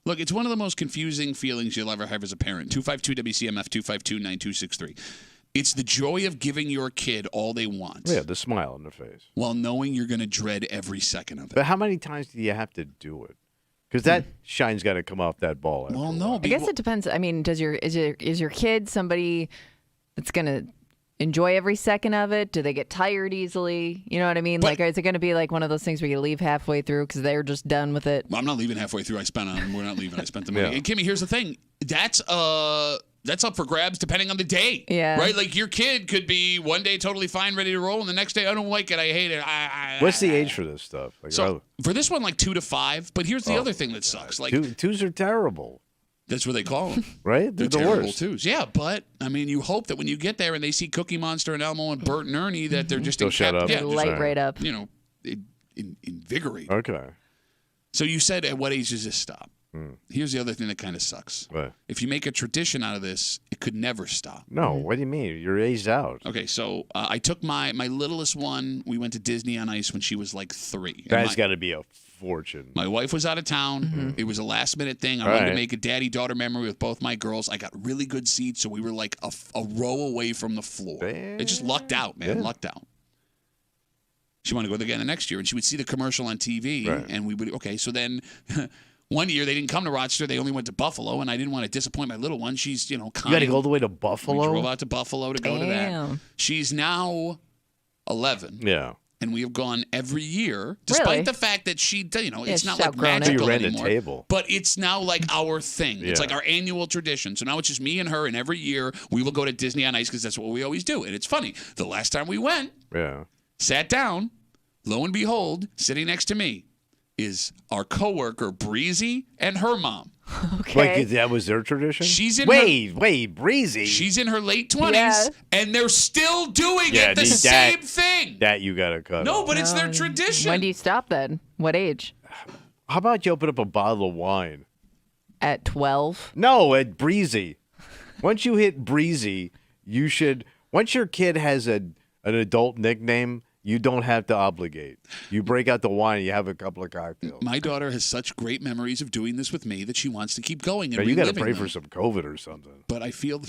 Look, it's one of the most confusing feelings you'll ever have as a parent. 252-WCMF, 252-9263. It's the joy of giving your kid all they want Yeah, the smile on their face. while knowing you're going to dread every second of it. But how many times do you have to do it? Because that shine's got to come off that ball. after Well, a no. while. I guess it depends. I mean, is your kid somebody that's gonna enjoy every second of it? Do they get tired easily? You know what I mean? But- Like, is it gonna be like one of those things where you leave halfway through because they're just done with it? I'm not leaving halfway through. We're not leaving. I spent the money. Yeah. And Kimmy, here's the thing. That's up for grabs depending on the day. Yeah. Right? Like your kid could be one day totally fine, ready to roll, and the next day, I don't like it. I hate it. What's the age for this stuff? Like, So for this one, like 2 to 5. But here's the other thing that sucks. Like twos are terrible, that's what they call them. right? They're the terrible worst. twos. Yeah, but I mean, you hope that when you get there and they see Cookie Monster and Elmo and Bert and Ernie, that they're just They'll shut up. Yeah, Just, Light right up. invigorate. Okay. So you said, at what age does this stop? Here's the other thing that kind of sucks. What? If you make a tradition out of this, it could never stop. No, what do you mean? You're aged out. Okay, so I took my littlest one. We went to Disney on Ice when she was like 3. And That's got to be a fortune. my wife was out of town. It was a last minute thing. I All wanted to right. make a daddy-daughter memory with both my girls. I got really good seats, so we were like a row away from the floor. It just lucked out, man. Yeah. Lucked out. She wanted to go again the next year, and she would see the commercial on TV, Right. and we would, okay, so then one year they didn't come to Rochester. They only went to Buffalo, and I didn't want to disappoint my little one. She's, You got to kind. go all the way to We drove Buffalo? out to Buffalo to go to that. Damn. She's now 11. Yeah. And we have gone every year, despite Really? the fact that it's Yeah, not she's like outgrown it. magical You rent a anymore. table. But it's now like our thing. It's Yeah. like our annual tradition. So now it's just me and her, and every year we will go to Disney on Ice because that's what we always do. And it's funny. The last time we went, Yeah. sat down, lo and behold, sitting next to me is our coworker Breezy and her mom. Okay. Wait, that was their tradition? She's in wait, Breezy. She's in her late 20s, Yeah. and they're still doing the same thing. That you got to cut No, off. but it's their tradition. When do you stop then? What age? How about you open up a bottle of wine? At 12? No, at Breezy. Once you hit Breezy, you should. Once your kid has an adult nickname, you don't have to obligate. You break out the wine, you have a couple of cocktails. My daughter has such great memories of doing this with me that she wants to keep going and Now, you got to reliving pray them. for some COVID or something. But I feel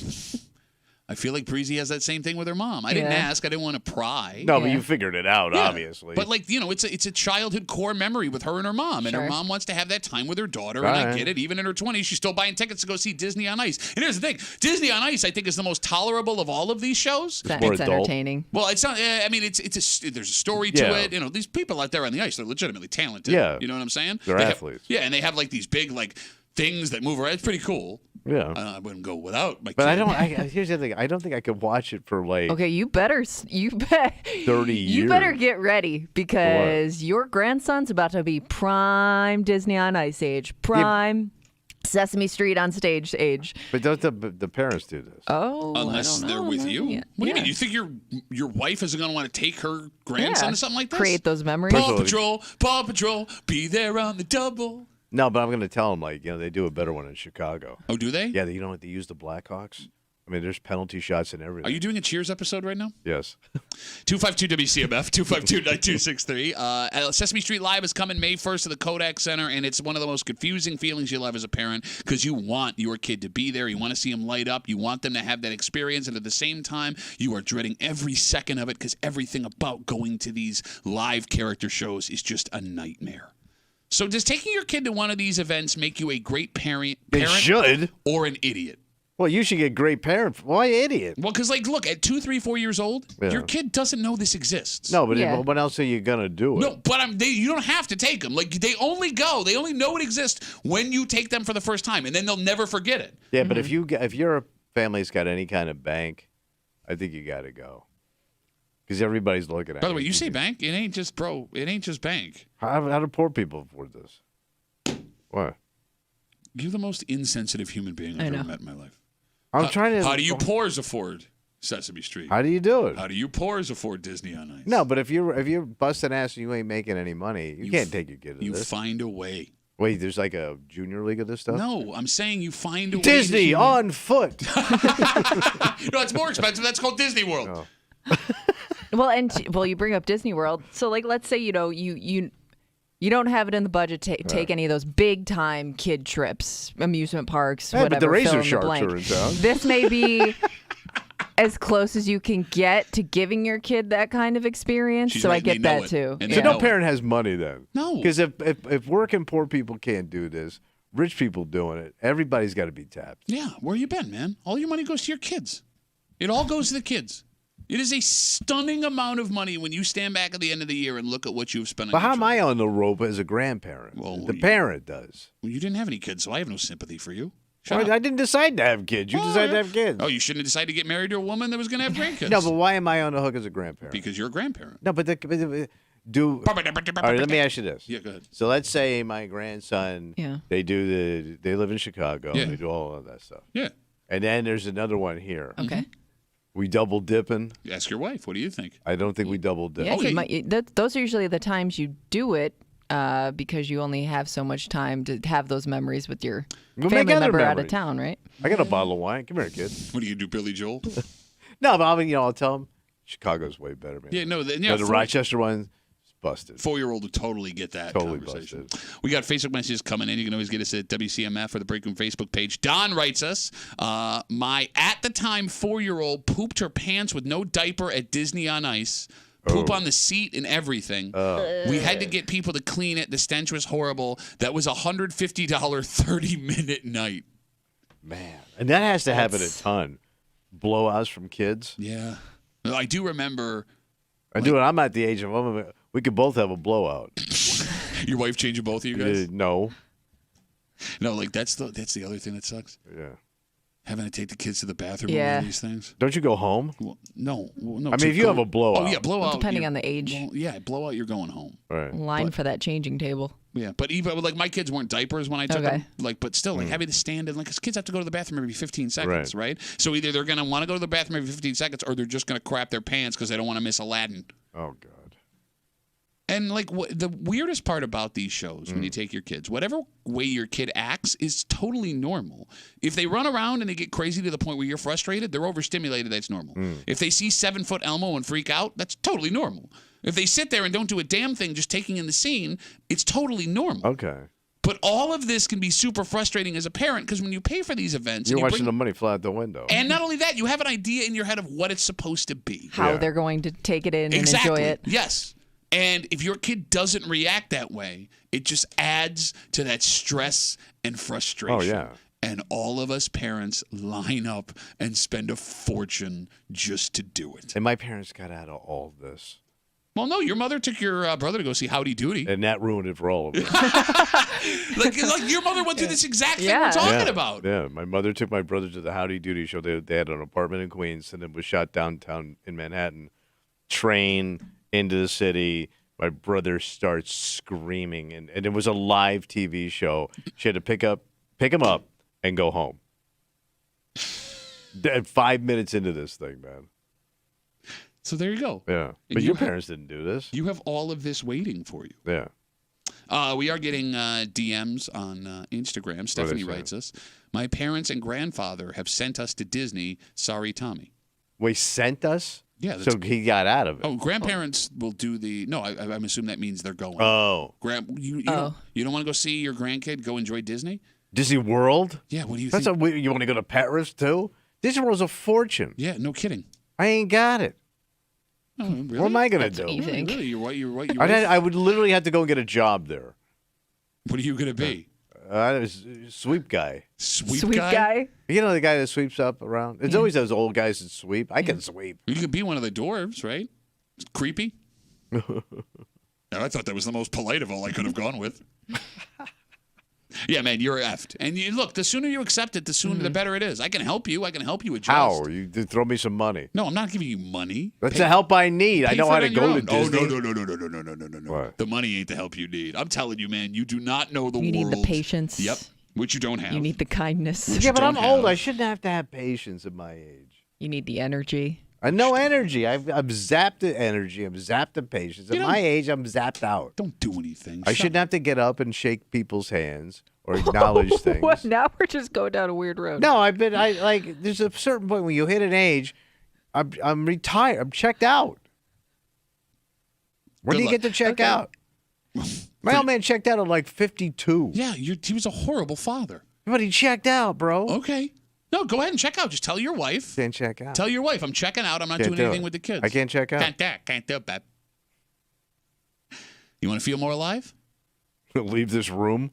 like Breezy has that same thing with her mom. I didn't ask. I didn't want to pry. No, but you figured it out, Yeah. obviously. But it's a childhood core memory with her and her mom, and her Sure. mom wants to have that time with her daughter. And I Right. get it. Even in her 20s, she's still buying tickets to go see Disney on Ice. And here's the thing: Disney on Ice, I think, is the most tolerable of all of these shows. more It's adult. entertaining. Well, it's not. I mean, there's a story to Yeah. it. You know, these people out there on the ice, they're legitimately talented. Yeah. You know what I'm saying? They're They have- athletes. yeah, and they have like these big like things that move around. It's pretty cool. Yeah. I wouldn't go without my. But kid. I don't. Here's the thing. I don't think I could watch it for like Okay, you better 30 years. You better get ready because your grandson's about to be prime Disney on Ice age, prime Sesame Street on stage age. But don't the parents do this? Oh, Unless I don't they're know. with you. Yeah. What do you Yeah. mean? You think your wife isn't going to want to take her grandson Yeah. to something like this? Create those memories. Paw Patrol, be there on the double. No, but I'm going to tell them they do a better one in Chicago. Oh, do they? Yeah, you know what? They use the Blackhawks. I mean, there's penalty shots and everything. Are you doing a Cheers episode right now? Yes. 252 WCMF, 252-9263. Sesame Street Live is coming May 1st to the Kodak Center, and it's one of the most confusing feelings you'll have as a parent because you want your kid to be there. You want to see them light up. You want them to have that experience, and at the same time, you are dreading every second of it because everything about going to these live character shows is just a nightmare. So does taking your kid to one of these events make you a great parent It should. or an idiot? Well, you should get great parent. Why idiot? Well, because, look, at 2, 3, 4 years old, Yeah. your kid doesn't know this exists. No, but Yeah. what else are you going to do? No, but you don't have to take them. They only know it exists when you take them for the first time, and then they'll never forget it. Yeah, but if your family's got any kind of bank, I think you got to go. Because everybody's looking at it. By the way, you say bank, it ain't just bank. How do poor people afford this? What? You're the most insensitive human being I've I know. ever met in my life. I'm trying to. How do you poors afford Sesame Street? How do you do it? How do you poors afford Disney on Ice? No, but if you're busting ass and you ain't making any money, you can't take your kid to You this. find a way. Wait, there's like a junior league of this stuff? No, I'm saying you find a way. Disney on foot. No, it's more expensive. That's called Disney World. Oh. Well, you bring up Disney World. So, let's say you don't have it in the budget to take any of those big time kid trips, amusement parks, Yeah, whatever. but the Razor fill in the Sharks blank. are in town. This may be as close as you can get to giving your kid that kind of experience. She's so I right, get and they know that it. too. And So they no know it. parent has money then. No. Because if working poor people can't do this, rich people doing it, everybody's got to be tapped. Yeah, where you been, man? All your money goes to your kids. It all goes to the kids. It is a stunning amount of money when you stand back at the end of the year and look at what you've spent on But your how am children. I on the rope as a grandparent? Well, The parent does. Well, you didn't have any kids, so I have no sympathy for you. Well, Shut up. I didn't decide to have kids. You decided to have kids. Oh, you shouldn't have decided to get married to a woman that was going to have grandkids. No, but why am I on the hook as a grandparent? Because you're a grandparent. No, but do. All right, let me ask you this. Yeah, go ahead. So let's say my grandson. Yeah. They live in Chicago. Yeah. They do all of that stuff. Yeah. And then there's another one here. Okay. We double dipping. Ask your wife. What do you think? I don't think we double dip. Yeah, Okay. those are usually the times you do it because you only have so much time to have those memories with your We'll family make other member out of memories. town, right? I got a bottle of wine. Come here, kid. What do you do, Billy Joel? No, but I'll tell him Chicago's way better, man. Yeah, no. The Rochester one is busted. 4-year-old would totally get that Totally conversation. busted. We got Facebook messages coming in. You can always get us at WCMF or the Break Room Facebook page. Don writes us, my at-the-time 4-year-old pooped her pants with no diaper at Disney on Ice. Poop on the seat and everything. We had to get people to clean it. The stench was horrible. That was a $150 30-minute night. Man. And that has to happen a ton. Blowouts from kids. Yeah. I do remember I'm at the age of we could both have a blowout. your wife changing both of you guys. No. No, that's the other thing that sucks. Yeah. Having to take the kids to the bathroom and Yeah. all these things. Don't you go home? Well, no. I mean, if you have a blowout. Oh, yeah, blowout. Depending on the age. Well, yeah, blowout, you're going home. Right. Line for that changing table. Yeah, but even like my kids weren't diapers when I took Okay. them. Like, but still, like having to stand and like, 'cause kids have to go to the bathroom every 15 seconds, right? So either they're gonna want to go to the bathroom every 15 seconds, or they're just gonna crap their pants because they don't want to miss Aladdin. Oh God. And like the weirdest part about these shows, when you take your kids, whatever way your kid acts is totally normal. If they run around and they get crazy to the point where you're frustrated, they're overstimulated. That's normal. If they see 7-foot Elmo and freak out, that's totally normal. If they sit there and don't do a damn thing, just taking in the scene, it's totally normal. Okay. But all of this can be super frustrating as a parent because when you pay for these events, You're and you watching the money fly out the window. and not only that, you have an idea in your head of what it's supposed to be. How they're going to take it in Exactly. and enjoy it. Yes. And if your kid doesn't react that way, it just adds to that stress and frustration. Oh, yeah. And all of us parents line up and spend a fortune just to do it. And my parents got out of all this. Well, no, your mother took your brother to go see Howdy Doody. And that ruined it for all of us. like your mother went through this exact thing Yeah. we're talking about. Yeah, my mother took my brother to the Howdy Doody show. They had an apartment in Queens, and it was shot downtown in Manhattan. Train into the city. My brother starts screaming, and it was a live TV show. She had to pick him up, and go home. 5 minutes into this thing, man. So there you go. Yeah, but your parents didn't do this. You have all of this waiting for you. Yeah. We are getting DMs on Instagram. Stephanie writes us, my parents and grandfather have sent us to Disney. Sorry, Tommy. Wait, sent us? Yeah. So he got out of it. Oh, grandparents will do the. No, I'm assuming that means they're going. Oh. You don't want to go see your grandkid go enjoy Disney? Disney World? Yeah. What do you That's think? you want to go to Paris too? Disney World's a fortune. Yeah. No kidding. I ain't got it. Oh, really? What am I gonna That's do? what you think. Really? You're white. I would literally have to go and get a job there. What are you gonna be? I was a sweep guy. Sweep guy? You know the guy that sweeps up around? It's always those old guys that sweep. I can sweep. You could be one of the dwarves, right? It's creepy. No, I thought that was the most polite of all I could have gone with. Yeah, man, you're effed. And look, the sooner you accept it, the sooner the better it is. I can help you. I can help you adjust. How? You throw me some money. No, I'm not giving you money. That's the help I need. I Pay know for how it to on your go to own. Disney. Oh, no. What? The money ain't the help you need. I'm telling you, man, you do not know the You world. need the patience. Yep, which you don't have. You need the kindness. Which Yeah, but I'm don't old. have. I shouldn't have to have patience at my age. You need the energy. I know energy. I'm zapped to energy. I'm zapped to patience. At my age, I'm zapped out. Don't do anything. I shouldn't have to get up and shake people's hands or acknowledge things. What? Now we're just going down a weird road. No, there's a certain point when you hit an age, I'm retired. I'm checked out. When Good do you luck. get to check out? My old man checked out at like 52. Yeah, he was a horrible father. But he checked out, bro. Okay. No, go ahead and check out. Just tell your wife. Can't check out. Tell your wife, I'm checking out. I'm not Can't doing do anything it. with the kids. I can't check out. Can't do it, babe. You want to feel more alive? Leave this room?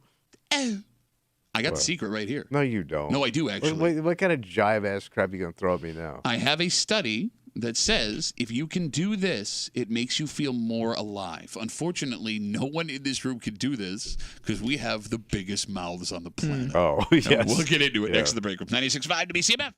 I got the secret right here. No, you don't. No, I do actually. What kind of jive ass crap are you gonna throw at me now? I have a study that says if you can do this, it makes you feel more alive. Unfortunately, no one in this room can do this because we have the biggest mouths on the planet. Oh, And yes. We'll get into it Yeah. next to the break room. 96.5 WCMF.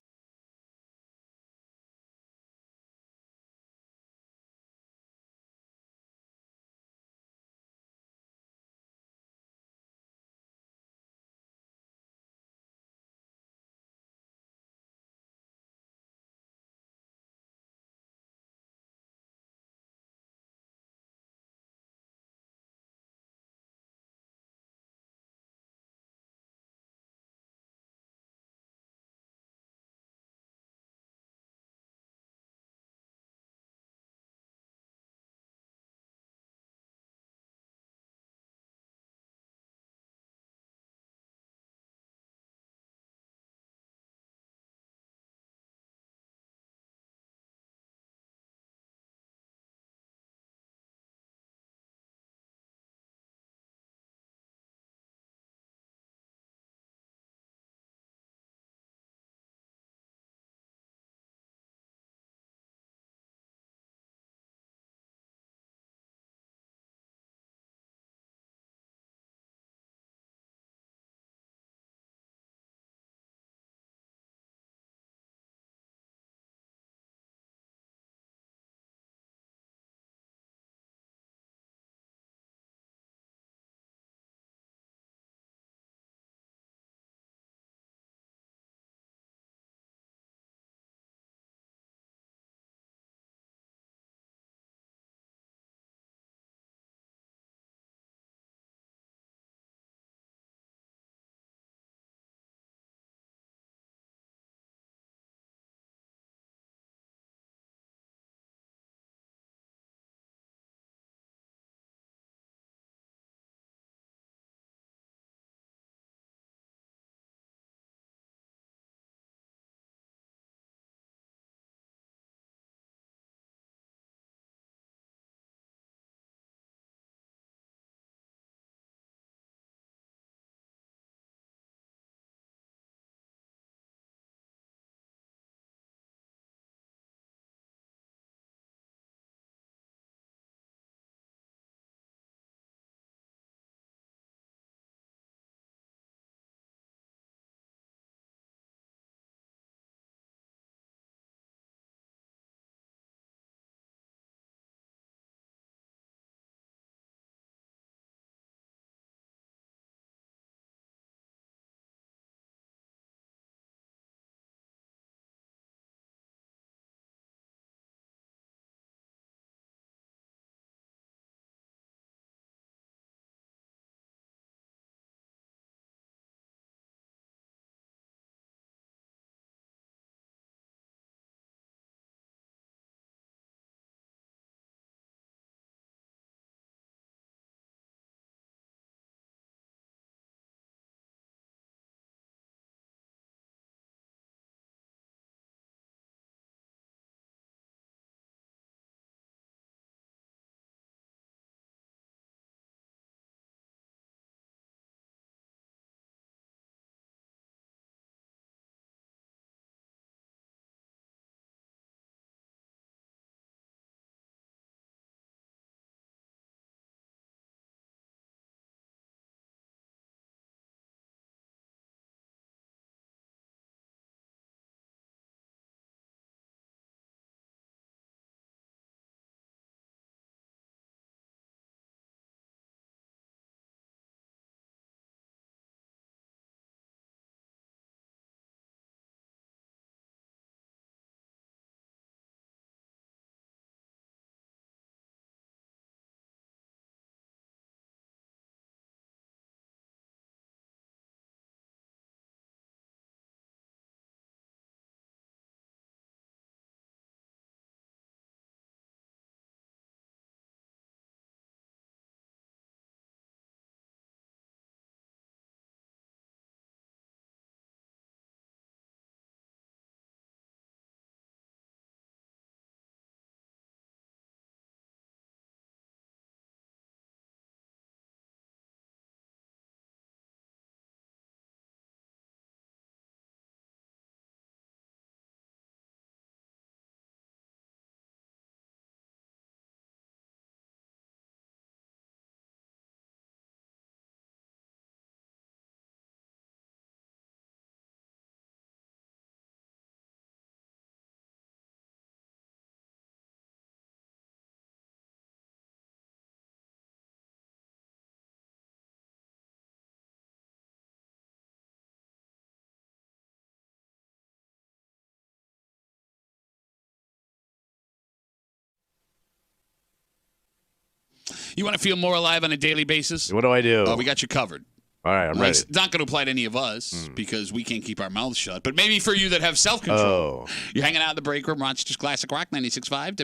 You want to feel more alive on a daily basis? What do I do? We got you covered. All right, I'm ready. It's not going to apply to any of us because we can't keep our mouths shut. But maybe for you that have self-control. You're hanging out in the break room, Rochester's Classic Rock 96.5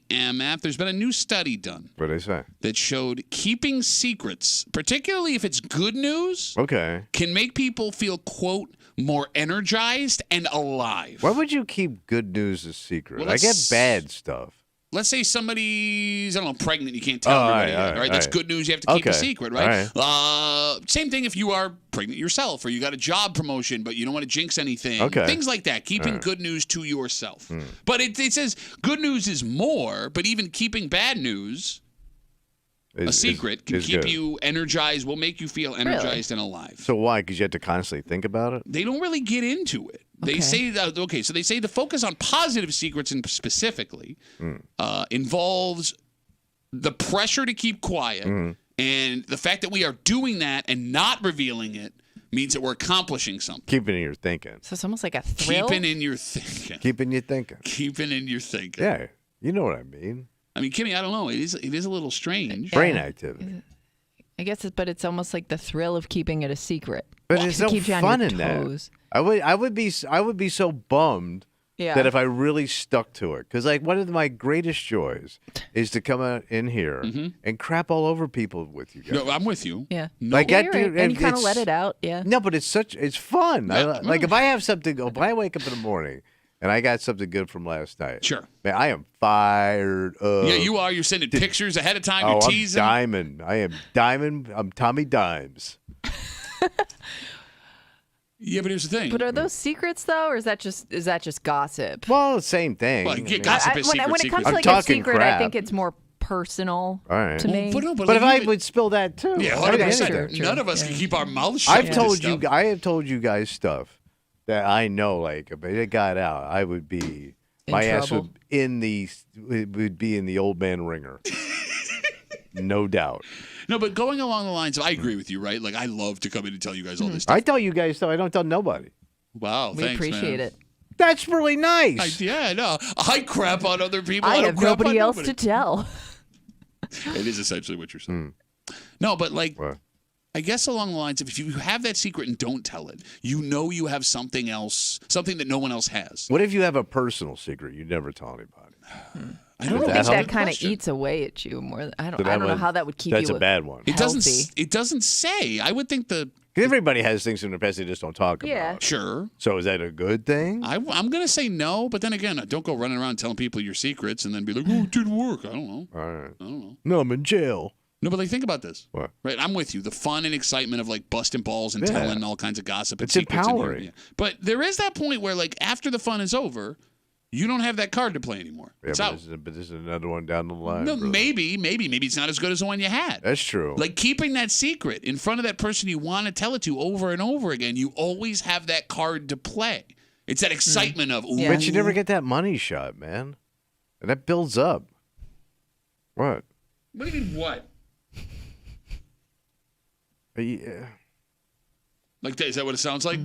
WCMF. There's been a new study done. What did they say? That showed keeping secrets, particularly if it's good news, can make people feel, quote, more energized and alive. Why would you keep good news a secret? Well, I get bad stuff. Let's say somebody's, I don't know, pregnant, you can't tell everybody yet, right? That's good news, you have to keep a secret, right? Same thing if you are pregnant yourself or you got a job promotion, but you don't want to jinx anything. Things like that, keeping good news to yourself. But it says good news is more, but even keeping bad news, a secret, can keep you energized, will make you feel energized and alive. So why? Because you have to constantly think about it? They don't really get into it. They say that, so they say the focus on positive secrets and specifically involves the pressure to keep quiet and the fact that we are doing that and not revealing it means that we're accomplishing something. Keeping in your thinking. So it's almost like a thrill? Keeping in your thinking. Keeping you thinking. Keeping in your thinking. Yeah, you know what I mean. I mean, Kimmy, I don't know. It is a little strange. Brain activity. I guess but it's almost like the thrill of keeping it a secret. But there's no fun in that. I would be so bummed that if I really stuck to it, because like one of my greatest joys is to come out in here and crap all over people with you guys. No, I'm with you. Yeah, like and you kind of let it out. Yeah. No, but it's fun. Like if I have something, if I wake up in the morning and I got something good from last night. Sure. Man, I am fired up. Yeah, you are. You're sending pictures ahead of time. You're teasing. I'm Diamond. I am Diamond. I'm Tommy Dimes. Yeah, but here's the thing. But are those secrets though, or is that just gossip? Well, same thing. Well, gossip is secret. When it comes to I'm like a secret, crap. I think it's more personal to me. But if I would spill that too, 100%. None of us can keep our mouths shut. I have told you guys stuff that I know, like if it got out, I would be ass would be in the old man ringer. No doubt. No, but going along the lines of, I agree with you, right? Like, I love to come in and tell you guys all this stuff. I tell you guys stuff. I don't tell nobody. Wow, we thanks, appreciate man. it. That's really nice. I know. I crap on other people. I don't have crap nobody on else to tell. It is essentially what you're saying. No, but like, I guess along the lines of, if you have that secret and don't tell it, you know you have something else, something that no one else has. What if you have a personal secret you never tell anybody? I don't think that kind of eats away at you more. I don't know how that would keep you. That's a bad one. It doesn't say. I would think everybody has things in their past they just don't talk about. Sure. So is that a good thing? I'm going to say no, but then again, don't go running around telling people your secrets and then be like, oh, it didn't work. I don't know. All right. I don't know. No, I'm in jail. No, but like, think about this. What? Right, I'm with you. The fun and excitement of like busting balls and telling all kinds of gossip. It's and secrets empowering. But there is that point where, like, after the fun is over, you don't have that card to play anymore. Yeah, it's out. But this is another one down the line. No, brother. maybe it's not as good as the one you had. That's true. Like keeping that secret in front of that person you want to tell it to over and over again. You always have that card to play. It's that excitement of, ooh. But you never get that money shot, man. And that builds up. What? What do you mean, what? Yeah. Like that? Is that what it sounds like?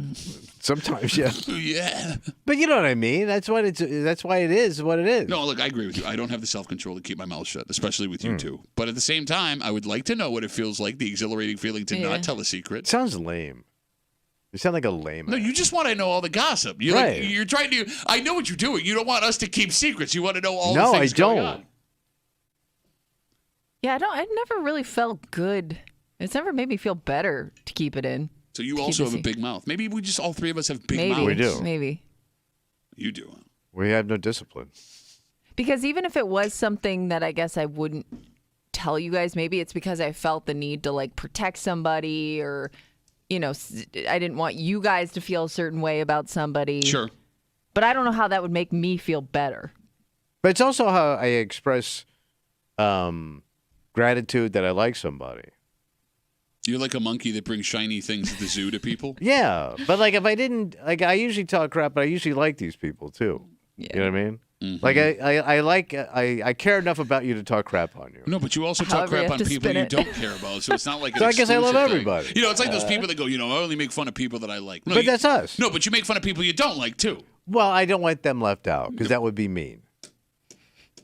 Sometimes, yeah. Yeah. But you know what I mean. That's why it is what it is. No, look, I agree with you. I don't have the self-control to keep my mouth shut, especially with you two. But at the same time, I would like to know what it feels like, the exhilarating feeling to not tell a secret. It sounds lame. You sound like a lame. No, you just want to know all the gossip. You're like, you're trying to. I know what you're doing. You don't want us to keep secrets. You want to know all the things going on. Yeah, I never really felt good. It's never made me feel better to keep it in. So you also have a big mouth. Maybe we just all three of us have big mouths. We do. Maybe. You do. We have no discipline. Because even if it was something that I guess I wouldn't tell you guys, maybe it's because I felt the need to like protect somebody or, you know, I didn't want you guys to feel a certain way about somebody. Sure. But I don't know how that would make me feel better. But it's also how I express gratitude that I like somebody. You're like a monkey that brings shiny things at the zoo to people? Yeah. But like if I didn't, like I usually talk crap, but I usually like these people too. Yeah. You know what I mean? Mm-hmm. Like I care enough about you to talk crap on you. No, but you also talk crap on people you don't care about. So it's not like so I guess I love everybody. You know, it's like those people that go, you know, I only make fun of people that I like. No, but that's us. No, but you make fun of people you don't like too. Well, I don't want them left out because that would be mean.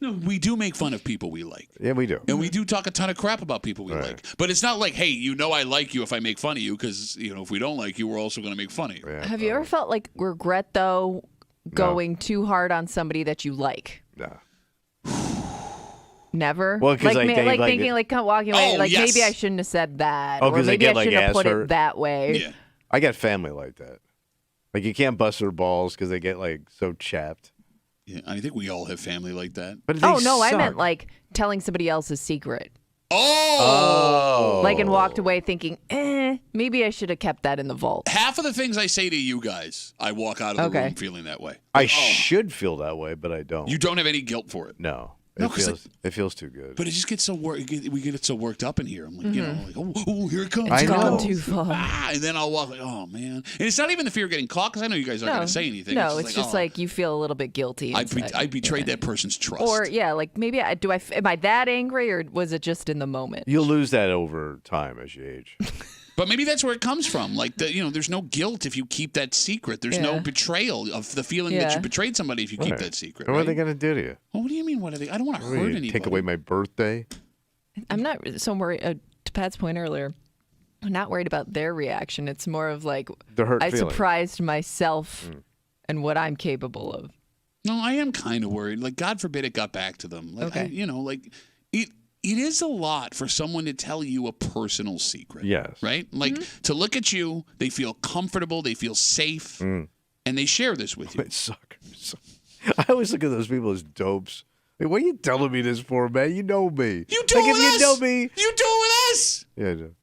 No, we do make fun of people we like. Yeah, we do. And we do talk a ton of crap about people we like. But it's not like, hey, I like you if I make fun of you, because, if we don't like you, we're also going to make fun of you. Yeah, Have you ever felt like regret, though, going too hard on somebody that you like? No. Never? Well, 'cause, thinking, walking away, yes. maybe I shouldn't have said that. Oh, or 'cause they maybe get, I shouldn't have ass put hurt? it that way. Yeah. I got family like that. Like, you can't bust their balls because they get, so chapped. Yeah, I think we all have family like that. But they Oh, no, I suck. meant, telling somebody else's secret. Oh! And walked away thinking, maybe I should have kept that in the vault. Half of the things I say to you guys, I walk out of the room feeling that way. I should feel that way, but I don't. You don't have any guilt for it. No. No, It feels too good. But it just gets so we get it so worked up in here. I'm like, oh, here it comes. I It's know. gone too far. And then I'll walk like, oh man. And it's not even the fear of getting caught, because I know you guys aren't going to say anything. No, it's just like you feel a little bit guilty. I betrayed that person's trust. Or maybe am I that angry, or was it just in the moment? You'll lose that over time as you age. But maybe that's where it comes from. Like, there's no guilt if you keep that secret. There's no betrayal of the feeling that you betrayed somebody if you keep that secret. What right? are they going to do to you? Well, what do you mean? What are they? I don't want to hurt anybody. Take away my birthday? I'm not so worried. To Pat's point earlier, I'm not worried about their reaction. It's more of like The hurt I feeling. surprised myself and what I'm capable of. No, I am kind of worried. Like, God forbid it got back to them. Like, Okay. It is a lot for someone to tell you a personal secret. Yes. Right? Like, to look at you, they feel comfortable, they feel safe, and they share this with you. It suckers. I always look at those people as dopes. Like, what are you telling me this for, man? You know me. You do it with us! You know me. You do it with us! Yeah, I do.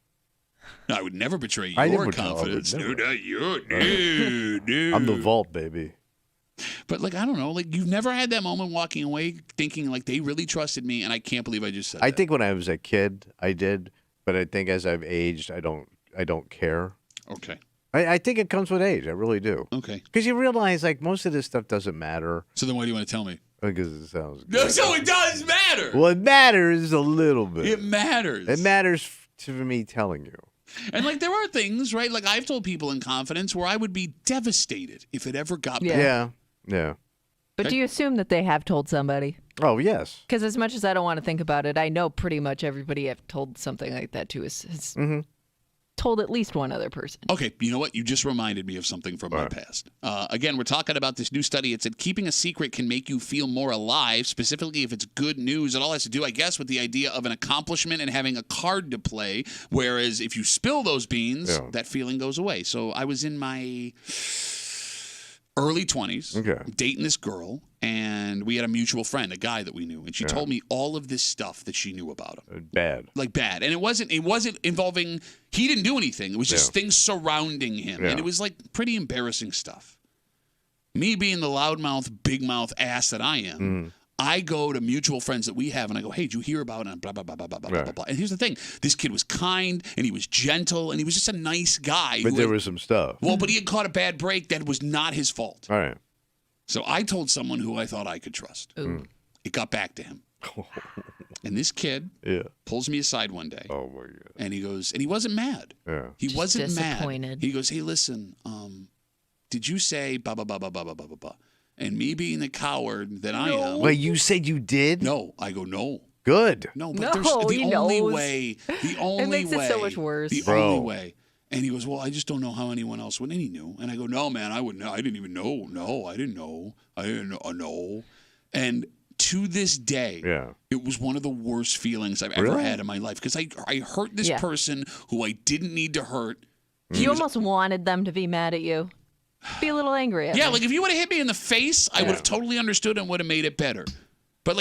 No, I would never betray I your never confidence. I No, would never. not you. No. I'm the vault, baby. But, I don't know. Like, you've never had that moment walking away thinking, like, they really trusted me, and I can't believe I just said that. I think when I was a kid, I did. But I think as I've aged, I don't care. Okay. I think it comes with age. I really do. Okay. Because you realize, most of this stuff doesn't matter. So then why do you want to tell me? Because it sounds good. No, so it does matter. Well, it matters a little bit. It matters. It matters to me telling you. And, there are things, right? Like, I've told people in confidence where I would be devastated if it ever got back. Yeah. But do you assume that they have told somebody? Oh, yes. Because as much as I don't want to think about it, I know pretty much everybody I've told something like that to has told at least one other person. Okay, you know what? You just reminded me of something from my past. Again, we're talking about this new study. It said keeping a secret can make you feel more alive, specifically if it's good news. It all has to do, I guess, with the idea of an accomplishment and having a card to play, whereas if you spill those beans, that feeling goes away. So I was in my early 20s, dating this girl, and we had a mutual friend, a guy that we knew, and she told me all of this stuff that she knew about him. Bad. Like bad. And it wasn't involving, he didn't do anything. It was just things surrounding him. And it was pretty embarrassing stuff. Me being the loudmouth, big mouth ass that I am, I go to mutual friends that we have, and I go, hey, did you hear about it? And blah, blah, blah, blah, blah, blah, blah. And here's the thing. This kid was kind, and he was gentle, and he was just a nice guy. But there was some stuff. Well, but he had caught a bad break that was not his fault. All right. So I told someone who I thought I could trust. It got back to him. And this kid pulls me aside one day. Oh, my God. And he goes, and he wasn't mad. Yeah. He Just wasn't disappointed. mad. He goes, hey, listen, did you say blah, blah, blah, blah, blah, blah, blah, blah? And me being the coward that I am. Wait, you said you did? No. I go, no. Good. No, but No, there's the he only knows. way. The only way. It makes it so much worse. The Bro. only way. And he goes, well, I just don't know how anyone else would. And he knew. And I go, no, man, I wouldn't know. I didn't even know. No, I didn't know. I didn't know. No. And to this day, it was one of the worst feelings I've ever had in my life. Because I hurt this person who I didn't need to hurt. You almost wanted them to be mad at you. Be a little angry at me. Like if you would have hit me in the face, I would have totally understood and would have made it better. But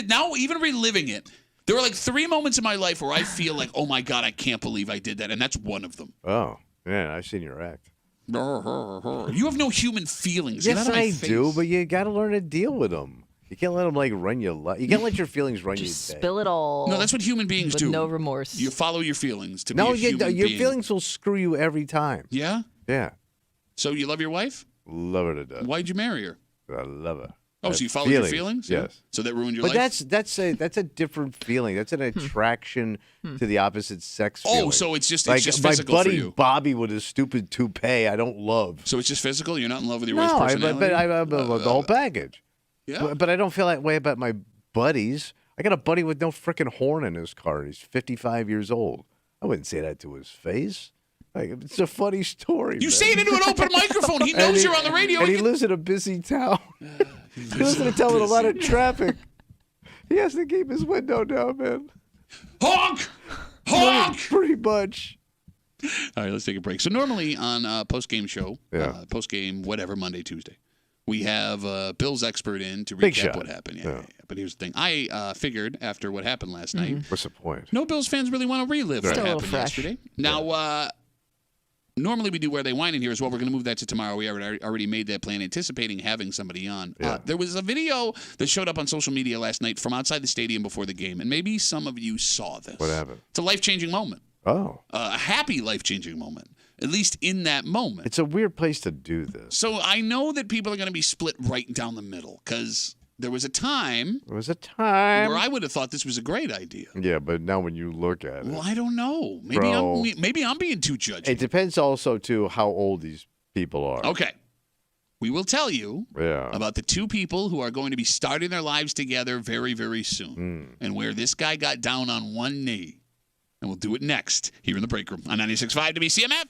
now even reliving it, there were 3 moments in my life where I feel like, oh my God, I can't believe I did that. And that's one of them. Oh, yeah, I've seen your act. You have no human feelings. Yes, Get out of my I face. do, but you got to learn to deal with them. You can't let them run you. You can't let your feelings run Just you. spill it all. No, that's what human beings with do. no remorse. You follow your feelings to No, be a human your being. feelings will screw you every time. Yeah? Yeah. So you love your wife? Love her to death. Why'd you marry her? I love her. Oh, so you followed your feelings? Yes. So that ruined your But life? that's a different feeling. That's an attraction to the opposite sex. Feeling. So it's just like physical my buddy for you. Bobby with his stupid toupee. I don't love. So it's just physical? You're not in love with your No, wife's personality? but I love the whole package. Yeah. But I don't feel that way about my buddies. I got a buddy with no freaking horn in his car. He's 55 years old. I wouldn't say that to his face. Like, it's a funny story. You man. say it into an open microphone. He knows you're on the radio. And he lives in a busy town. He lives in a town with a lot of traffic. He has to keep his window down, man. Honk! Honk! Pretty much. All right, let's take a break. So normally on post-game show, post-game whatever, Monday, Tuesday, we have Bill's expert in to recap what happened. Yeah. But here's the thing. I figured after what happened last night. What's the point? No Bills fans really want to relive what happened yesterday. Now, normally we do Where They Whine in here as well. We're going to move that to tomorrow. We already made that plan, anticipating having somebody on. There was a video that showed up on social media last night from outside the stadium before the game, and maybe some of you saw this. What happened? It's a life-changing moment. Oh. A happy life-changing moment, at least in that moment. It's a weird place to do this. So I know that people are going to be split right down the middle because there was a time. There was a time where I would have thought this was a great idea. Yeah, but now when you look at it. Well, I don't know. Maybe I'm being too judgy. It depends also, too, how old these people are. Okay. We will tell you about the two people who are going to be starting their lives together very, very soon. And where this guy got down on one knee. And we'll do it next here in the break room on 96.5 WCMF.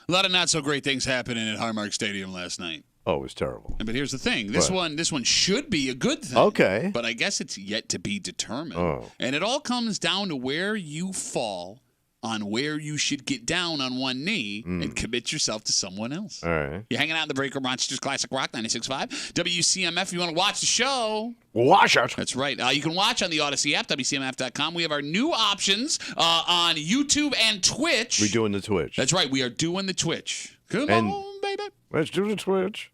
A lot of not so great things happening at Highmark Stadium last night. Oh, it was terrible. But here's the thing. This one should be a good thing. Okay. But I guess it's yet to be determined. Oh. And it all comes down to where you fall on where you should get down on one knee and commit yourself to someone else. All right. You're hanging out in the break room, Rochester's Classic Rock 96.5. WCMF, if you want to watch the show. Watch it. That's right. You can watch on the Odyssey app, WCMF.com. We have our new options on YouTube and Twitch. We're doing the Twitch. That's right. We are doing the Twitch. Come And- on, baby. Let's do the Twitch.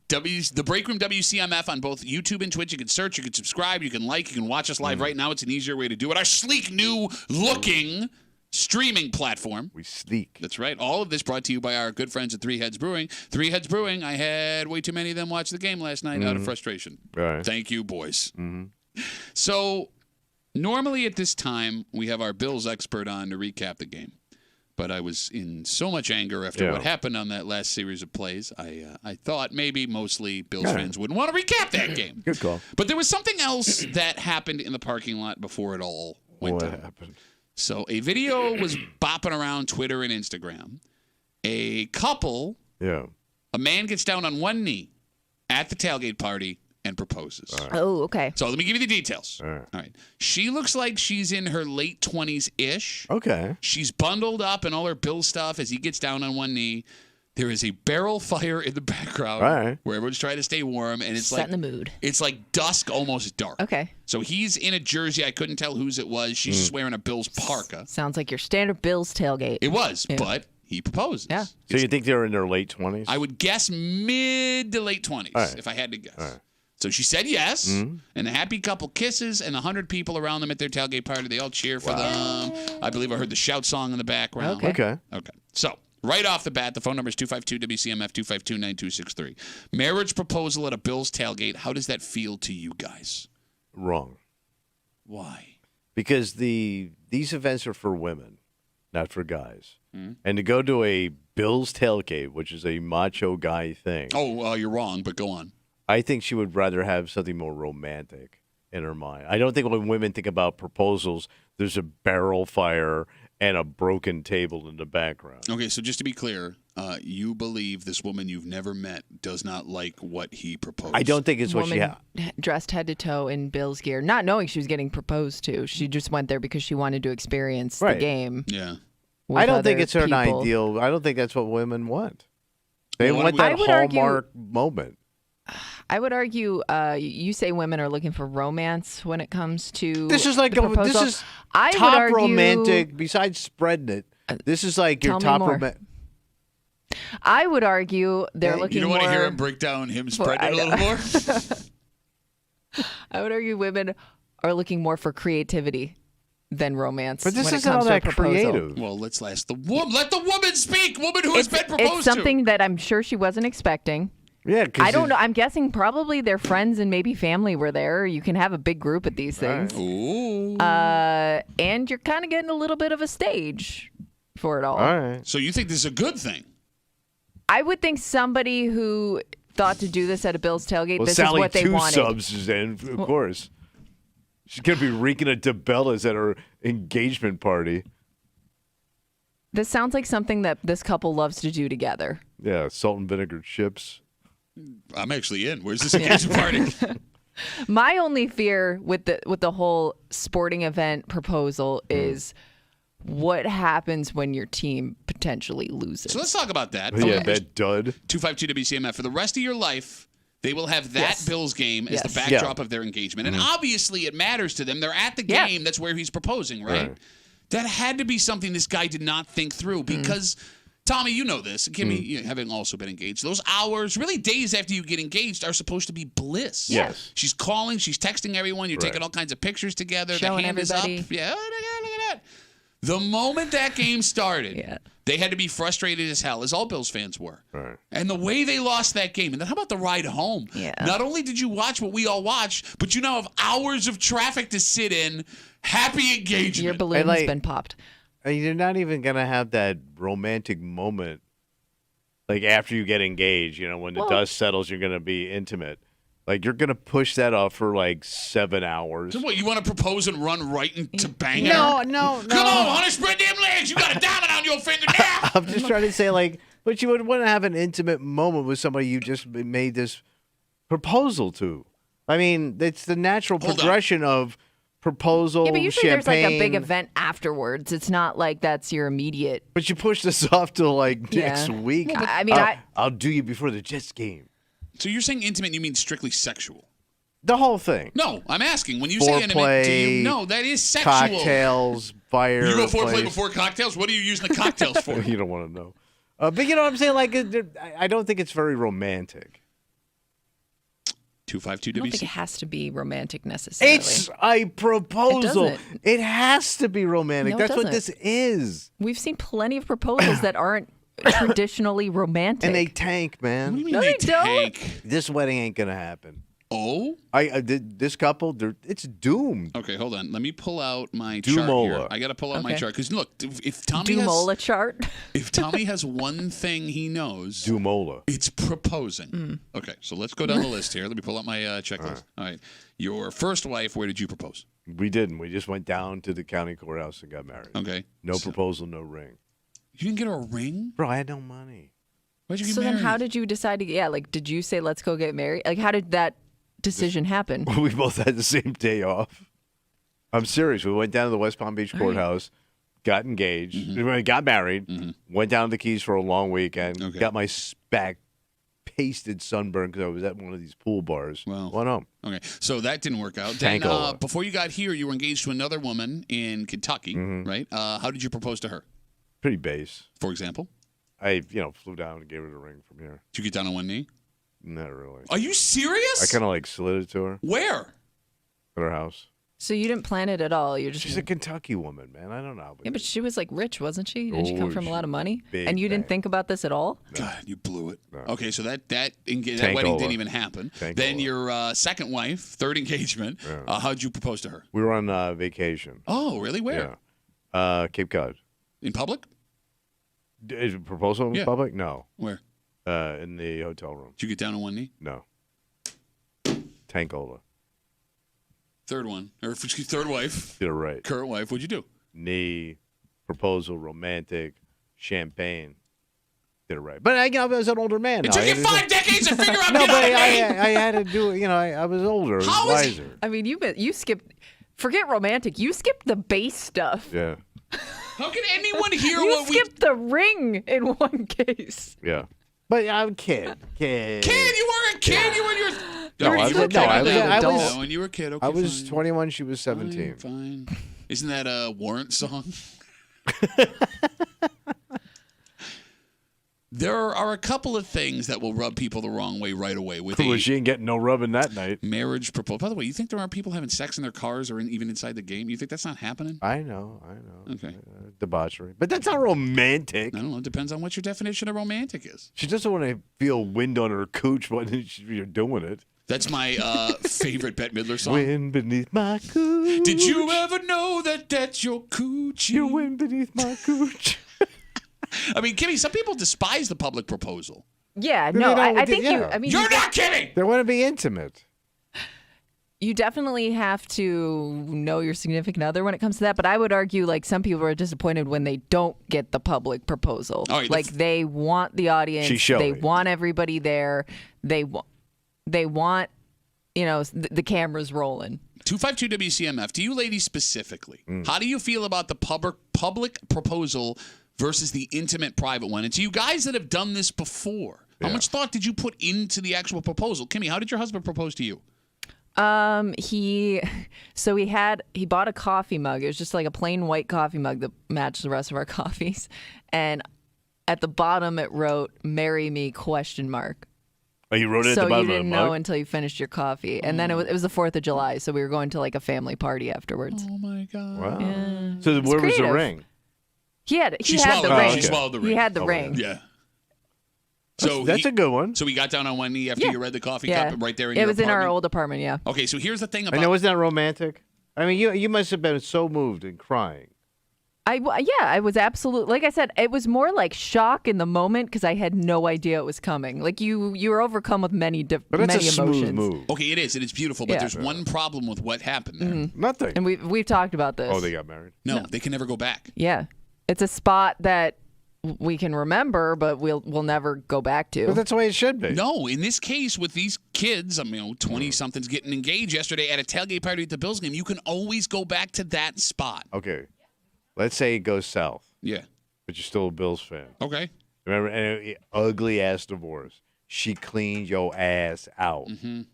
The Break Room WCMF on both YouTube and Twitch. You can search, you can subscribe, you can like, you can watch us live right now. It's an easier way to do it. Our sleek new looking streaming platform. We sleek. That's right. All of this brought to you by our good friends at Three Heads Brewing. Three Heads Brewing. I had way too many of them watch the game last night out of frustration. All right. Thank you, boys. So normally at this time, we have our Bills expert on to recap the game. But I was in so much anger after what happened on that last series of plays. I thought maybe mostly Bills fans wouldn't want to recap that game. Good call. But there was something else that happened in the parking lot before it all went down. What happened? So a video was bopping around Twitter and Instagram. A couple, Yeah. a man gets down on one knee at the tailgate party and proposes. Oh, okay. So let me give you the details. All right. All right. She looks like she's in her late 20s-ish. Okay. She's bundled up in all her Bill stuff as he gets down on one knee. There is a barrel fire in the background All right. where everyone's trying to stay warm, and it's Setting the mood. It's like dusk, almost dark. Okay. So he's in a jersey. I couldn't tell whose it was. She's just wearing a Bills parka. Sounds like your standard Bills tailgate. It was, but he proposes. Yeah. So you think they're in their late 20s? I would guess mid to late 20s, All right. if I had to guess. All right. So she said yes, and a happy couple kisses, and 100 people around them at their tailgate party. They all cheer for them. I believe I heard the shout song in the background. Okay. Okay. So right off the bat, the phone number is 252-WCMF, 252-9263. Marriage proposal at a Bills tailgate. How does that feel to you guys? Wrong. Why? Because these events are for women, not for guys. And to go to a Bills tailgate, which is a macho guy thing, Oh, you're wrong, but go on. I think she would rather have something more romantic in her mind. I don't think when women think about proposals, there's a barrel fire and a broken table in the background. Okay, so just to be clear, you believe this woman you've never met does not like what he proposed. I don't think it's what she Woman dressed head to toe in Bills gear, not knowing she was getting proposed to. She just went there because she wanted to experience the Right. game. Yeah. with I don't think other it's an people. ideal. I don't think that's what women want. They Well, want I that would argue- hallmark moment. I would argue you say women are looking for romance when it comes to This is like the proposal. this is I would top argue- romantic. Besides spreading it, this is like your tell me top more. romantic. I would argue they're Hey, looking You don't more. want to hear him break down him spreading I it a little more? I would argue women are looking more for creativity than romance. But this when it isn't comes all to a that proposal. creative. Well, let's let the woman speak. Woman who has been proposed It's something that I'm sure she wasn't expecting. Yeah, I don't know. I'm guessing probably their friends and maybe family were there. You can have a big group at these things. to. Ooh. And you're kind of getting a little bit of a stage for it all. All right. So you think this is a good thing? I would think somebody who thought to do this at a Bills tailgate, Well, this Sally is what they Two wanted. Subs is in, of course. She's gonna be reeking at DeBellas at her engagement party. This sounds like something that this couple loves to do together. Yeah, salt and vinegar chips. I'm actually in. Where's this engagement party? My only fear with the whole sporting event proposal is what happens when your team potentially loses. So let's talk about that. Yeah, that dud. 252-WCMF. For the rest of your life, they will have that Yes. Bills game as Yes. the backdrop of their engagement. And Mm-hmm. obviously it matters to them. They're at the Yeah. game. That's where he's proposing, right? Right. That had to be something this guy did not think through because, Tommy, you know this. Kimmy, you having also been engaged, those hours, really days after you get engaged, are supposed to be bliss. Yes. She's calling. She's texting everyone. You're taking Right. all kinds of pictures together. Showing the hand everybody. is up. Yeah, oh my God, look at that. The moment that game started, Yeah. they had to be frustrated as hell, as all Bills fans were. Right. And the way they lost that game, and then how about the ride home? Yeah. Not only did you watch what we all watched, but you now have hours of traffic to sit in. Happy engagement. Your balloon's like- been popped. And you're not even gonna have that romantic moment, like after you get engaged. You know, when the Well- dust settles, you're gonna be intimate. Like, you're going to push that off for like 7 hours. So what, you want to propose and run right into banging her? No. Come on, honey, spread them legs. You got a diamond on your finger now. I'm just trying to say, like, but you would want to have an intimate moment with somebody you just made this proposal to. I mean, it's the natural progression of proposal, Yeah, but usually champagne. there's like a big event afterwards. It's not like that's your immediate. But you push this off till like next week. I mean, I'll do you before the Jets game. So you're saying intimate, you mean strictly sexual? The whole thing. No, I'm asking. When you say intimate, do you know that is sexual? Cocktails, fire. You go foreplay before cocktails? What are you using the cocktails for? You don't want to know. But you know what I'm saying? Like, I don't think it's very romantic. 252 I don't think WC. it has to be romantic necessarily. It's a proposal. It doesn't. It has to be romantic. No, it That's what doesn't. this is. We've seen plenty of proposals that aren't traditionally romantic. And they tank, man. What do you mean No, they they don't. tank? This wedding ain't gonna happen. Oh? This couple, it's doomed. Okay, hold on. Let me pull out my Dumola. chart here. I got to pull out my Okay. chart. Because look, if Tommy Dumola chart. if Tommy has one thing he knows, Dumola. it's proposing. Okay, so let's go down the list here. Let me pull out my checklist. All right. Your first wife, where did you propose? We didn't. We just went down to the county courthouse and got married. Okay. No proposal, no ring. You didn't get her a ring? Bro, I had no money. Why'd you get So married? then how did you decide to like did you say let's go get married? Like how did that decision happen? We both had the same day off. I'm serious. We went down to the West Palm Beach courthouse, got engaged, got married, went down to the Keys for a long weekend, got my back pasted sunburn because I was at one of these pool bars. Wow. Went home. Okay, so that didn't work out. Thank Then, Allah. before you got here, you were engaged to another woman in Kentucky, right? How did you propose to her, Pretty base. for example? I, flew down and gave her the ring from here. Did you get down on one knee? Not really. Are you serious? I kind of like slid it to her Where? at her house. So you didn't plan it at all. You just She's a Kentucky woman, man. I don't know. Yeah, but she was like rich, wasn't she? Didn't she come Oh, from a lot of money? big And you didn't bank. think about this at all? God, you blew it. No. Okay, so that wedding Tankola. didn't even happen. Tankola. Then your second wife, third engagement. How'd you propose to her? We were on vacation. Oh, really? Where? Yeah. Cape Cod. In public? Is it proposal in Yeah. public? No. Where? In the hotel room. Did you get down on one knee? No. Tankola. Third one, or excuse, third wife, Did it right. current wife. What'd you do? Knee, proposal, romantic, champagne. Did it right. But I was an older man. It now. took I you had to 5 decades to figure out No, how but to I had to do it. I was older. I was How is it- wiser. I mean, you skipped. Forget romantic. You skipped the base stuff. Yeah. How can anyone hear You what we? skipped the ring in one case. Yeah. But I'm a kid. Kid. Kid, you were a kid. You were in your. No, Okay, I you was- were no, I kid. was- I adult. was- No, when you were a kid. Okay, I was fine. 21. She was 17. Fine. Isn't that a Warrant song? There are a couple of things that will rub people the wrong way right away with Well, a she ain't getting no rubbing that night. marriage proposal. By the way, you think there are people having sex in their cars or even inside the game? You think that's not happening? I know. Okay. Debauchery. But that's not romantic. I don't know. It depends on what your definition of romantic is. She doesn't want to feel wind on her cooch when you're doing it. That's my favorite Bette Midler song. Wind beneath my cooch. Did you ever know that that's your coochie? Your wind beneath my cooch. I mean, Kimmy, some people despise the public proposal. Yeah, They no, don't I do- think you. yeah. I mean, You're not kidding! They want to be intimate. you definitely have to know your significant other when it comes to that. But I would argue, like, some people are disappointed when they don't get the public proposal. All right, like, they want the audience. She's showy. They want everybody there. They want, the cameras rolling. 252 WCMF. To you ladies specifically, Mm. how do you feel about the public proposal versus the intimate private one? And to you guys that have done this before, how Yeah. much thought did you put into the actual proposal? Kimmy, how did your husband propose to you? He bought a coffee mug. It was just like a plain white coffee mug that matched the rest of our coffees. And at the bottom it wrote, "Marry me?" ? Oh, you wrote it at So the you bottom of the didn't mug? know until you finished your coffee. And then it was the 4th of July, so we were going to like a family party afterwards. Oh my God. Wow. Yeah. So where was the creative. ring? He had She the swallowed, ring. She swallowed the ring. He had the Oh, ring. Yeah. So That's a good one. So we got down on one knee after Yeah. you read the coffee Yeah. cup right there in It your was in our apartment? old apartment, yeah. Okay, so here's the thing I about know, wasn't that romantic? I mean, you must have been so moved and crying. I was absolutely, like I said, it was more like shock in the moment because I had no idea it was coming. Like you were overcome with many But many it's a emotions. smooth move. Okay, it is, and it's beautiful, but Yeah. there's one problem with what happened there. Nothing. And we've talked about this. Oh, they got married? No, they can never go back. Yeah, it's a spot that we can remember, but we'll never go back to. But that's the way it should be. No, in this case with these kids, 20-somethings getting engaged yesterday at a tailgate party at the Bills game, you can always go back to that spot. Okay. Let's say it goes south, Yeah. but you're still a Bills fan. Okay. Remember, and ugly ass divorce. She cleaned your ass out, and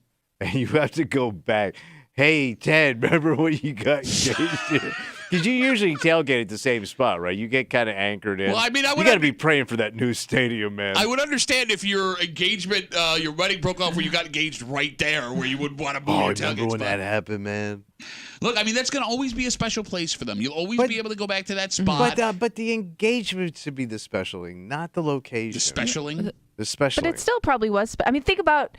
you have to go back. Hey, Ted, remember when you got engaged? Because you usually tailgate at the same spot, right? You get kind of anchored in. Well, I mean, you got to be praying for that new stadium, man. I would understand if your engagement, your wedding broke off where you got engaged right there, where you would want to move your tailgate remember when spot. that happened, man? Look, I mean, that's going to always be a special place for them. You'll always be able to go back to that spot. But the engagement should be the specialing, not the location. The specialing. The specialing. But it still probably was. I mean, think about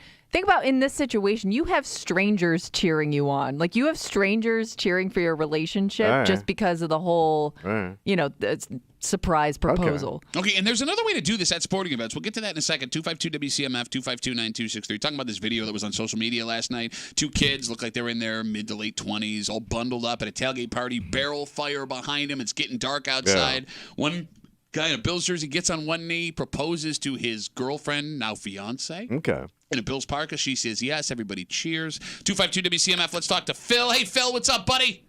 in this situation, you have strangers cheering you on. Like you have strangers cheering for your relationship All right. just because of the whole, surprise proposal. Okay, and there's another way to do this at sporting events. We'll get to that in a second. 252-WCMF, 252-9263. Talking about this video that was on social media last night. Two kids look like they're in their mid to late 20s, all bundled up at a tailgate party, barrel fire behind them. It's getting dark outside. Yeah. One guy in a Bills jersey gets on one knee, proposes to his girlfriend, now fiance. Okay. In a Bills parka, she says yes. Everybody cheers. 252-WCMF, let's talk to Phil. Hey, Phil, what's up, buddy?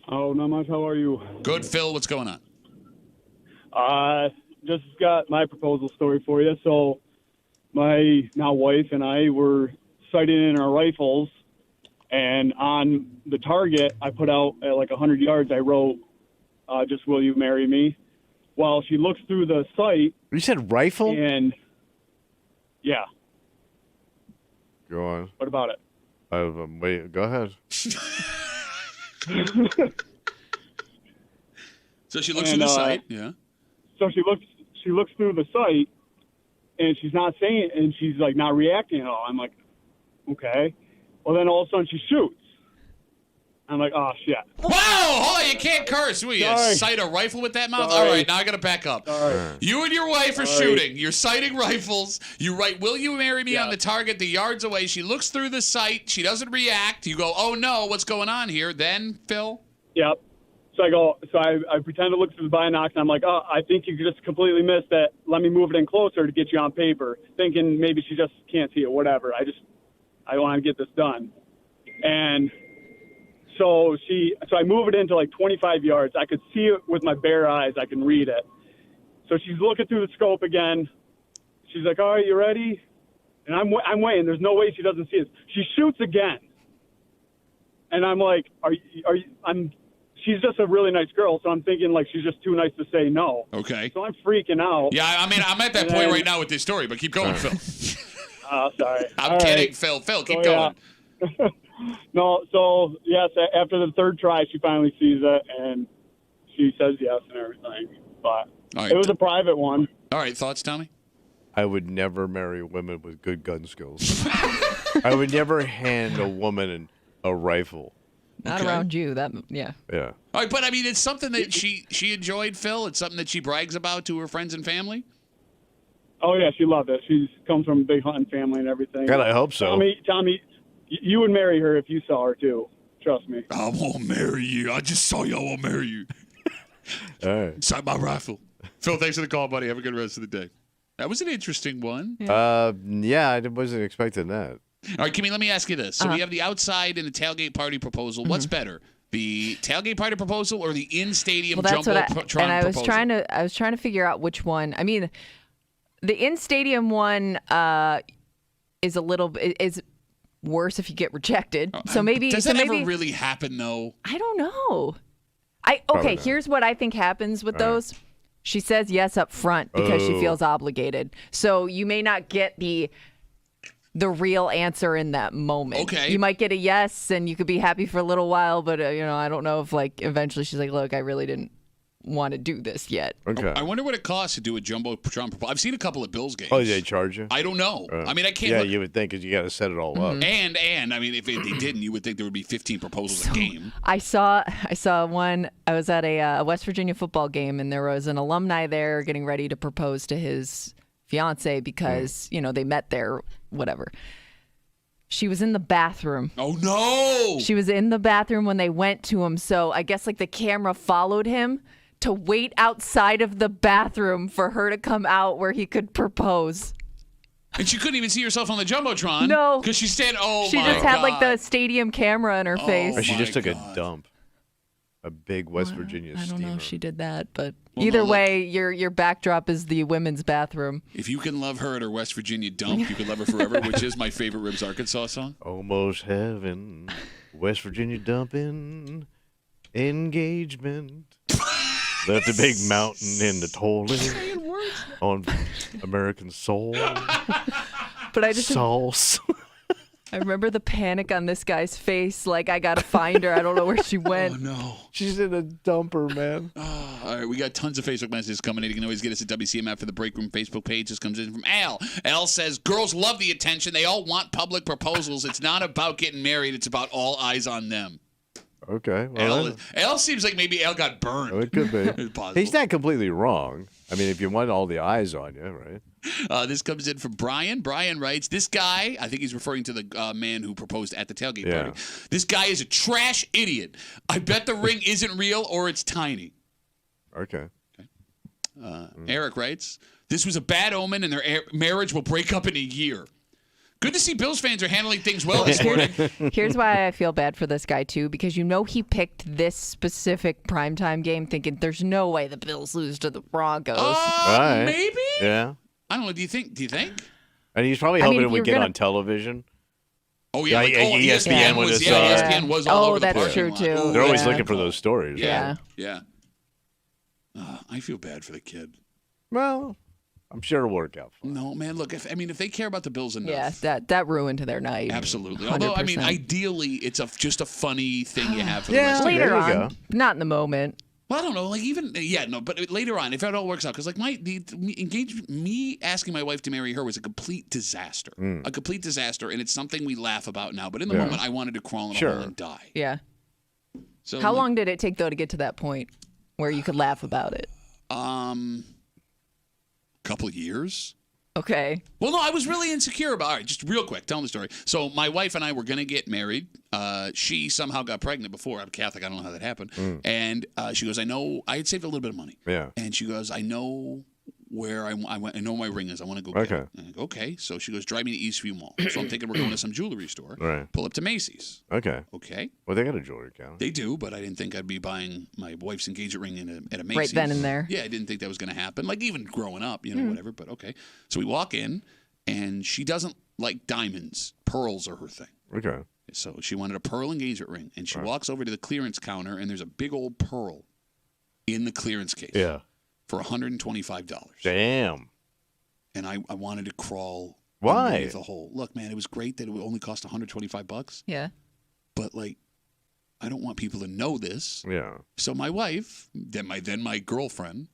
Oh, not much. How are you? Good, Phil. What's going on? Just got my proposal story for you. So my now wife and I were sighting in our rifles, and on the target I put out at like 100 yards, I wrote, just will you marry me? Well, she looks through the sight. You said rifle? And, yeah. Go on. What about it? Wait, go ahead. So she looks through the sight, yeah. So she looks through the sight, and she's not saying, and she's like not reacting at all. I'm like, okay. Well, then all of a sudden she shoots. I'm like, oh shit. Whoa! Hold on, you can't curse. Will you sight a rifle with that mouth? Sorry. All right, now I got to back up. Sorry. You and your wife are shooting. You're sighting rifles. You write, will you marry me on the target the yards away. She looks through the sight. She doesn't react. You go, oh no, what's going on here? Then, Phil? Yep. So I pretend to look through the binocs, and I'm like, oh, I think you just completely missed that. Let me move it in closer to get you on paper, thinking maybe she just can't see it, whatever. I want to get this done. And so I move it into like 25 yards. I could see it with my bare eyes. I can read it. So she's looking through the scope again. She's like, all right, you ready? And I'm waiting. There's no way she doesn't see it. She shoots again. And I'm like, she's just a really nice girl, so I'm thinking like she's just too nice to say no. Okay. So I'm freaking out. Yeah, I mean, I'm at that point right now with this story, but keep going, Phil. Sorry. I'm kidding, right. Phil. Phil, keep going. No, so yes, after the third try, she finally sees it, and she says yes and everything. But it was a private one. All right, thoughts, Tommy? I would never marry women with good gun skills. I would never hand a woman a rifle. Not around you. Yeah. All right, but I mean, it's something that she enjoyed, Phil. It's something that she brags about to her friends and family. Oh yeah, she loved it. She comes from a big hunting family and everything. God, I hope so. Tommy, you would marry her if you saw her too. Trust me. I won't marry you. I just saw you. I won't marry you. All right. Sight my rifle. Phil, thanks for the call, buddy. Have a good rest of the day. That was an interesting one. Yeah, I wasn't expecting that. All right, Kimmy, let me ask you this. So we have the outside and the tailgate party proposal. What's better, the tailgate party proposal or the in-stadium jumbotron proposal? And I was trying to figure out which one. I mean, the in-stadium one is worse if you get rejected. So maybe does that ever really happen though? I don't know. Here's what I think happens with those. She says yes up front because she feels obligated. So you may not get the real answer in that moment. Okay. You might get a yes and you could be happy for a little while, but I don't know if like eventually she's like, look, I really didn't want to do this yet. Okay. I wonder what it costs to do a jumbotron proposal. I've seen a couple of Bills games. Oh, they charge you? I don't know. I mean, I can't. Yeah, you would think because you got to set it all up. And I mean, if they didn't, you would think there would be 15 proposals a game. I saw one. I was at a West Virginia football game, and there was an alumni there getting ready to propose to his fiance because they met there, whatever. She was in the bathroom. Oh no! She was in the bathroom when they went to him. So I guess like the camera followed him to wait outside of the bathroom for her to come out where he could propose. And she couldn't even see herself on the jumbotron. No, because she said, "Oh she my God." just had like the stadium camera in her face. Or she just took God. a dump. A big West Virginia I don't steamer. know if she did that, but Well, either no, look. way, your backdrop is the women's bathroom. If you can love her at her West Virginia dump, you can love her forever, which is my favorite Ribs Arkansas song. Almost heaven, West Virginia dumping, engagement. Left a big mountain in the toilet on American Soul. But I just Sauce. I remember the panic on this guy's face. Like, I got to find her. I don't know where she went. Oh, no. She's in a dumper, man. All right, we got tons of Facebook messages coming in. You can always get us at WCMF for the Break Room Facebook page. This comes in from Al. Al says, girls love the attention. They all want public proposals. It's not about getting married. It's about all eyes on them. Okay. Well, Al seems like maybe Al got burned. it could be. It's possible. He's not completely wrong. I mean, if you want all the eyes on you, right? This comes in from Brian. Brian writes, this guy, I think he's referring to the man who proposed at the tailgate party. This guy is a trash idiot. I bet the ring isn't real or it's tiny. Okay. Eric writes, this was a bad omen and their marriage will break up in a year. Good to see Bills fans are handling things well this morning. Here's why I feel bad for this guy, too, because he picked this specific primetime game thinking there's no way the Bills lose to the Broncos. Right. Maybe? Yeah. I don't know. Do you think? And he's probably hoping mean, it if would you're get gonna- on television. Oh, yeah. Yeah, Like, ESPN was, was, ESPN was all over the that's parking true, lot. too. Ooh, They're always Yeah. looking for those stories. Yeah. Right? Yeah. I feel bad for the kid. Well, I'm sure it'll work out. No, man. Look, if they care about the Bills enough. Yeah, that ruined their night. Absolutely. Although, I mean, 100%. ideally, it's just a funny thing you have for the Yeah. rest of the Later There you on, go. not in the moment. Well, I don't know. Like but later on, if it all works out, because like me asking my wife to marry her was a complete disaster. A complete disaster, and it's something we laugh about now. But in the moment, I wanted to crawl in a hole and die. Yeah. So How long did it take, though, to get to that point where you could laugh about it? Couple of years. Okay. Well, no, I was really insecure about. All right, just real quick, tell them the story. So my wife and I were going to get married. She somehow got pregnant before. I'm Catholic. I don't know how that happened. And she goes, I know. I had saved a little bit of money. Yeah. And she goes, I know where I went. I know my ring is. I want to go get it. And I go, okay. So she goes, drive me to Eastview Mall. So I'm thinking we're going to some jewelry store. Right. Pull up to Macy's. Okay. Okay. Well, they got a jewelry counter. They do, but I didn't think I'd be buying my wife's engagement ring at a Macy's. Right then and there. Yeah, I didn't think that was going to happen. Like even growing up, whatever. But okay. So we walk in, and she doesn't like diamonds. Pearls are her thing. Okay. So she wanted a pearl engagement ring, and she walks over to the clearance counter, and there's a big old pearl in the clearance case. Yeah. For $125. Damn. And I wanted to crawl. Why? Underneath a hole. Look, man, it was great that it would only cost $125. Yeah. But like, I don't want people to know this. Yeah. So my wife, then my girlfriend,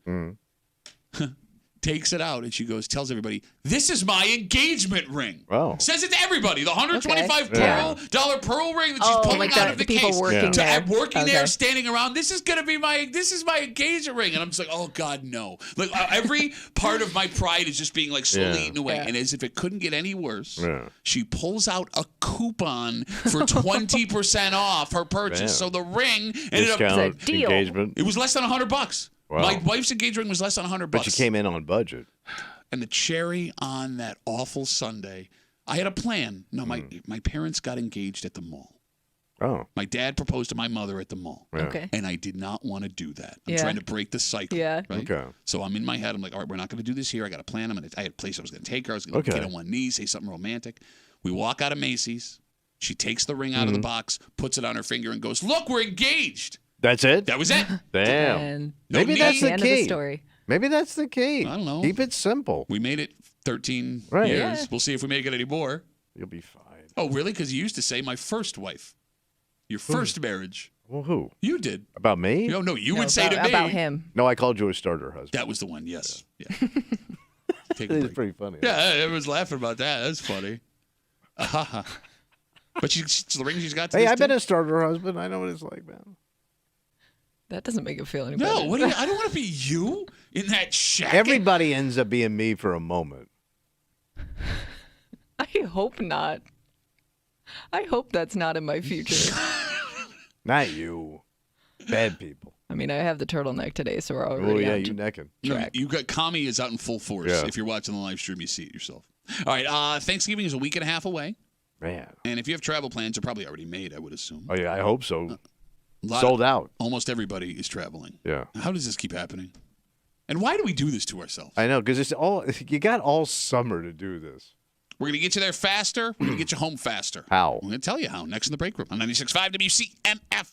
takes it out and she tells everybody, "This is my engagement ring." Oh. Says it to everybody. The $125 Okay. pearl ring that she's pulling like out of the people case. working there. Working Okay. there, standing around. This is my engagement ring, and I'm just like, oh God, no! Like every part of my pride is just being like slowly eaten away. And as if it couldn't get any worse, she pulls out a coupon for 20% off her purchase. Man. So the ring ended up. Discount It's a deal. engagement. It was less than $100. Wow. My wife's engagement ring was less than $100. But you came in on budget. And the cherry on that awful Sunday, I had a plan. No, my parents got engaged at the mall. Oh. My dad proposed to my mother at the mall. Yeah. Okay. And I did not want to do that. I'm Yeah. trying to break the cycle. Yeah. Right? Okay. So I'm in my head. I'm like, all right, we're not going to do this here. I got a plan. I had a place I was going to take her. I was going to Okay. get on one knee, say something romantic. We walk out of Macy's. She takes the ring out of the box, puts it on her finger, and goes, "Look, we're engaged." That's it? That was it. Damn. And Maybe No that's need. the end of the key. story. Maybe that's the key. I don't know. Keep it simple. We made it 13 Right. years. Yeah. We'll see if we make it anymore. You'll be fine. Oh, really? Because you used to say my first wife. Your first marriage. Well, who? You did. About me? No, you No, would say to me. about him. No, I called you a starter husband. That was the one, yes. Yeah. Take a It's break. pretty funny. Yeah, everyone's laughing about that. That's funny. But the ring she's got to Hey, this I've been day? a starter husband. I know what it's like, man. That doesn't make it feel any No, better. I don't want to be you in that shack. Everybody ends up being me for a moment. I hope not. I hope that's not in my future. Not you. Bad people. I mean, I have the turtleneck today, so we're already Oh, yeah, on you necking. No, you got Kami is out in full force. Yeah. If you're watching the live stream, you see it yourself. All right, Thanksgiving is a week and a half away. Man. And if you have travel plans, they're probably already made, I would assume. Oh, yeah, I hope so. Lot Sold out. Almost everybody is traveling. Yeah. How does this keep happening? And why do we do this to ourselves? I know, because it's all you got all summer to do this. We're going to get you there faster. We're going to get you home faster. How? I'm going to tell you how next in the break room on 96.5 WCMF.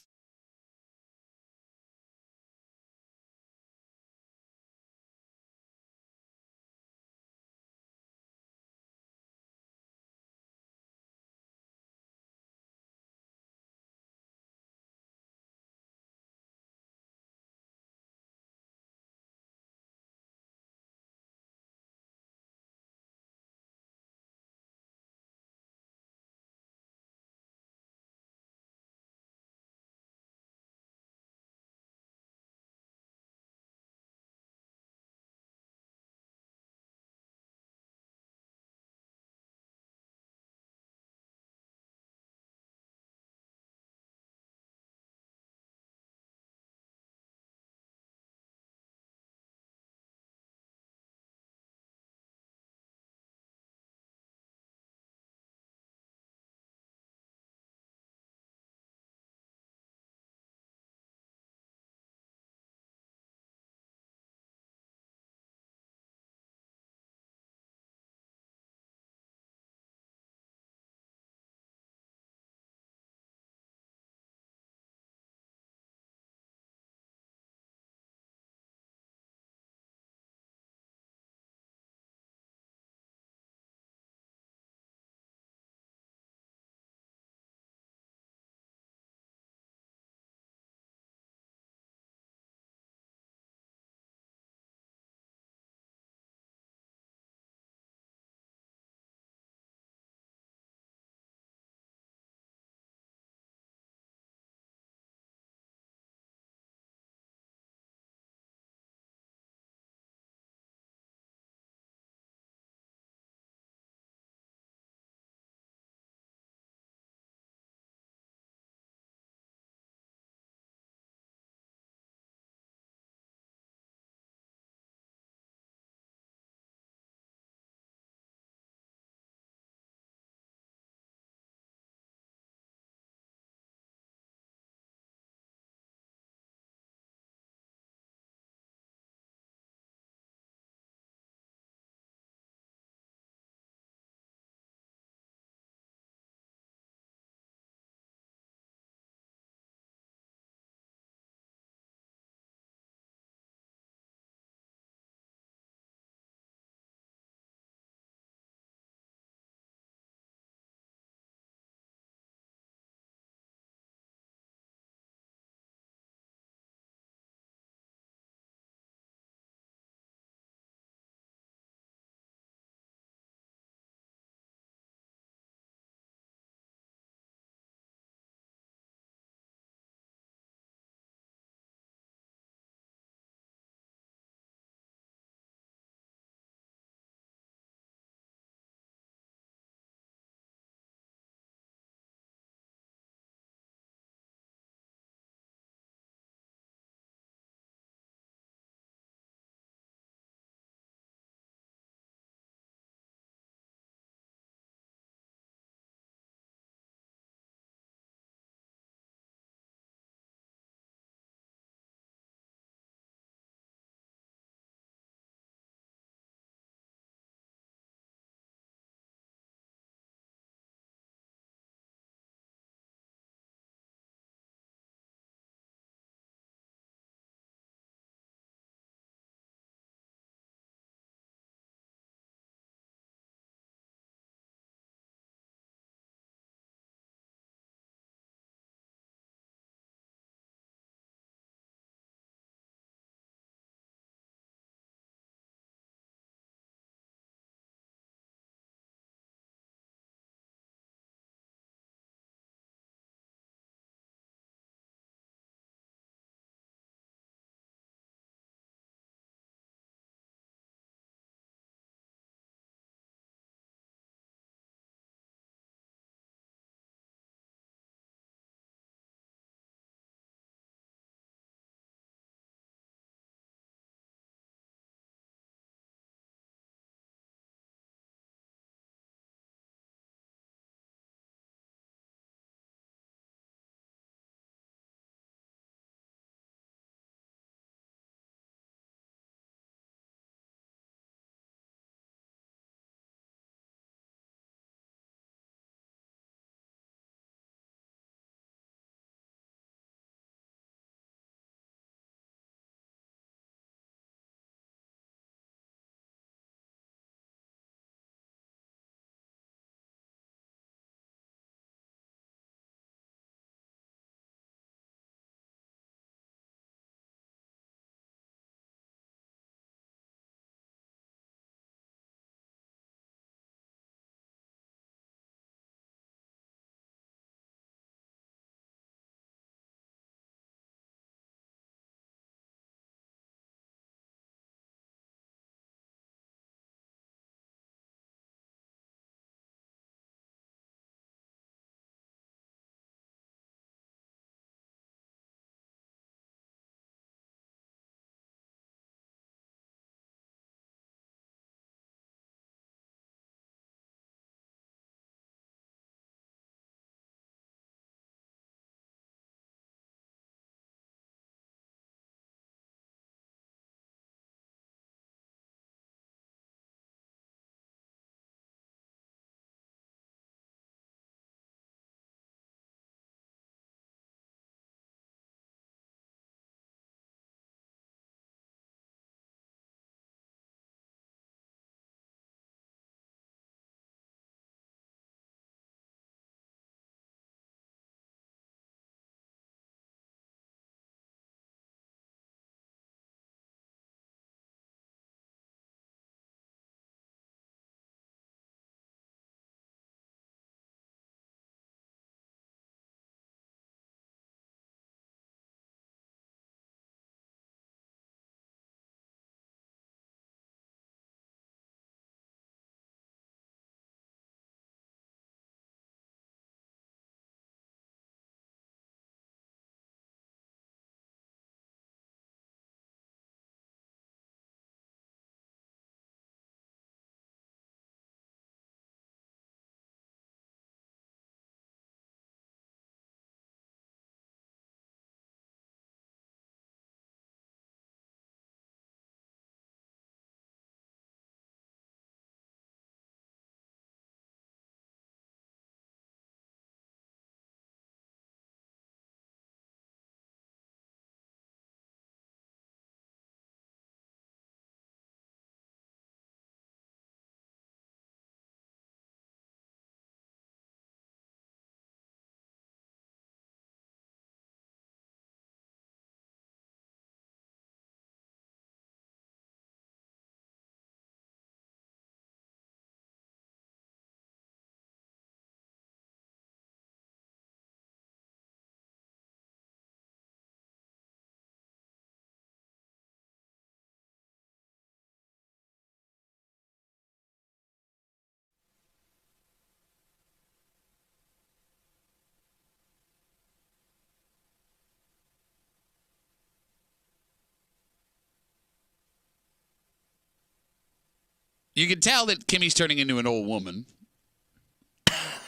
You can tell that Kimmy's turning into an old woman.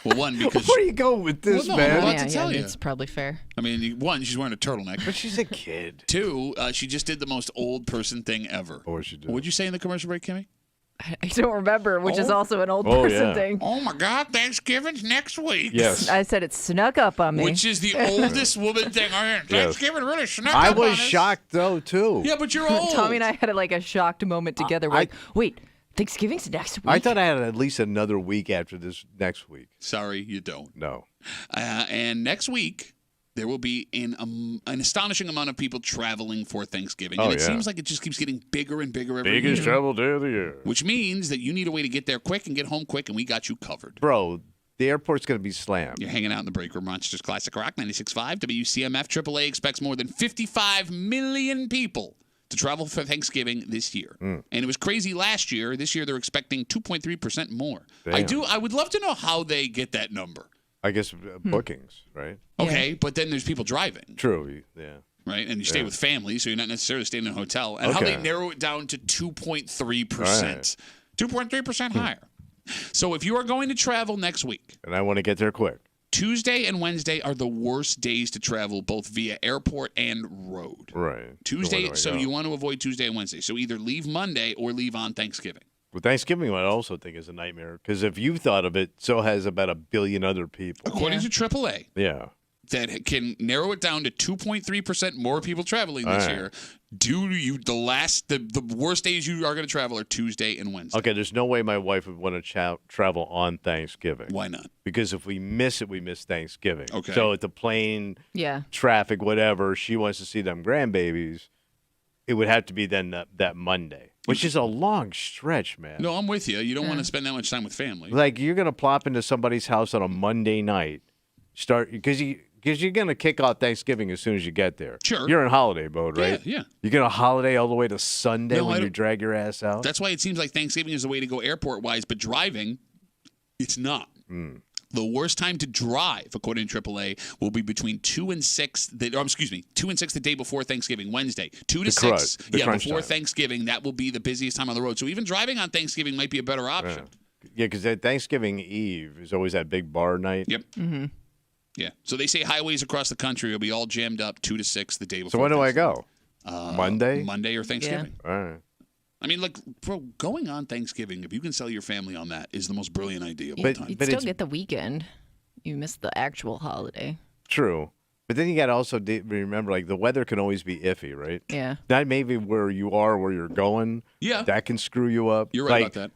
Well, one, because... Where are you going with this, Well, no, man? I'm about to tell you. It's probably fair. I mean, one, she's wearing a turtleneck. But she's a kid. Two, she just did the most old person thing ever. What she did? What'd you say in the commercial break, Kimmy? I don't remember, which is also an old Oh, person yeah. thing. Oh, my God, Thanksgiving's next week. Yes. I said it snuck up on me. Which is the oldest woman thing. Thanksgiving really snuck I up on was us. shocked, though, too. Yeah, but you're old. Tommy and I had like a shocked moment together. We're like, wait, Thanksgiving's next week? I thought I had at least another week after this next week. Sorry, you don't. No. And next week, there will be an astonishing amount of people traveling for Thanksgiving. And it seems like it just keeps getting bigger and bigger every Biggest year. travel day of the year. Which means that you need a way to get there quick and get home quick, and we got you covered. Bro, the airport's going to be slammed. You're hanging out in the break room. Rochester's Classic Rock 96.5. WCMF AAA expects more than 55 million people to travel for Thanksgiving this year. And it was crazy last year. This year they're expecting 2.3% more. Damn. I would love to know how they get that number. I guess bookings, right? Okay, but then there's people driving. True, yeah. Right, and you stay with family, so you're not necessarily staying in a hotel. And how they narrow it down to 2.3%. 2.3% higher. So if you are going to travel next week, And I want to get there quick. Tuesday and Wednesday are the worst days to travel, both via airport and road. Right. Tuesday, so you want to avoid Tuesday and Wednesday. So either leave Monday or leave on Thanksgiving. Well, Thanksgiving, I also think, is a nightmare. Because if you thought of it, so has about 1 billion other people. According to AAA, Yeah. that can narrow it down to 2.3% more people traveling this year. Due to the worst days you are going to travel are Tuesday and Wednesday. Okay, there's no way my wife would want to travel on Thanksgiving. Why not? Because if we miss it, we miss Thanksgiving. Okay. So at the plane, traffic, whatever, she wants to see them grandbabies, it would have to be then that Monday, which is a long stretch, man. No, I'm with you. You don't want to spend that much time with family. Like, you're going to plop into somebody's house on a Monday night, because you're going to kick off Thanksgiving as soon as you get there. Sure. You're in holiday mode, right? Yeah. You're going to holiday all the way to Sunday when you drag your ass out? That's why it seems like Thanksgiving is the way to go airport-wise, but driving, it's not. The worst time to drive, according to AAA, will be between 2 and 6. 2 and 6 the day before Thanksgiving, Wednesday. 2 to 6, crunch before time. Thanksgiving. That will be the busiest time on the road. So even driving on Thanksgiving might be a better option. Yeah, because Thanksgiving Eve is always that big bar night. Yep. Yeah. So they say highways across the country will be all jammed up 2 to 6 the day before. So when do I Thanksgiving. go? Monday? Monday or Thanksgiving. All right. I mean, like, bro, going on Thanksgiving, if you can sell your family on that, is the most brilliant idea of all time. You'd still get the weekend. You missed the actual holiday. True. But then you got to also remember, like, the weather can always be iffy, right? Yeah. Not maybe where you are, where you're going. Yeah. That can screw you up. You're right about that.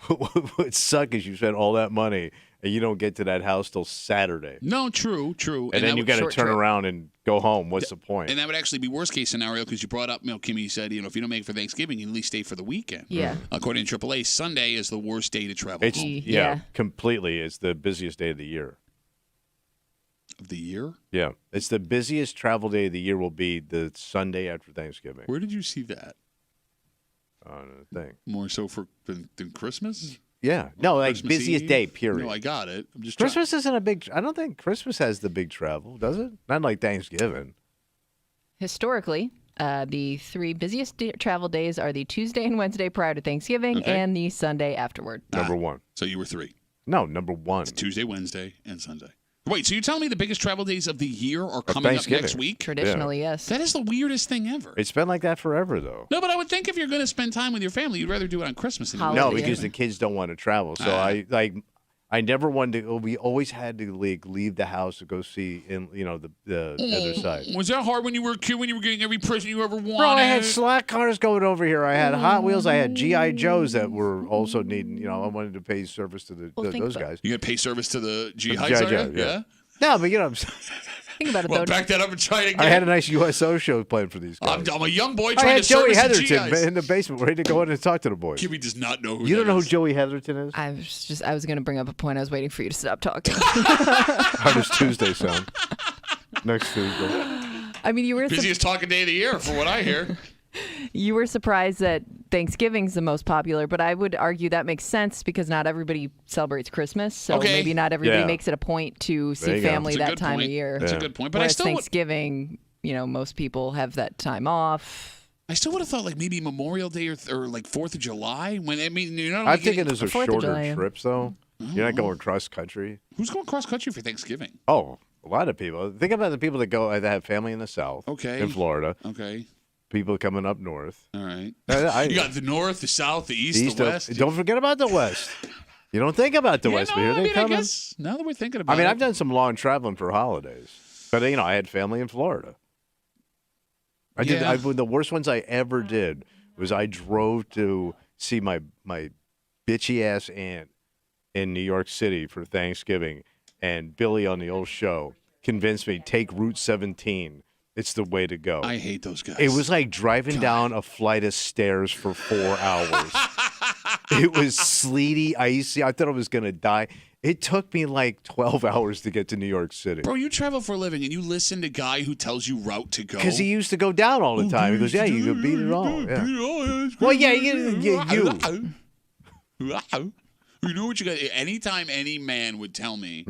What would suck is you spend all that money and you don't get to that house till Saturday. No, true. And then you got to turn around and go home. What's the point? And that would actually be worst case scenario because you brought up, Kimmy said, if you don't make it for Thanksgiving, you at least stay for the weekend. Yeah. According to AAA, Sunday is the worst day to travel It's home. completely. It's the busiest day of the year. Of the year? Yeah. It's the busiest travel day of the year will be the Sunday after Thanksgiving. Where did you see that? On a thing. More so than Christmas? Yeah. No, like Christmas busiest Eve? day, period. No, I got it. I'm just Christmas isn't a big. I don't think Christmas has the big travel, does it? Not like Thanksgiving. Historically, the 3 busiest travel days are the Tuesday and Wednesday prior to Thanksgiving and the Sunday afterward. Number 1. So you were 3. No, number 1. It's Tuesday, Wednesday, and Sunday. Wait, so you're telling me the biggest travel days of the year are coming up next week? Traditionally, yes. That is the weirdest thing ever. It's been like that forever, though. No, but I would think if you're going to spend time with your family, you'd rather do it on Christmas than No, because the kids don't want to travel. So I never wanted to. We always had to leave the house to go see the other side. Was that hard when you were a kid? When you were getting every present you ever wanted? Bro, I had slack cars going over here. I had Hot Wheels. I had GI Joes that were also needing. I wanted to pay service to those guys. You got to pay service to the GI Joe, yeah. No, but I'm think about it well, though. back that up and try it again. I had a nice USO show planned for these guys. I'm a young boy I trying had to Joey service the Heatherton GIs. in the basement, ready to go in and talk to the boys. Kimmy does not know who You don't that know who is. Joey Heatherton is? I was going to bring up a point. I was waiting for you to stop talking. How does Tuesday sound? Next Tuesday. I mean, you were busiest talking day of the year, for what I hear. You were surprised that Thanksgiving's the most popular, but I would argue that makes sense because not everybody celebrates Christmas, so maybe not everybody makes it a point to see family that time of year. That's a good point. But Whereas I still Thanksgiving, most people have that time off. I still would have thought like maybe Memorial Day or like 4th of July. When I mean, you're not. I'm thinking those are 4th of shorter July, yeah. trips, though. You're not going cross country. Who's going cross country for Thanksgiving? Oh, a lot of people. Think about the people that have family in the South. Okay. In Florida. Okay. People coming up north. All right. You got the north, the south, the east, the west. Don't forget about the west. You don't think about the west, but here they come. I guess now that we're thinking about it. I've done some long traveling for holidays, but I had family in Florida. The worst ones I ever did was I drove to see my bitchy ass aunt in New York City for Thanksgiving, and Billy on the old show convinced me take Route 17. It's the way to go. I hate those guys. It was like driving down a flight of stairs for 4 hours. It was sleety, icy. I thought I was going to die. It took me like 12 hours to get to New York City. Bro, you travel for a living and you listen to a guy who tells you route to go. Because he used to go down all the time. He goes, yeah, you could beat it all. Yeah. Well, yeah, you. You know what you got? Anytime any man would tell me,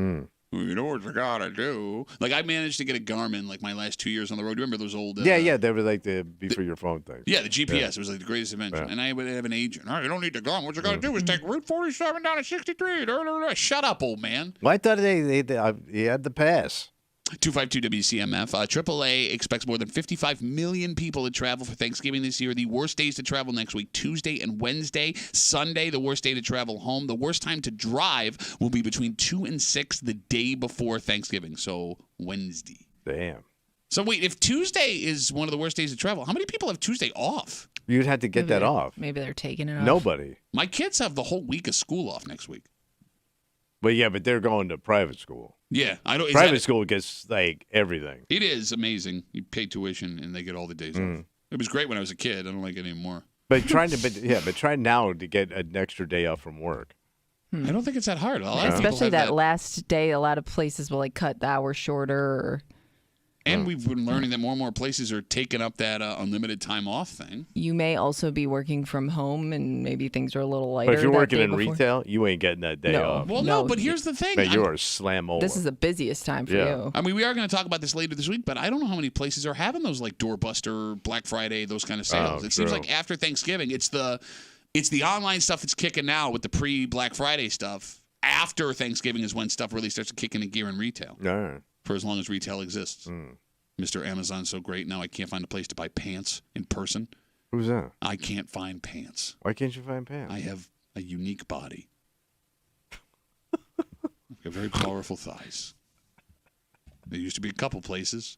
you know what you gotta do. Like I managed to get a Garmin like my last 2 years on the road. Remember those old? Yeah, they were like the for your phone thing. Yeah, the GPS. It was like the greatest invention. Yeah. And I would have an agent. All right, you don't need the Garmin. What you gotta do is take Route 47 down to 63. Shut up, old man. Well, I thought he had the pass. 252 WCMF. AAA expects more than 55 million people to travel for Thanksgiving this year. The worst days to travel next week, Tuesday and Wednesday. Sunday, the worst day to travel home. The worst time to drive will be between 2 and 6 the day before Thanksgiving, so Wednesday. Damn. So wait, if Tuesday is one of the worst days to travel, how many people have Tuesday off? You'd have to get that off. Maybe they're taking it off. Nobody. My kids have the whole week of school off next week. But they're going to private school. Yeah, I don't. Private school gets like everything. It is amazing. You pay tuition and they get all the days off. It was great when I was a kid. I don't like it anymore. But try now to get an extra day off from work. I don't think it's that hard. Especially that last day, a lot of places will like cut the hours shorter. Or... And we've been learning that more and more places are taking up that unlimited time off thing. You may also be working from home, and maybe things are a little lighter. But if you're working in retail, you ain't getting that day off. Well, no, but here's the thing. Man, you're a slam over. This is the busiest time for you. I mean, we are going to talk about this later this week, but I don't know how many places are having those like doorbuster, Black Friday, those kind of sales. It seems like after Thanksgiving, it's the online stuff that's kicking now with the pre-Black Friday stuff. After Thanksgiving is when stuff really starts to kick in gear in retail. All right. For as long as retail exists. Mr. Amazon's so great now I can't find a place to buy pants in person. Who's that? I can't find pants. Why can't you find pants? I have a unique body. I've got very powerful thighs. There used to be a couple places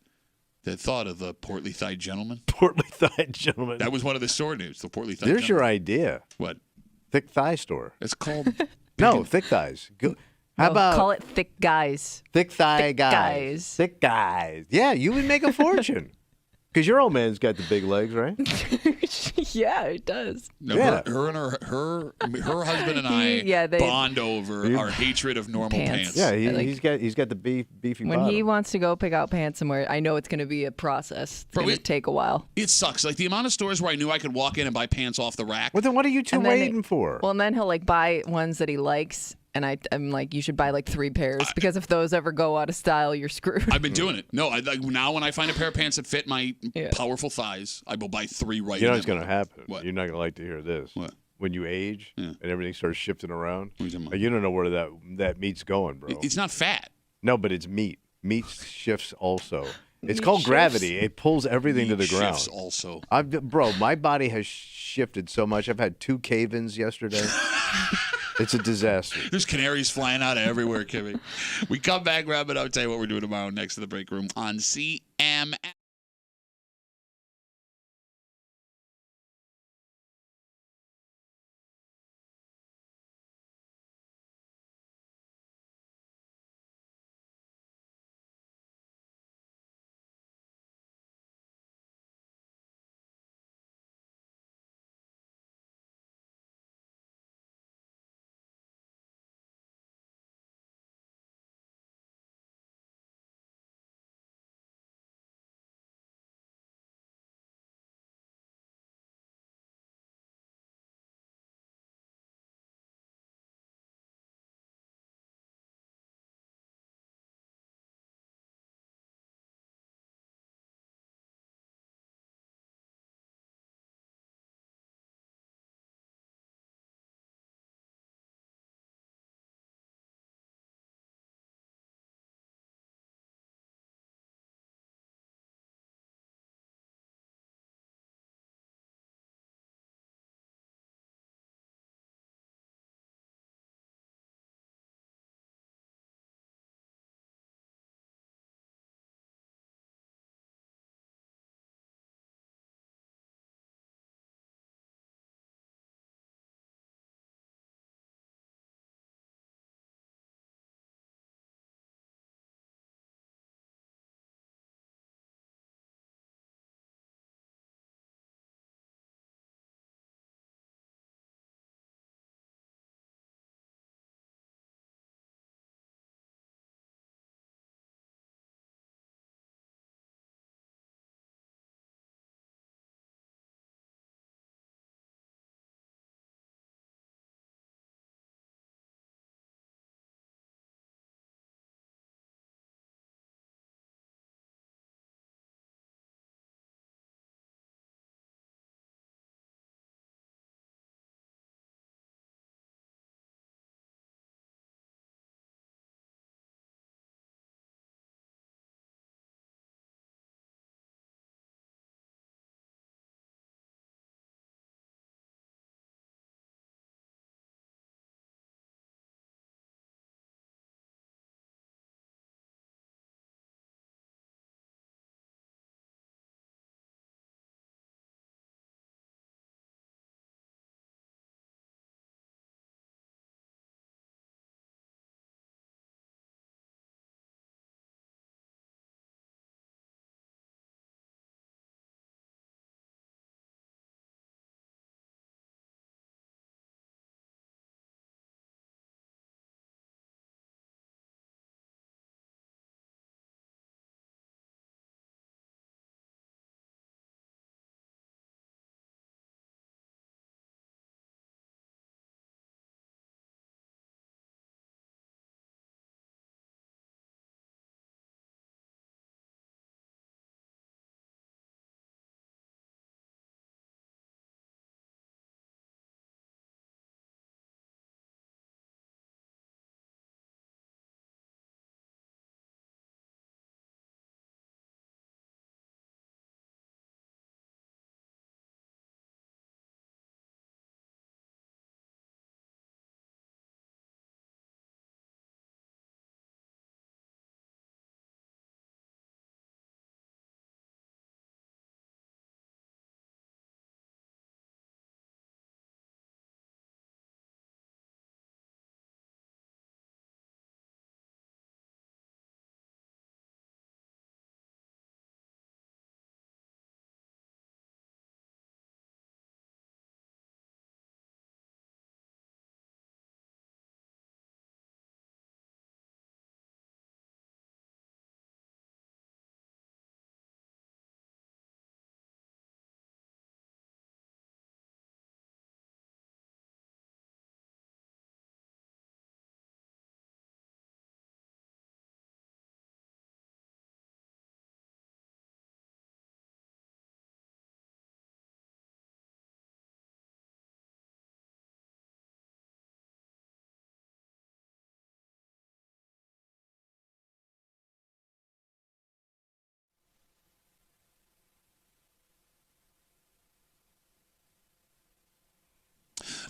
that thought of the portly thigh gentleman. Portly thigh gentleman. That was one of the store names, the portly thigh There's gentleman. your idea. What? Thick thigh store. It's called... No, thick thighs. How about call it thick guys? Thick thigh guys. Thick guys. Yeah, you would make a fortune. Because your old man's got the big legs, right? Yeah, it does. No, her husband and I bond over our hatred of normal pants. Yeah, he's got the beefy when bottom. he wants to go pick out pants somewhere, I know it's going to be a process. It's going to take a while. It sucks. Like the amount of stores where I knew I could walk in and buy pants off the rack. Well, then what are you two waiting for? Well, and then he'll like buy ones that he likes. And I'm like, you should buy like 3 pairs because if those ever go out of style, you're screwed. I've been doing it. No, now when I find a pair of pants that fit my powerful thighs, I will buy 3 right now. You know what's going to happen? What? You're not going to like to hear this. What? When you age and everything starts shifting around, you don't know where that meat's going, bro. It's not fat. No, but it's meat. Meat shifts also. It's called gravity. It pulls everything to the ground. Shifts also. Bro, my body has shifted so much. I've had 2 cave-ins yesterday. It's a disaster. There's canaries flying out of everywhere, Kimmy. We come back, wrap it up, tell you what we're doing tomorrow next to the break room on CMF.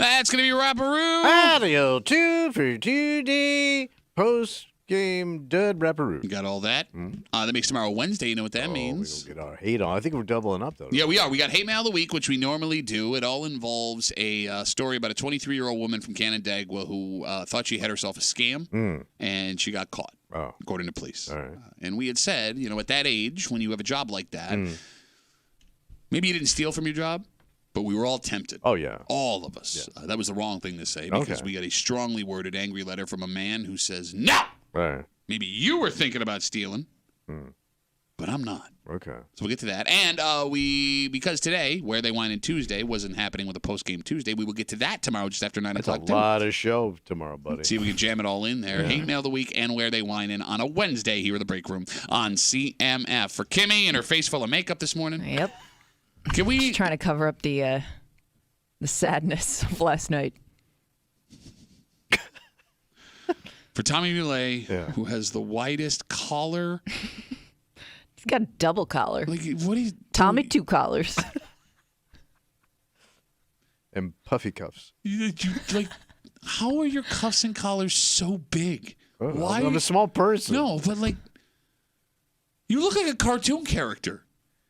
That's going to be Rapparoo. Audio 2 for 2D post-game dud Rapparoo. You got all that? That makes tomorrow Wednesday. You know what that means? We'll get our hate on. I think we're doubling up, though. Yeah, we are. We got Hate Mail of the Week, which we normally do. It all involves a story about a 23-year-old woman from Canandaigua who thought she had herself a scam, and she got caught, according to police. All right. And we had said, at that age, when you have a job like that, maybe you didn't steal from your job, but we were all tempted. Oh, yeah. All of us. Yeah. That was the wrong thing to say because we got a strongly worded angry letter from a man who says, no! Right. Maybe you were thinking about stealing, but I'm not. Okay. So we'll get to that. And because today, Where They Wine in Tuesday wasn't happening with a post-game Tuesday, we will get to that tomorrow just after 9 o'clock. That's a lot of show tomorrow, buddy. See if we can jam it all in there. Hate Mail of the Week and Where They Wine in on a Wednesday here in the break room on CMF. For Kimmy and her face full of makeup this morning. Yep. Can we... Just trying to cover up the sadness of last night. For Tommy Muley, who has the widest collar. He's got a double collar. Like, what is Tommy, 2 collars. And puffy cuffs. How are your cuffs and collars so big? Why? I'm a small person. No, but you look like a cartoon character.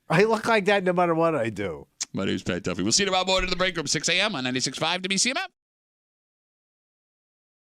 I look like that no matter what I do. My name's Pat Duffy. We'll see you tomorrow morning in the break room, 6 a.m. on 96.5 WCMF.